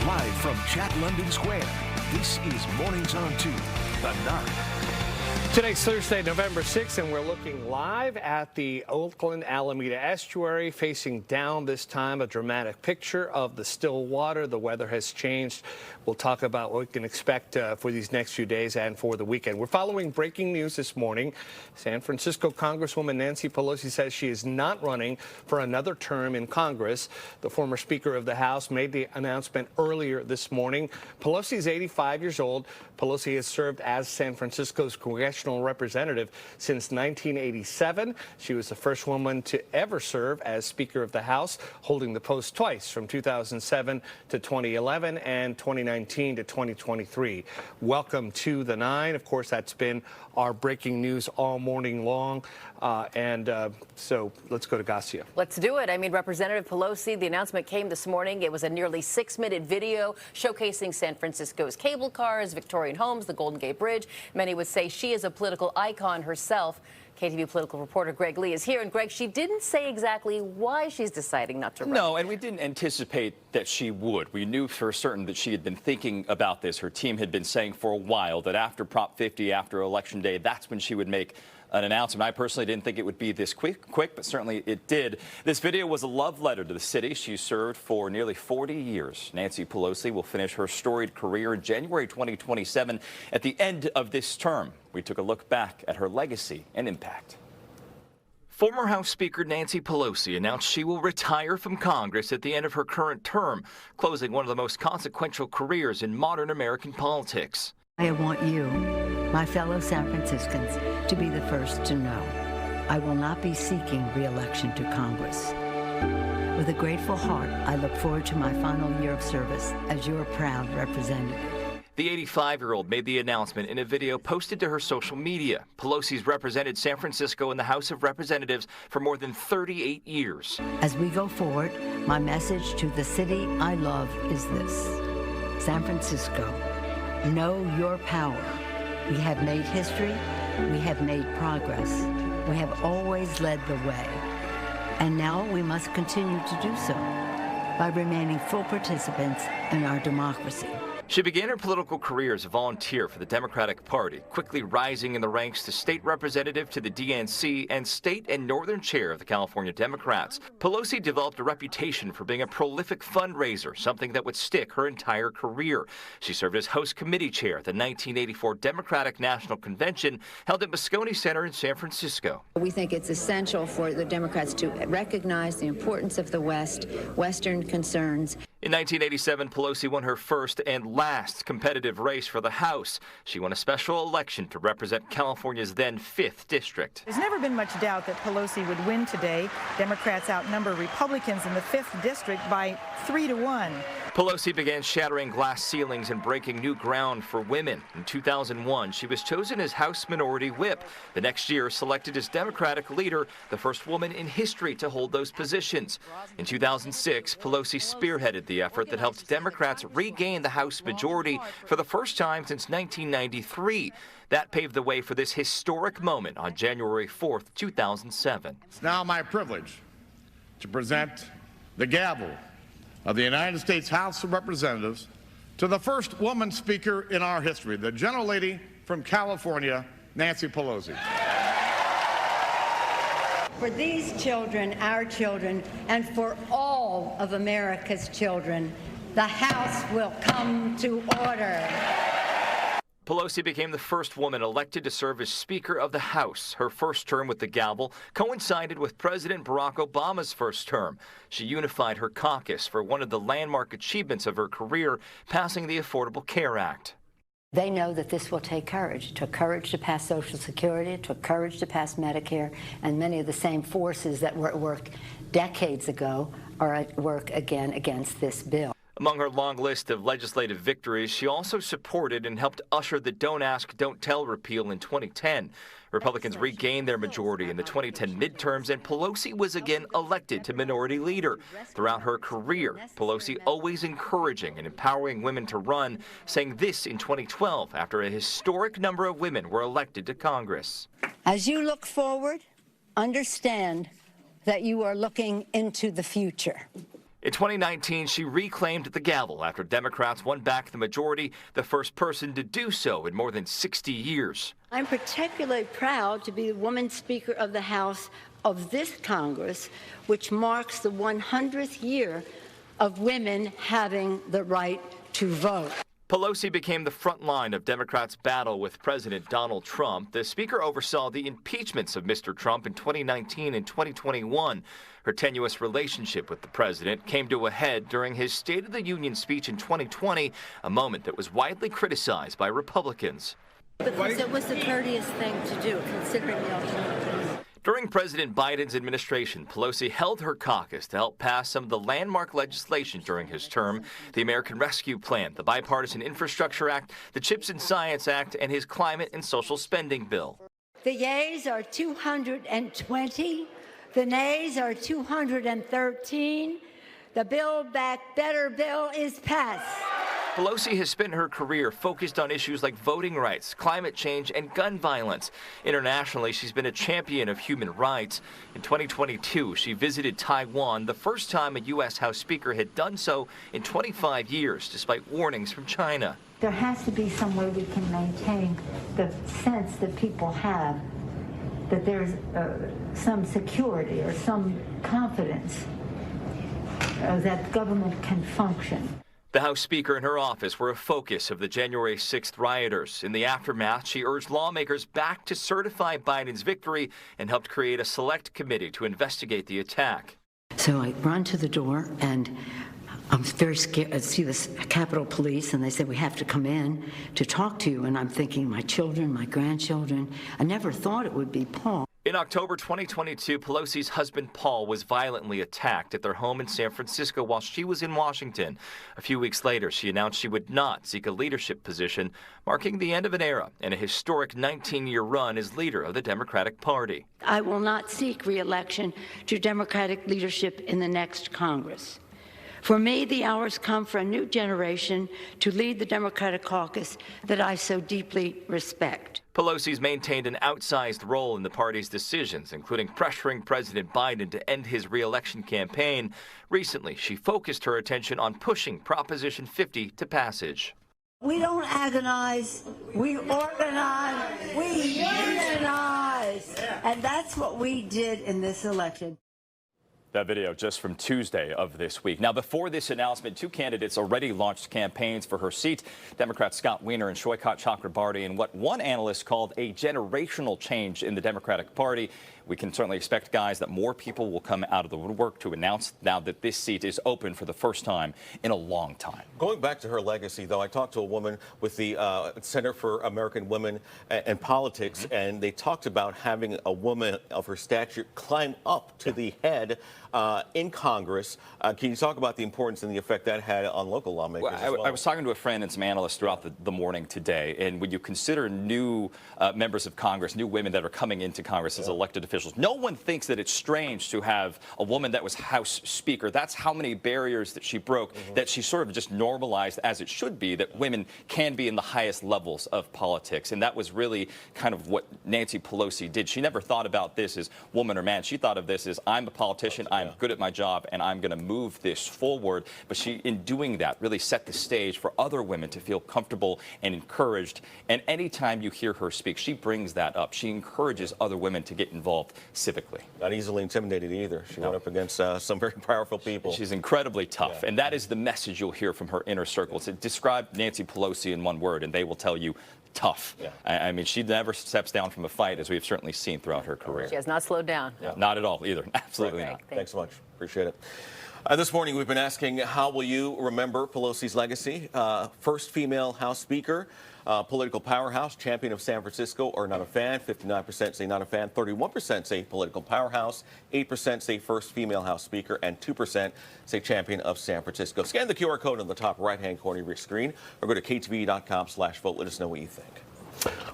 Live from Chat London Square, this is Mornings on 2, The Narc. Today's Thursday, November 6th, and we're looking live at the Oakland Alameda Estuary, facing down this time, a dramatic picture of the still water. The weather has changed. We'll talk about what we can expect for these next few days and for the weekend. We're following breaking news this morning. San Francisco Congresswoman Nancy Pelosi says she is not running for another term in Congress. The former Speaker of the House made the announcement earlier this morning. Pelosi is 85 years old. Pelosi has served as San Francisco's congressional representative since 1987. She was the first woman to ever serve as Speaker of the House, holding the post twice from 2007 to 2011 and 2019 to 2023. Welcome to the 9. Of course, that's been our breaking news all morning long. So let's go to Garcia. Let's do it. I mean, Representative Pelosi, the announcement came this morning. It was a nearly 6-minute video showcasing San Francisco's cable cars, Victorian homes, the Golden Gate Bridge. Many would say she is a political icon herself. KTVU political reporter Greg Lee is here. And Greg, she didn't say exactly why she's deciding not to run. No, and we didn't anticipate that she would. We knew for certain that she had been thinking about this. Her team had been saying for a while that after Prop 50, after Election Day, that's when she would make an announcement. I personally didn't think it would be this quick, but certainly it did. This video was a love letter to the city. She served for nearly 40 years. Nancy Pelosi will finish her storied career in January 2027 at the end of this term. We took a look back at her legacy and impact. Former House Speaker Nancy Pelosi announced she will retire from Congress at the end of her current term, closing one of the most consequential careers in modern American politics. I want you, my fellow San Franciscans, to be the first to know. I will not be seeking re-election to Congress. With a grateful heart, I look forward to my final year of service as your proud representative. The 85-year-old made the announcement in a video posted to her social media. Pelosi's represented San Francisco in the House of Representatives for more than 38 years. As we go forward, my message to the city I love is this: San Francisco, know your power. We have made history. We have made progress. We have always led the way. And now we must continue to do so by remaining full participants in our democracy. She began her political career as a volunteer for the Democratic Party, quickly rising in the ranks to state representative to the DNC and state and northern chair of the California Democrats. Pelosi developed a reputation for being a prolific fundraiser, something that would stick her entire career. She served as House Committee Chair at the 1984 Democratic National Convention held at Moscone Center in San Francisco. We think it's essential for the Democrats to recognize the importance of the West, Western concerns. In 1987, Pelosi won her first and last competitive race for the House. She won a special election to represent California's then 5th district. There's never been much doubt that Pelosi would win today. Democrats outnumber Republicans in the 5th district by 3-1. Pelosi began shattering glass ceilings and breaking new ground for women. In 2001, she was chosen as House Minority Whip. The next year, selected as Democratic leader, the first woman in history to hold those positions. In 2006, Pelosi spearheaded the effort that helped Democrats regain the House majority for the first time since 1993. That paved the way for this historic moment on January 4th, 2007. It's now my privilege to present the gavel of the United States House of Representatives to the first woman speaker in our history, the gentlelady from California, Nancy Pelosi. For these children, our children, and for all of America's children, the House will come to order. Pelosi became the first woman elected to serve as Speaker of the House. Her first term with the gavel coincided with President Barack Obama's first term. She unified her caucus for one of the landmark achievements of her career, passing the Affordable Care Act. They know that this will take courage. It took courage to pass Social Security, it took courage to pass Medicare, and many of the same forces that were at work decades ago are at work again against this bill. Among her long list of legislative victories, she also supported and helped usher the Don't Ask, Don't Tell repeal in 2010. Republicans regained their majority in the 2010 midterms, and Pelosi was again elected to minority leader. Throughout her career, Pelosi always encouraging and empowering women to run, saying this in 2012 after a historic number of women were elected to Congress. As you look forward, understand that you are looking into the future. In 2019, she reclaimed the gavel after Democrats won back the majority, the first person to do so in more than 60 years. I'm particularly proud to be the woman Speaker of the House of this Congress, which marks the 100th year of women having the right to vote. Pelosi became the front line of Democrats' battle with President Donald Trump. The Speaker oversaw the impeachments of Mr. Trump in 2019 and 2021. Her tenuous relationship with the president came to a head during his State of the Union speech in 2020, a moment that was widely criticized by Republicans. Because it was the courteous thing to do, considering the alternatives. During President Biden's administration, Pelosi held her caucus to help pass some of the landmark legislation during his term: the American Rescue Plan, the Bipartisan Infrastructure Act, the CHIPS and Science Act, and his climate and social spending bill. The yeas are 220. The nays are 213. The Build Back Better bill is passed. Pelosi has spent her career focused on issues like voting rights, climate change, and gun violence. Internationally, she's been a champion of human rights. In 2022, she visited Taiwan, the first time a U.S. House Speaker had done so in 25 years, despite warnings from China. There has to be some way we can maintain the sense that people have that there's some security or some confidence that government can function. The House Speaker and her office were a focus of the January 6th rioters. In the aftermath, she urged lawmakers back to certify Biden's victory and helped create a select committee to investigate the attack. So I run to the door, and I'm very scared. I see this Capitol Police, and they said, "We have to come in to talk to you." And I'm thinking, my children, my grandchildren. I never thought it would be Paul. In October 2022, Pelosi's husband Paul was violently attacked at their home in San Francisco while she was in Washington. A few weeks later, she announced she would not seek a leadership position, marking the end of an era and a historic 19-year run as leader of the Democratic Party. I will not seek re-election to Democratic leadership in the next Congress. For me, the hour's come for a new generation to lead the Democratic caucus that I so deeply respect. Pelosi's maintained an outsized role in the party's decisions, including pressuring President Biden to end his re-election campaign. Recently, she focused her attention on pushing Proposition 50 to passage. We don't agonize, we organize, we unionize. And that's what we did in this election. That video just from Tuesday of this week. Now, before this announcement, two candidates already launched campaigns for her seat. Democrats Scott Wiener and Shoykat Chakrabarti in what one analyst called a generational change in the Democratic Party. We can certainly expect, guys, that more people will come out of the woodwork to announce now that this seat is open for the first time in a long time. Going back to her legacy, though, I talked to a woman with the Center for American Women and Politics, and they talked about having a woman of her stature climb up to the head in Congress. Can you talk about the importance and the effect that had on local lawmakers as well? I was talking to a friend and some analysts throughout the morning today, and when you consider new members of Congress, new women that are coming into Congress as elected officials, no one thinks that it's strange to have a woman that was House Speaker. That's how many barriers that she broke, that she sort of just normalized, as it should be, that women can be in the highest levels of politics. And that was really kind of what Nancy Pelosi did. She never thought about this as woman or man. She thought of this as, I'm a politician, I'm good at my job, and I'm going to move this forward. But she, in doing that, really set the stage for other women to feel comfortable and encouraged. And anytime you hear her speak, she brings that up. She encourages other women to get involved civically. Not easily intimidated either. She went up against some very powerful people. She's incredibly tough, and that is the message you'll hear from her inner circle. To describe Nancy Pelosi in one word, and they will tell you tough. I mean, she never steps down from a fight, as we've certainly seen throughout her career. She has not slowed down. Not at all, either. Absolutely not. Thanks so much. Appreciate it. This morning, we've been asking, how will you remember Pelosi's legacy? First female House Speaker, political powerhouse, champion of San Francisco, or not a fan. 59% say not a fan. 31% say political powerhouse. 8% say first female House Speaker. And 2% say champion of San Francisco. Scan the QR code on the top right-hand corner of your screen, or go to KTVU.com/vote. Let us know what you think.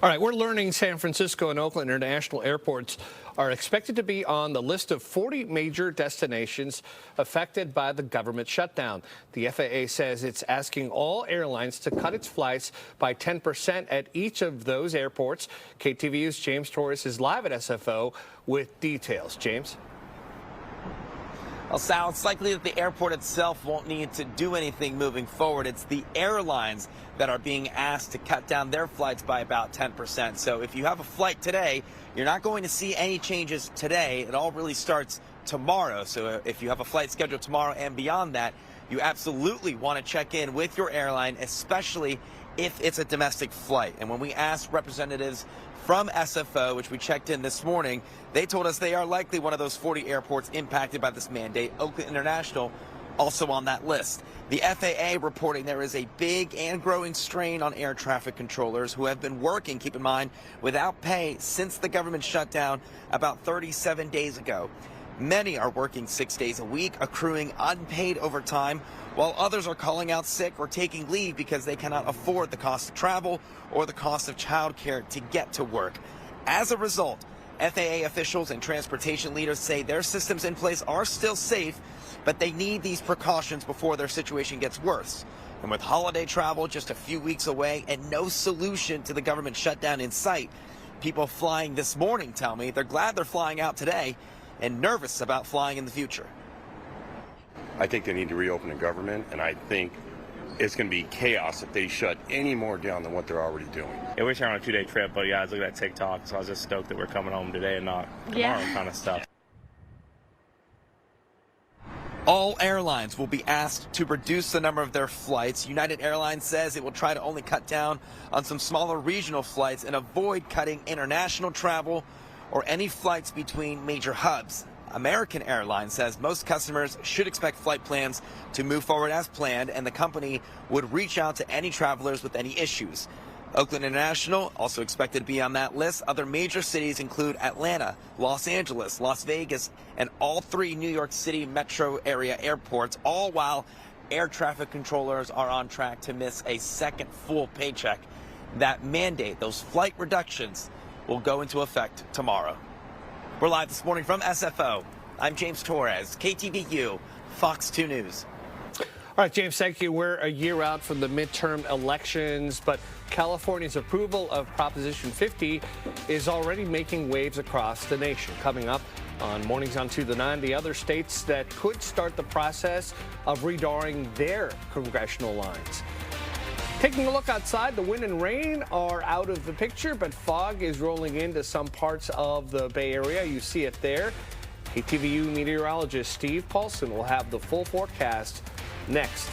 All right, we're learning San Francisco and Oakland international airports are expected to be on the list of 40 major destinations affected by the government shutdown. The FAA says it's asking all airlines to cut its flights by 10% at each of those airports. KTVU's James Torres is live at SFO with details. James? Well, Sal, it's likely that the airport itself won't need to do anything moving forward. It's the airlines that are being asked to cut down their flights by about 10%. So if you have a flight today, you're not going to see any changes today. It all really starts tomorrow. So if you have a flight scheduled tomorrow and beyond that, you absolutely want to check in with your airline, especially if it's a domestic flight. And when we asked representatives from SFO, which we checked in this morning, they told us they are likely one of those 40 airports impacted by this mandate. Oakland International also on that list. The FAA reporting there is a big and growing strain on air traffic controllers who have been working, keep in mind, without pay since the government shut down about 37 days ago. Many are working 6 days a week, accruing unpaid overtime, while others are calling out sick or taking leave because they cannot afford the cost of travel or the cost of childcare to get to work. As a result, FAA officials and transportation leaders say their systems in place are still safe, but they need these precautions before their situation gets worse. And with holiday travel just a few weeks away and no solution to the government shutdown in sight, people flying this morning tell me they're glad they're flying out today and nervous about flying in the future. I think they need to reopen the government, and I think it's going to be chaos if they shut any more down than what they're already doing. Yeah, we're here on a 2-day trip, but yeah, I was looking at TikTok, so I was just stoked that we're coming home today and not tomorrow kind of stuff. All airlines will be asked to reduce the number of their flights. United Airlines says it will try to only cut down on some smaller regional flights and avoid cutting international travel or any flights between major hubs. American Airlines says most customers should expect flight plans to move forward as planned, and the company would reach out to any travelers with any issues. Oakland International also expected to be on that list. Other major cities include Atlanta, Los Angeles, Las Vegas, and all 3 New York City metro area airports, all while air traffic controllers are on track to miss a second full paycheck. That mandate, those flight reductions, will go into effect tomorrow. We're live this morning from SFO. I'm James Torres, KTVU, Fox 2 News. All right, James, thank you. We're a year out from the midterm elections, but California's approval of Proposition 50 is already making waves across the nation. Coming up on Mornings on 2 to 9, the other states that could start the process of redrawing their congressional lines. Taking a look outside, the wind and rain are out of the picture, but fog is rolling into some parts of the Bay Area. You see it there. KTVU meteorologist Steve Paulson will have the full forecast next.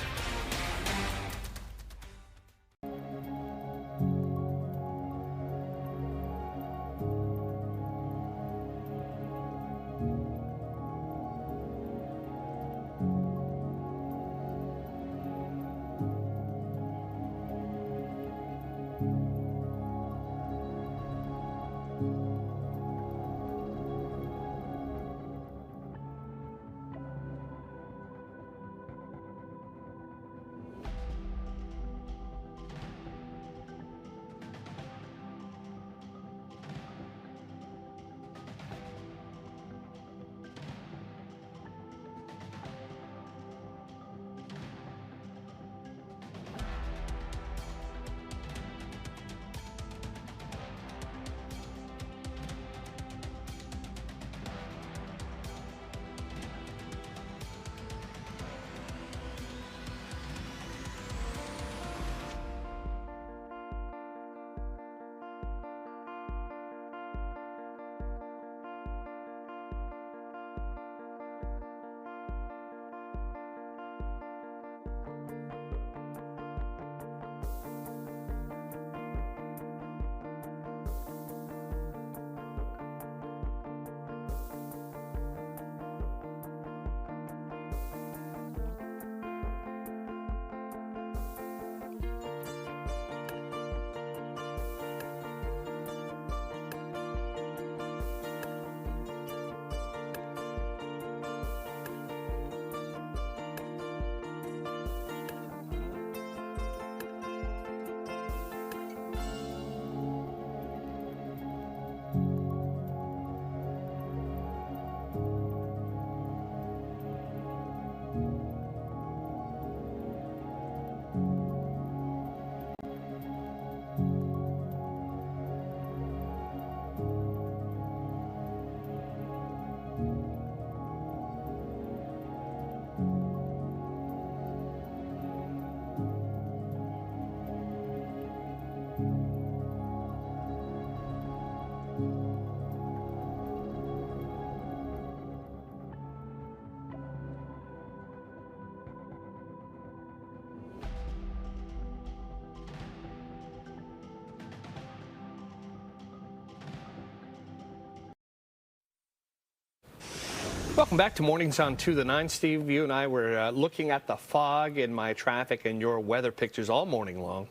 Welcome back to Mornings on 2 to 9. Steve, you and I were looking at the fog in my traffic and your weather pictures all morning long.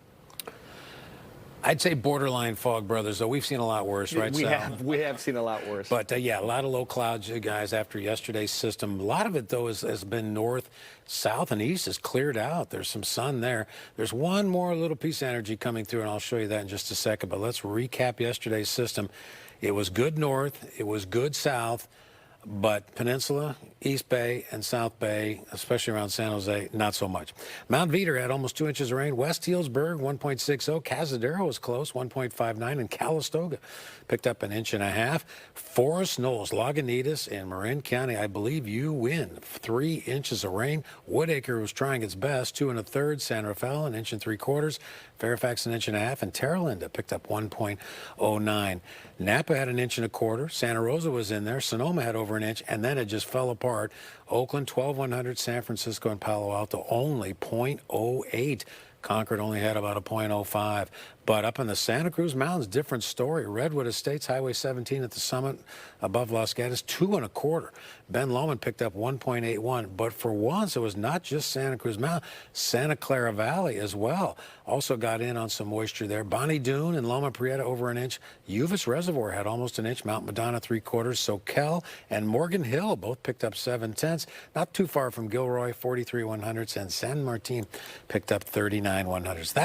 I'd say borderline fog, brothers, though we've seen a lot worse, right, Sal? We have seen a lot worse. But, yeah, a lot of low clouds, you guys, after yesterday's system. A lot of it, though, has been north, south, and east is cleared out. There's some sun there. There's one more little piece of energy coming through, and I'll show you that in just a second. But let's recap yesterday's system. It was good north. It was good south. But Peninsula, East Bay, and South Bay, especially around San Jose, not so much. Mount Veeder had almost 2 inches of rain. West Healdsburg, 1.60. Cazadero was close, 1.59. And Calistoga picked up 1.5 inches. Forest Knolls, Lagunitas, and Marin County, I believe you win. 3 inches of rain. Woodacre was trying its best, 2 1/3. San Rafael, 1.75 inches. Fairfax, 1.5 inches. And Terra Linda picked up 1.09. Napa had 1.25 inches. Santa Rosa was in there. Sonoma had over 1 inch, and then it just fell apart. Oakland, 12/100. San Francisco and Palo Alto, only 0.08. Concord only had about a 0.05. But up in the Santa Cruz Mountains, different story. Redwood Estates, Highway 17 at the summit above Los Gatos, 2 1/4. Ben Lomond picked up 1.81. But for once, it was not just Santa Cruz Mountain, Santa Clara Valley as well. Also got in on some moisture there. Bonnie Doon and Loma Prieta over 1 inch. Uvis Reservoir had almost 1 inch. Mount Madonna 3/4. Soquel and Morgan Hill both picked up 7/10. Not too far from Gilroy, 43 100ths. And San Martin picked up 39 100ths. That